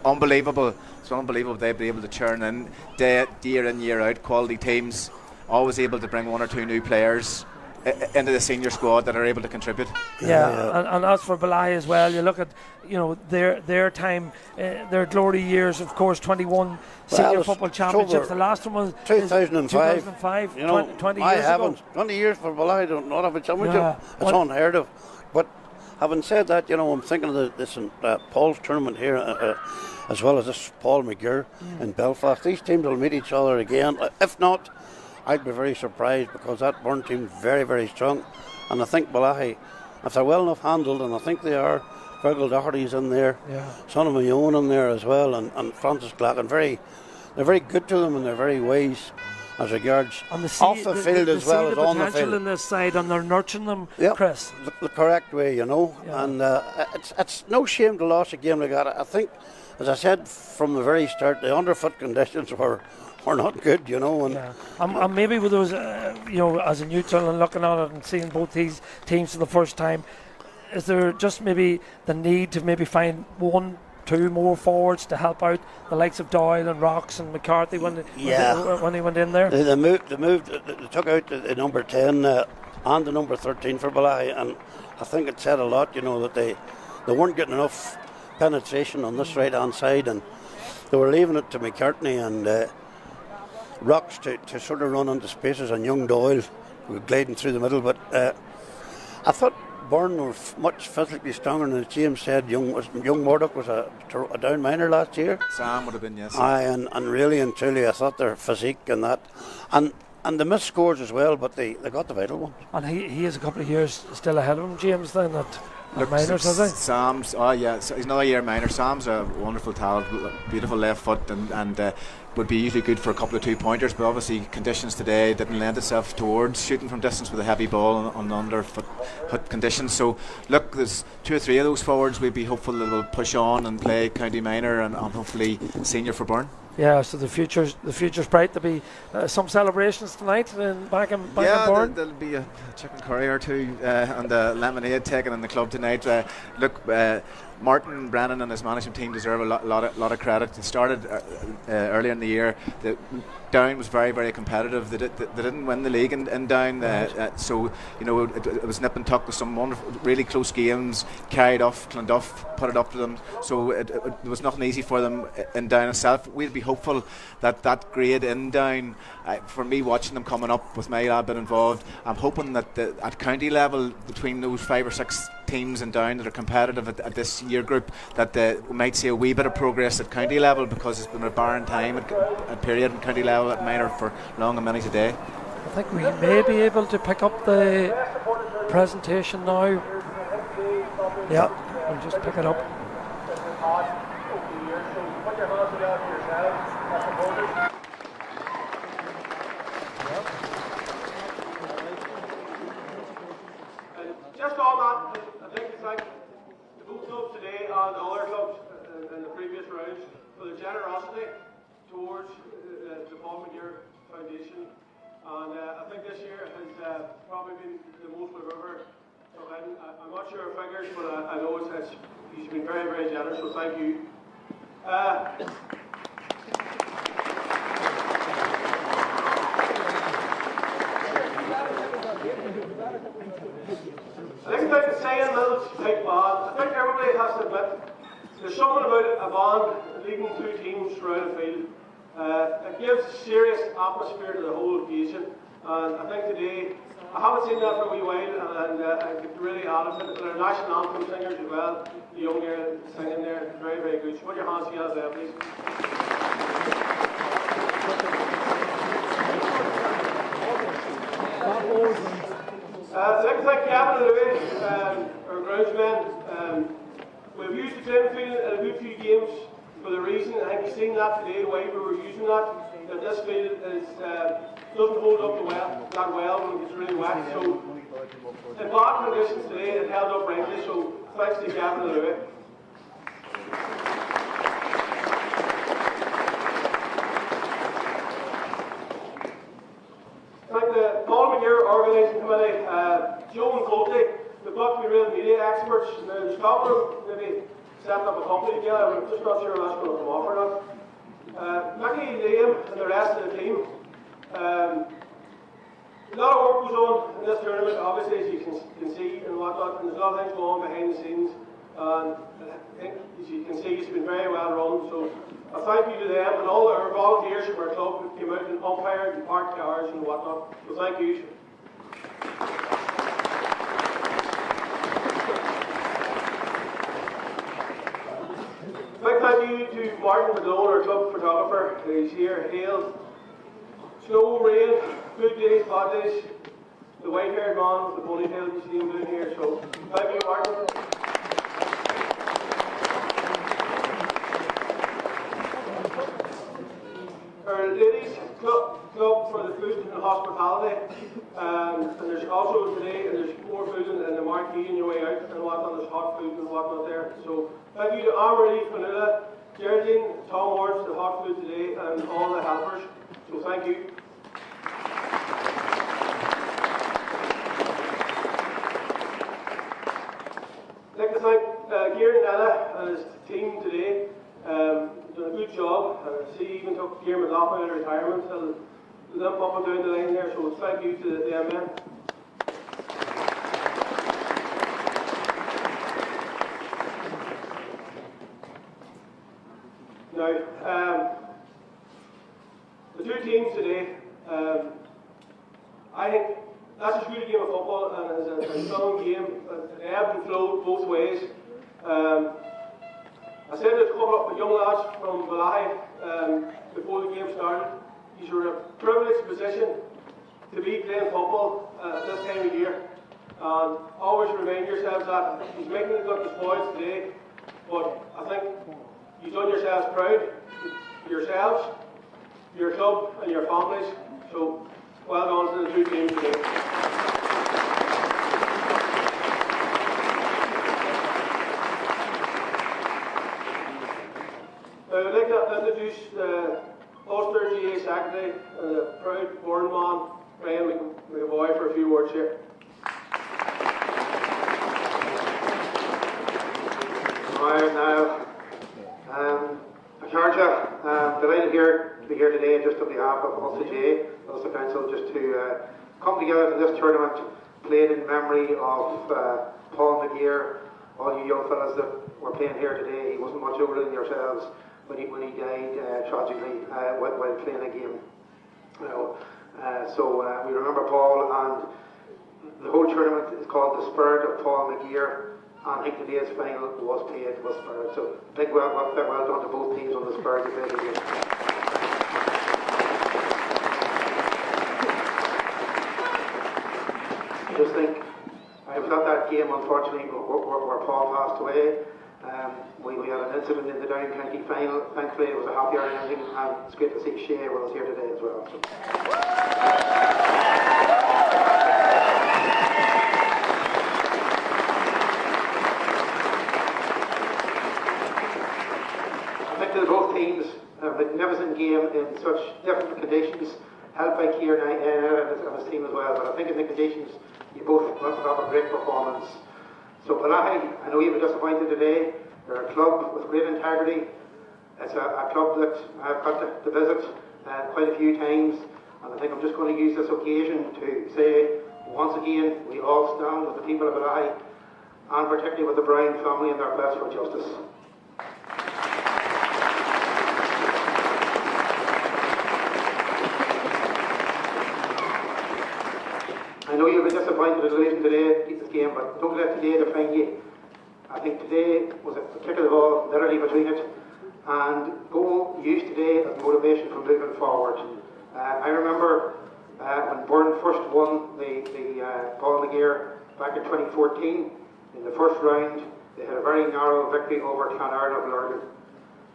unbelievable. It's unbelievable they've been able to churn in year in, year out, quality teams, always able to bring 1 or 2 new players into the senior squad that are able to contribute. And as for Bellaghy as well, you look at their time, their glory years, of course, 21 senior football championships. The last one was 2005. 20 I years haven't. ago. 20 years for Bellaghy to not have a championship. Yeah. It's unheard of. But having said that, I'm thinking of this Paul's tournament here, as well as this Paul McGirr in Belfast. These teams will meet each other again. If not, I'd be very surprised, because that Burren team is very, very strong. And I think Bellaghy, if they're well enough handled, and I think they are, Fergal Doherty's in there, son of my own in there as well, and Francis Glacken. They're very good to them, and they're very wise as regards off the field as well as on the field. In this side, and they're nurturing them, Chris. The correct way, and it's no shame to lose a game like that. I think, as I said from the very start, the underfoot conditions were not good, And maybe with those, as a neutral and looking at it and seeing both these teams for the first time, is there just maybe the need to maybe find 1, 2 more forwards to help out the likes of Doyle and Rocks and McCarthy when they went in there? They took out the number 10 and the number 13 for Bellaghy, and I think it said a lot, that they weren't getting enough penetration on this right hand side, and they were leaving it to McCartney and Rocks to sort of run into spaces, and young Doyle were gliding through the middle. But I thought Burren were much physically stronger, and as James said, young Murdoch was a down minor last year. Sam would have been, yes. And really and truly, I thought their physique and that, and they missed scores as well, but they got the vital ones. And he has a couple of years still ahead of him, James, then at minors, has he? Sam's, he's another year minor. Sam's a wonderful talent, beautiful left foot, and would be usually good for a couple of 2-pointers, but obviously conditions today didn't lend itself towards shooting from distance with a heavy ball on underfoot conditions. So look, there's 2 or 3 of those forwards we'd be hopeful that will push on and play county minor and hopefully senior for Burren. Yeah, so the future's bright. There'll be some celebrations tonight back in Burren. There'll be a chicken curry or 2 and a lemonade taken in the club tonight. Martin Brennan and his management team deserve a lot of credit. They started earlier in the year. Down was very, very competitive. They didn't win the league in Down, so it was nip and tuck with some wonderful, really close games. Carried off Clonduff, put it up to them. So it was nothing easy for them in Down itself. We'd be hopeful that grade in Down. For me, watching them coming up with my lad been involved, I'm hoping that at county level, between those 5 or 6 teams in Down that are competitive at this year group, that we might see a wee bit of progress at county level, because it's been a barren time at period in county level at minor for long and many a day. I think we may be able to pick up the presentation now. Yeah, we'll just pick it up. Just on that, I'd like to thank the both clubs today and the other clubs in the previous rounds for their generosity towards the Paul McGirr Foundation. And I think this year has probably been the most we've ever took in. I'm not sure of figures, but I know he's been very, very generous, so thank you. I think about the saying Mills type bad. I think everybody has to admit there's something about a band leading 2 teams throughout a field. It gives serious atmosphere to the whole occasion, and I think today I haven't seen that for a wee while, and I could really add it to our national anthem singers as well. The young girl singing there, very, very good. So put your hands together there, please. I'd like to thank Gavin and Louis, our groundsmen. We've used the training field in a good few games for the reason, I think you've seen that today, why we were using that this field doesn't hold up that well when it's really wet. So in bad conditions today, it held up rightly, so thanks to Gavin and Louis. thank the Paul McGirr organising committee, Joe and Colty. They've got to be real media experts. Now, the Scotland maybe setting up a company together, but I'm just not sure that's going to come off or not. Mickey, Liam and the rest of the team. A lot of work goes on in this tournament, obviously, as you can see and whatnot, and there's a lot of things going on behind the scenes. And I think, as you can see, it's been very well run. So a thank you to them and all our volunteers from our club who came out and umpired and parked cars and whatnot. So thank you. Big thank you to Martin McGirr, our club photographer. He's here, hailed. Snow, rain, good days, bad days. The white-haired man with the ponytail, you see him doing here. So thank you, Martin. Our ladies club for the food and hospitality, and there's also today, and there's more food in the marquee on your way out and whatnot. There's hot food and whatnot there. So thank you to Amarie, Fanula, Geraldine, Tom Ward, the hot food today, and all the helpers. So thank you. I'd like to thank Kieran Nella and his team today. Done a good job. See, even took Kieran McLaughlin out of retirement. He'll limp up and down the line there. So thank you to them men. Now, the two teams today, I think that's as good a game of football and it's a strong game. It ebbed and flowed both ways. I said there's a couple of young lads from Bellaghy before the game started. These were in a privileged position to be playing football this time of year. And always remind yourselves that he's making it look the spoils today, but I think you've done yourselves proud, yourselves, your club and your families. So well done to the two teams today. I'd like to introduce the Ulster GA Secretary and the proud Burren man, Brian McGirr, for a few words here. Alright now, I'm delighted to be here today just on behalf of Ulster GA, Ulster Council, just to come together to this tournament played in memory of Paul McGirr, all you young fellas that were playing here today. He wasn't much older than yourselves when he died tragically while playing a game. You know, so we remember Paul, and the whole tournament is called The Spirit of Paul McGirr. And I think today's final was played with spirit. So big well done to both teams on the spirit of the game. I just think I was at that game, unfortunately, where Paul passed away. We had an incident in the Down County final. Thankfully, it was a happy hour and everything, and it's great to see Shay with us here today as well. So. Both teams, a magnificent game in such different conditions, helped by Kieran and his team as well. But I think in the conditions, you both put up a great performance. So Bellaghy, I know you've been disappointed today. They're a club with great integrity. It's a club that I've got to visit quite a few times. And I think I'm just going to use this occasion to say, once again, we all stand with the people of Bellaghy, and particularly with the Bryan family and their quest for justice. I know you'll be disappointed in relation to this game, but don't let today define you. I think today was a kick of the ball, literally between it, and go use today as motivation for moving forward. I remember when Burren first won the Paul McGirr back in 2014, in the first round, they had a very narrow victory over Clonard of Lurgan.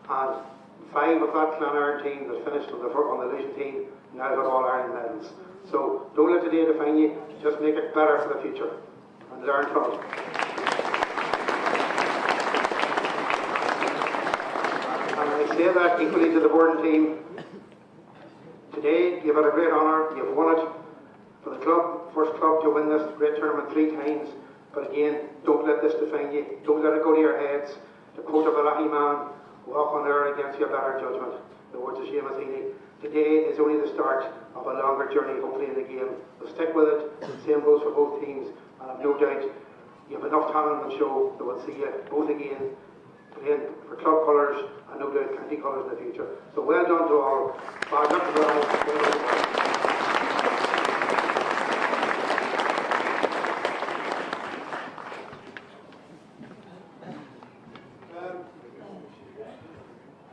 And 5 of that Clonard team that finished on the losing team now got all Ireland medals. So don't let today define you, just make it better for the future and learn from it. And I say that equally to the Burren team. Today you've had a great honour, you've won it, tournament 3 times, but again, don't let this define you. Don't let it go to your heads. To quote a Bellaghy man, walk on air against your better judgment. The words of Seamus Heaney. Today is only the start of a longer journey, hopefully, in the game. But stick with it. Same goes for both teams. And I've no doubt you have enough talent on the show that we'll see you both again playing for club colours and no doubt county colours in the future. So well done to all. Bad luck to all.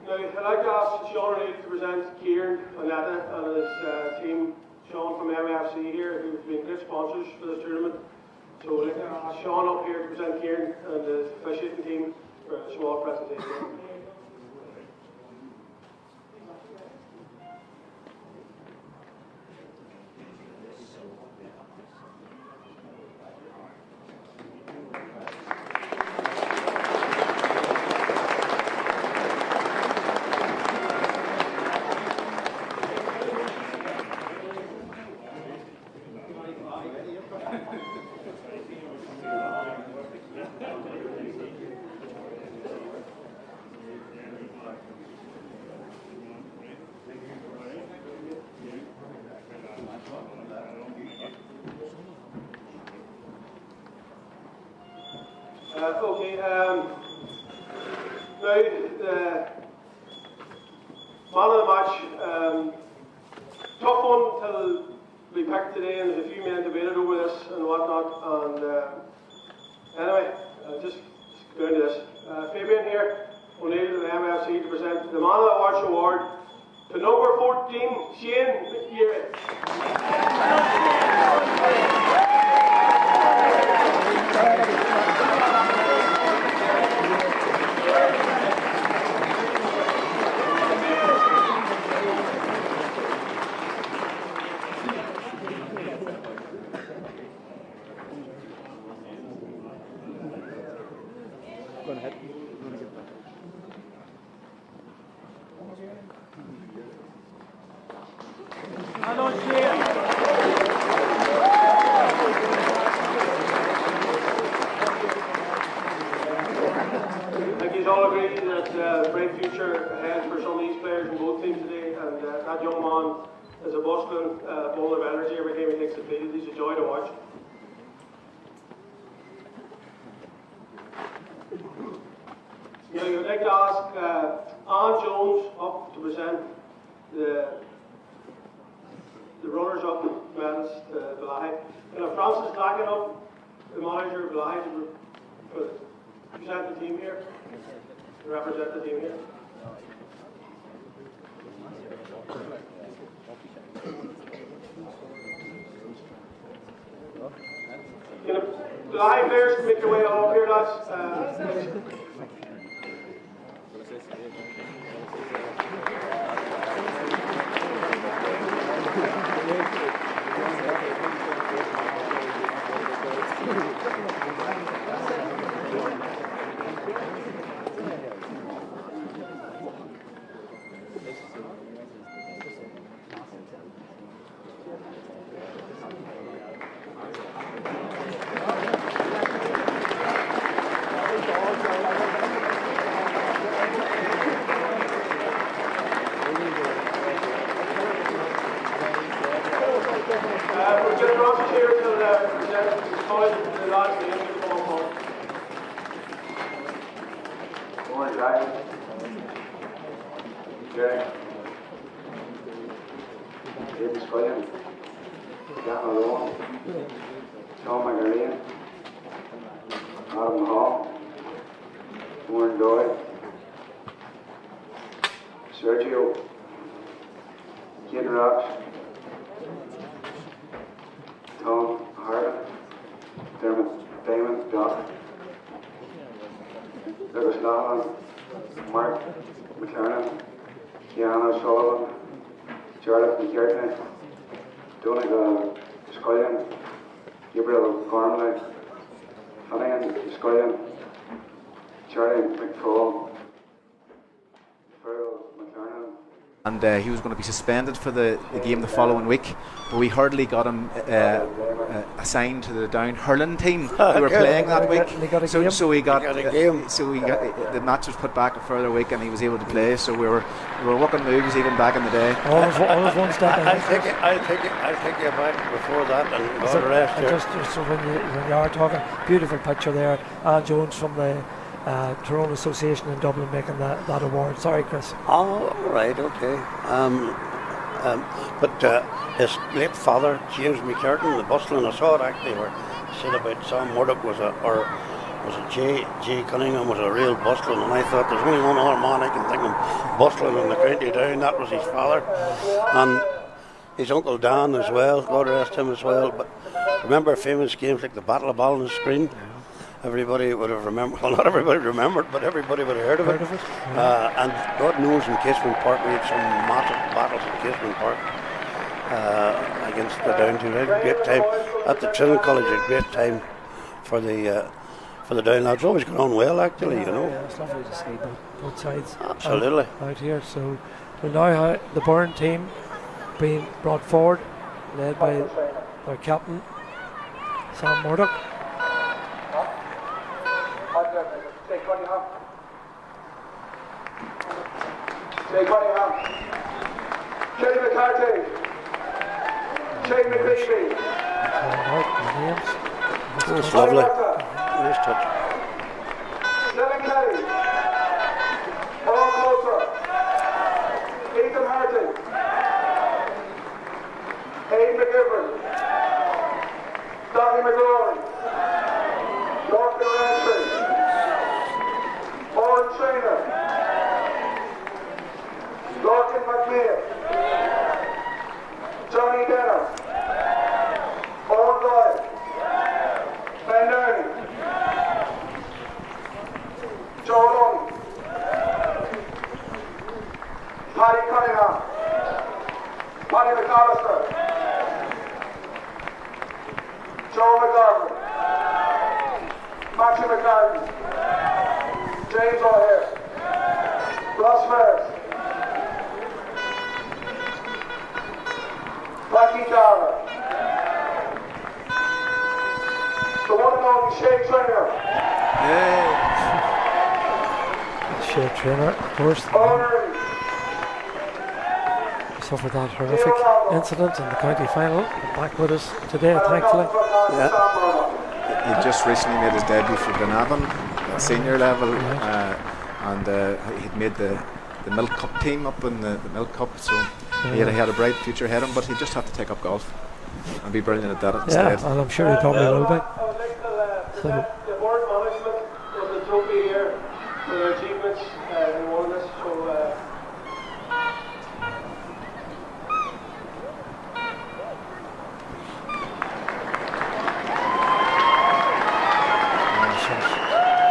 Now, I'd like to ask Sean Reid to present Kieran Onetta and his team, Sean from MFC here, who've been great sponsors for this tournament. So I'd like to ask Sean up here to present Kieran and the officiating team for a small presentation. Okay, now the man of the match, tough one till we picked today, and there's a few men debated over this and whatnot, and anyway, just go into this. Fabian here, O'Neill of the MFC to present the Man of the Match award to number 14, Shane McGirr. Go ahead. I think you all agree that bright future ahead for some of these players in both teams today, and that young man is a bustling ball of energy every time he takes the field. He's a joy to watch. Now, I'd like to ask Anne Jones up to present the runners-up medalist, Bellaghy. And Francis Lagan up, the manager of Bellaghy, to present the team here, to represent the team here. Can the Bellaghy players make your way up here, lads? We're just process here to present college the last game of the ball. Morning, guys. Jerry. David Scullion. Gavin Malone. Tom McGirr. Adam Hall. Warren Doyle. Sergio. Kid Rock. Tom Hart, Dermot Damon, Doc, Douglas Lawland, Mark McLaren, Keanu Sullivan, Charlotte McGirr, Donegal Scullion, Gabriel Gormley, Finnegan Scullion, Charlie McFall, Farrell McLaren, and he was going to be suspended for the game the following week, but we hurriedly got him assigned to the down hurling team who were playing that week. So he got a game. The match was put back a further week, and he was able to play. So we were working moves even back in the day. Always one step. I'll take you back before that and go the rest. Just so when you are talking, beautiful picture there. Anne Jones from the Tyrone Association in Dublin making that award. Sorry, Chris. Oh, right, okay. But his late father, James McGirr, the bustling, I saw it actually, where he said about Sam Murdoch was it J. Cunningham was a real bustling, and I thought there's only one other man I can think of bustling in the county down, that was his father. And his uncle Dan as well, God rest him as well. But remember famous games like the Battle of Ballinascreen? Everybody would have remembered, well, not everybody remembered, but everybody would have heard of it. And God knows in Casement Park we had some massive battles in Casement Park against the Down team. We had a great time at the Trinity College, a great time for the Down lads. Always going on well, actually, you know. Yeah, it's lovely to see both sides. Absolutely. Out here. So we now have the Burren team being brought forward, led by their captain, Sam Murdoch. Jay Cunningham, Kelly McCarthy, Shane McCreevy. That's lovely. Nice touch. Dylan Kelly, Paul Coulter, Ethan Harty, Aidan McGirr, Donny McGirr, Dorothy Rancher, Owen Trainer, Lorcan McNeil, Johnny Denner, Owen Doyle, Ben Nerney, Joe Lunny, Paddy Cunningham, Paddy McAllister, Joe McGarvin, Matthew McCarthy, James O'Hare, Ross Ferris, Frankie Dara, the one and only Shea Trainer. Shea Trainer, of course. Suffered that horrific incident in the county final. Back with us today, thankfully. He just recently made his debut for Glenavon at senior level, and he'd made the Milk Cup team up in the Milk Cup, so he had a bright future ahead of him, but he'd just have to take up golf and be brilliant at that instead. Yeah, and I'm sure he probably will be. So. The board management was the trophy here for their achievements in all of this, so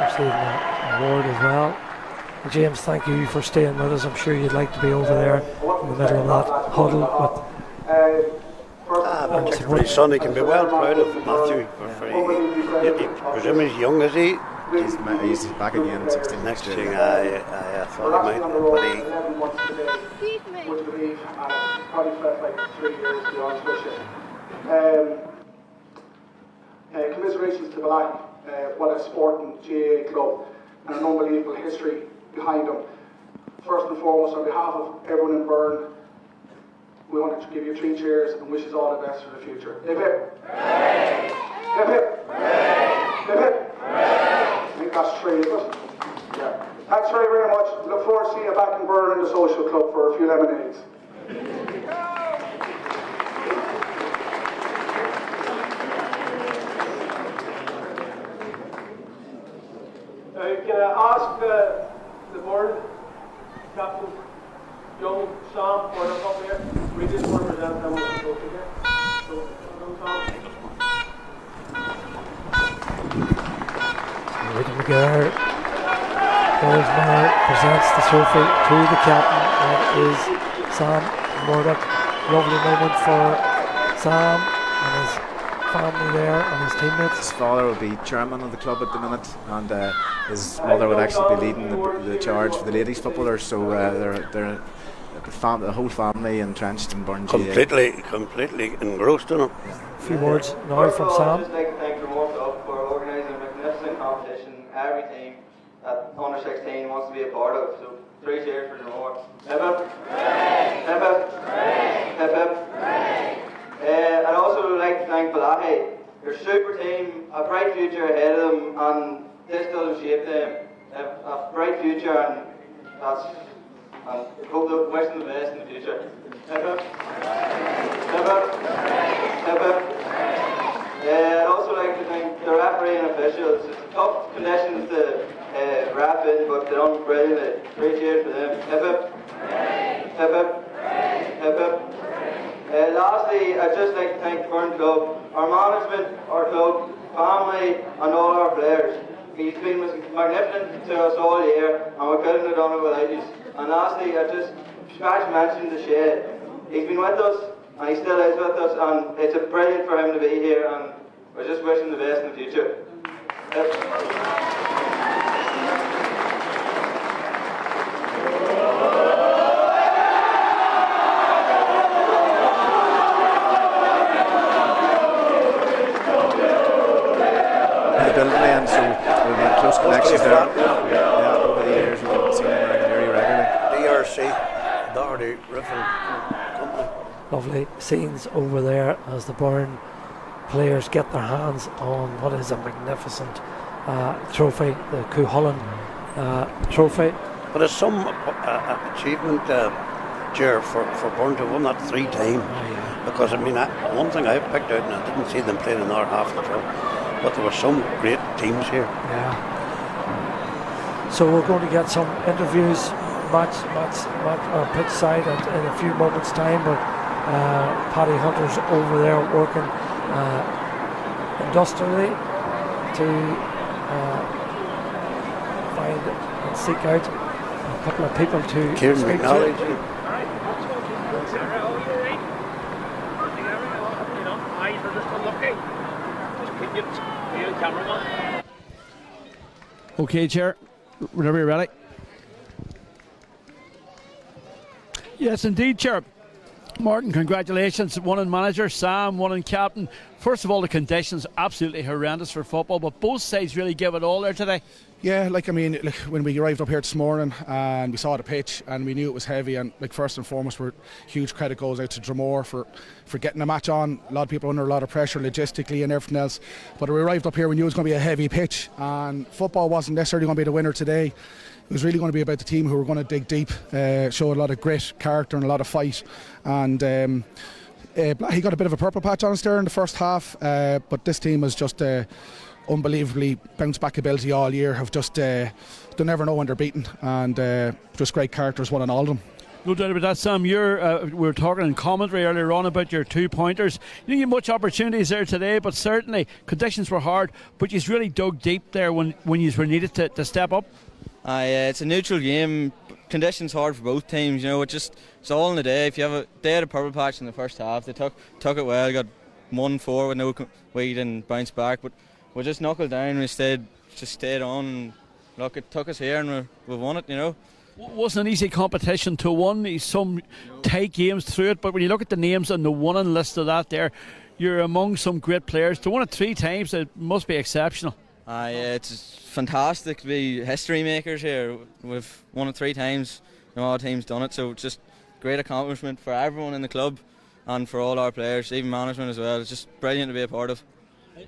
receiving an award as well. James, thank you for staying with us. I'm sure you'd like to be over there in the middle of that huddle with His son, he can be well proud of Matthew. Presumably he's young, is he? He's back again 16 next year. I thought he might, but he... would believe, and it probably felt like 3 years, to be honest with you. Commiserations to Bellaghy, what a sporting GAA club, and an unbelievable history behind them. First and foremost, on behalf of everyone in Burren, we wanted to give you 3 cheers and wish you all the best for the future. Hip hip! Hip hip! Hip hip! I think that's 3, is it? Yeah. Thanks very, very much. Look forward to seeing you back in Burren in the social club for a few lemonades. Can I ask the board, Captain Young, Sam, for the up here? We just want to present them with the trophy here. So, McGirr presents the trophy to the captain. That is Sam Murdoch. Lovely moment for Sam and his family there and his teammates. His father will be chairman of the club at the minute, and his mother would actually be leading the charge for the ladies footballers. So they're the whole family entrenched in Burren. Completely engrossed in it. A few words now from Sam. I'd just like to thank Dromore Club for organising a magnificent competition. Every team that under 16 wants to be a part of. So 3 cheers for Dromore. Hip hip. Hip hip. Hip hip. I'd also like to thank Bellaghy. They're a super team, a bright future ahead of them, and this doesn't shape them. A bright future, and hope that wish them the best in the future. Hip hip. Hip hip. Hip hip. I'd also like to thank the referee and officials. It's tough conditions to ref in, but they're done brilliantly. 3 cheers for them. Hip hip. Hip hip. Hip hip. Lastly, I'd just like to thank the Burren Club, our management, our club, family, and all our players. He's been magnificent to us all year, and we couldn't have done it without you. And lastly, I just special mention the Shed. He's been with us, and he still is with us, and it's brilliant for him to be here, and we're just wishing the best in the future. And so we've had close connections there. Yeah, over the years we've seen him regularly. DRC, Doherty Roofing Company. Lovely scenes over there as the Burren players get their hands on what is a magnificent trophy, the Cuchulainn trophy. But it's some achievement, Ger, for Burren to have won that 3 times. Because I mean, one thing I picked out, and I didn't see them playing in our half of the club, but there were some great teams here. Yeah. So we're going to get some interviews, match pitch side in a few moments' time. But Paddy Hunter's over there working industrially to find and seek out a couple of people to Kieran speak McNally. to. Okay, Chair, whenever you're ready. Yes, indeed, Chair. Martin, congratulations. One in manager, Sam, one in captain. First of all, the conditions absolutely horrendous for football, but both sides really give it all there today. Yeah, when we arrived up here this morning and we saw the pitch and we knew it was heavy, and first and foremost, huge credit goes out to Dromore for getting the match on. A lot of people under a lot of pressure logistically and everything else, but we arrived up here, we knew it was going to be a heavy pitch, and football wasn't necessarily going to be the winner today. It was really going to be about the team who were going to dig deep, show a lot of grit, character and a lot of fight, and he got a bit of a purple patch on us there in the first half, but this team was just unbelievably bounce back ability all year. Have just they never know when they're beaten, and just great characters, one and all of them. No doubt about that, Sam. We were talking in commentary earlier on about your 2 pointers. You didn't get much opportunities there today, but certainly conditions were hard. But you really dug deep there when you were needed to step up. It's a neutral game. Conditions hard for both teams. You know, it's all in the day. If you have they had a purple patch in the first half, they took it well. Got 1-4 with no we didn't bounce back, but we just knuckled down. We stayed on. And look, it took us here, and we won it. You know. It wasn't an easy competition to win. Some tight games through it, but when you look at the names on the winning list of that there, you're among some great players. To win it 3 times, it must be exceptional. It's fantastic to be history makers here. We've won it 3 times. No other team's done it, so it's just great accomplishment for everyone in the club and for all our players, even management as well. It's just brilliant to be a part of.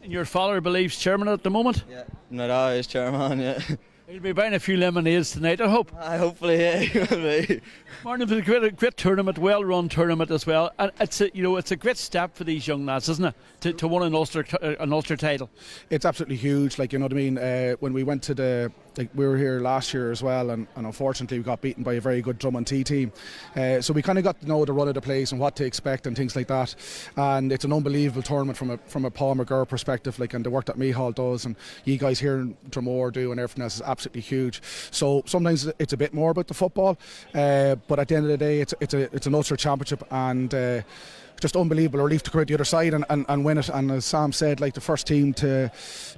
And your father believes chairman at the moment? Yeah, my dad is chairman, yeah. He'll be buying a few lemonades tonight, I hope. Hopefully, yeah, he will be. Martin, it was a great tournament, well-run tournament as well, and it's a great step for these young lads, isn't it, to win an Ulster title? It's absolutely huge. You know what I mean. When we went to we were here last year as well, and unfortunately we got beaten by a very good Drummond team. So we kind of got to know the run of the place and what to expect and things like that. And it's an unbelievable tournament from a Paul McGirr perspective, and the work that Micheál does and you guys here in Dromore do and everything else is absolutely huge. So sometimes it's a bit more about the football, but at the end of the day, it's an Ulster championship, and just unbelievable relief to go out the other side and win it. And as Sam said, like the first team to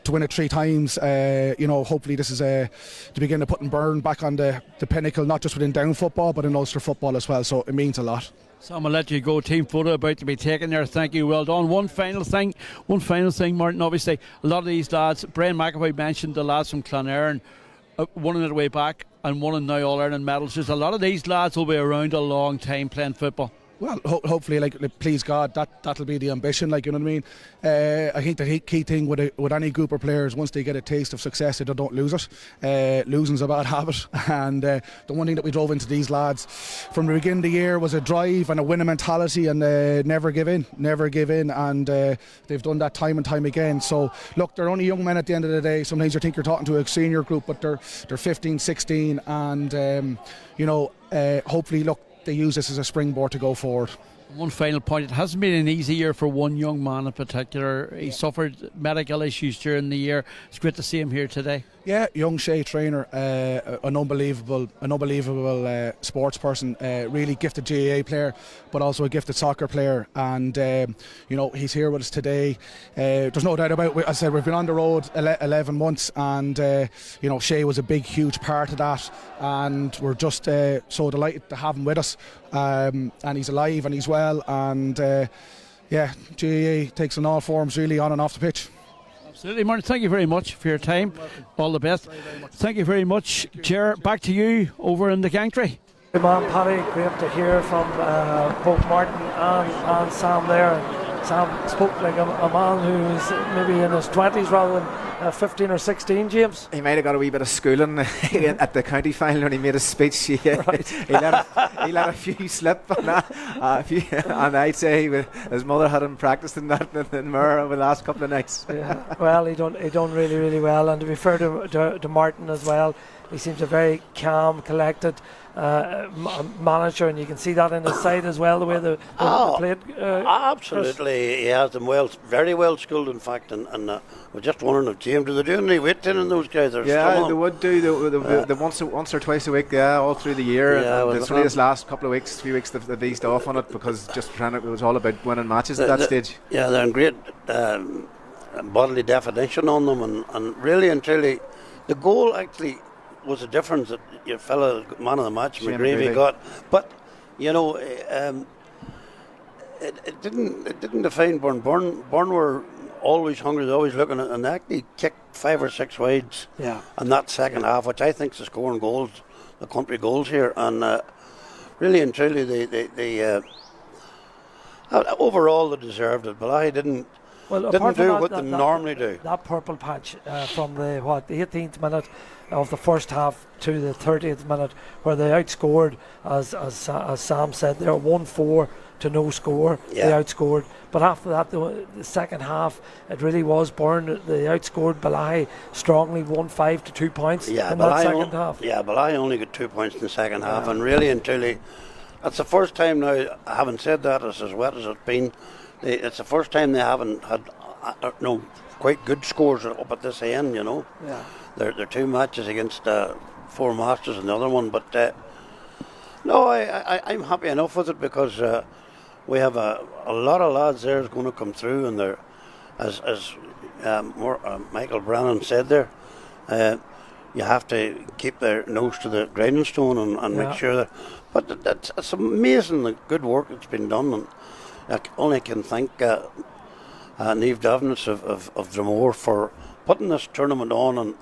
win it 3 times, hopefully this is the beginning of putting Burren back on the pinnacle, not just within down football but in Ulster football as well, so it means a lot. Sam, I'll let you go. Team photo about to be taken there. Thank you, well done. One final thing, Martin. Obviously, a lot of these lads, Brian McAvoy mentioned the lads from Clonairon, one on their way back and one in now All-Ireland medals. Just a lot of these lads will be around a long time playing football. Well, hopefully, like please God, that'll be the ambition. Like, you know what I mean. I think the key thing with any group of players, once they get a taste of success, they don't lose it. Losing's a bad habit, and the one thing that we drove into these lads from the beginning of the year was a drive and a winning mentality, and never give in, and they've done that time and time again. So look, they're only young men at the end of the day. Sometimes you think you're talking to a senior group, but they're 15, 16, and hopefully, look, they use this as a springboard to go forward. One final point, it hasn't been an easy year for one young man in particular. He suffered medical issues during the year. It's great to see him here today. Yeah, young Shay trainer, an unbelievable sports person, really gifted GAA player, but also a gifted soccer player, and he's here with us today. There's no doubt about it. As I said, we've been on the road 11 months, and Shay was a big, huge part of that, and we're just so delighted to have him with us. And he's alive and he's well, and GAA takes in all forms, really, on and off the pitch. Absolutely, Martin. Thank you very much for your time. All the best. Thank you very much. Ger, back to you over in the gantry. Good man, Paddy. Great to hear from both Martin and Sam there. Sam spoke like a man who's maybe in his 20s rather than 15 or 16, James. He might have got a wee bit of schooling at the county final when he made his speech. He let a few slip on that. And I'd say his mother had him practicing that in Mirror over the last couple of nights. Yeah, well, he done really, really well. And to be fair to Martin as well, he seems a very calm, collected manager, and you can see that in his side as well, the way they played. Absolutely, he has them very well schooled, in fact, and we're just wondering if James, do they do any weight training, those guys? They would do the once or twice a week, all through the year. And it's only this last couple of few weeks they've eased off on it, because it was all about winning matches at that stage. Yeah, they're in great bodily definition on them, and really and truly, the goal actually was a difference that your fellow man of the match, McGirr, got. But it didn't define Burren. Burren were always hungry, they're always looking at, and they actually kicked 5 or 6 wides. Yeah. In that second half, which I think is the scoring goals, the country goals here, and really and truly, they overall they deserved it. Bellaghy didn't do what they normally do. That purple patch from the 18th minute of the first half to the 30th minute, where they outscored, as Sam said, they were 1-4 to no score. Yeah. They outscored, but after that, the second half, it really was Burren. They outscored Bellaghy strongly, 1-5 to 2 points in that second half. Yeah, Bellaghy only got 2 points in the second half, and really and truly, that's the first time now. I haven't said that, as wet as it's been. It's the first time they haven't had quite good scores up at this end. Yeah. They're 2 matches against 4 Masters and the other one, but no, I'm happy enough with it, because we have a lot of lads there is going to come through, and they're, as Michael Brennan said there, you have to keep their nose to the grinding stone and make sure that. But it's amazing the good work that's been done, and I only can thank Niamh Davnitz of Dromore for putting this tournament on, and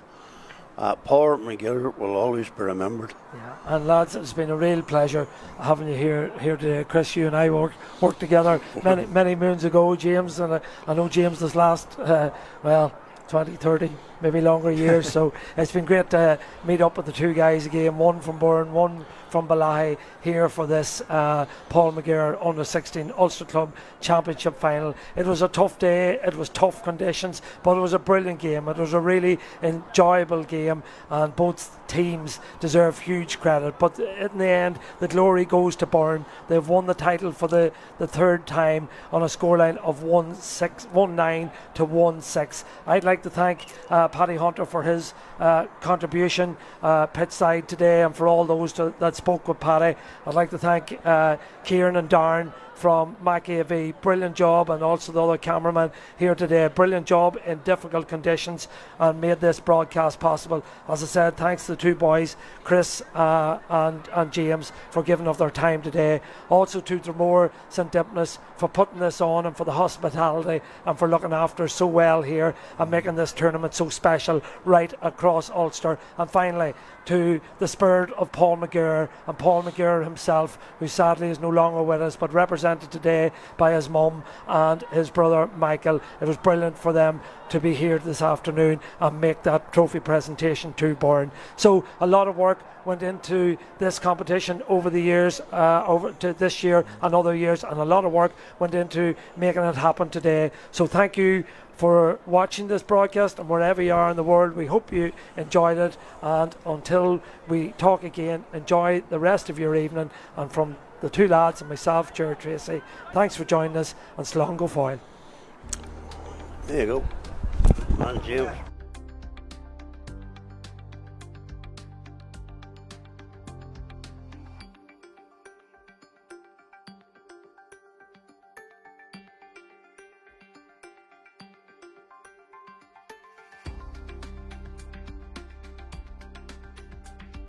Paul McGirr will always be remembered. Yeah. And lads, it's been a real pleasure having you here today. Chris, you and I worked together many moons ago, James, and I know James has last 20, 30, maybe longer years. So it's been great to meet up with the 2 guys again, one from Burren, one from Bellaghy, here for this Paul McGirr Under 16 Ulster Club Championship final. It was a tough day, it was tough conditions, but it was a brilliant game. It was a really enjoyable game, and both teams deserve huge credit. But in the end, the glory goes to Burren. They've won the title for the 3rd time on a scoreline of 1-9 to 1-6. I'd like to thank Paddy Hunter for his contribution pitch side today, and for all those that spoke with Paddy. I'd like to thank Kieran and Darren from Mackie AV. Brilliant job, and also the other cameraman here today. Brilliant job in difficult conditions and made this broadcast possible. As I said, thanks to the two boys, Chris and James, for giving of their time today. Also to Dromore St. Dipnus for putting this on and for the hospitality and for looking after us so well here and making this tournament so special right across Ulster. And finally, to the spirit of Paul McGirr, and Paul McGirr himself, who sadly is no longer with us, but represented today by his mum and his brother Michael. It was brilliant for them to be here this afternoon and make that trophy presentation to Burren. So a lot of work went into this competition over the years, over to this year and other years, and a lot of work went into making it happen today. So thank you for watching this broadcast, and wherever you are in the world, we hope you enjoyed it. And until we talk again, enjoy the rest of your evening. And from the two lads and myself, Gerard Tracy, thanks for joining us, and slán go fóill. There you go. And James.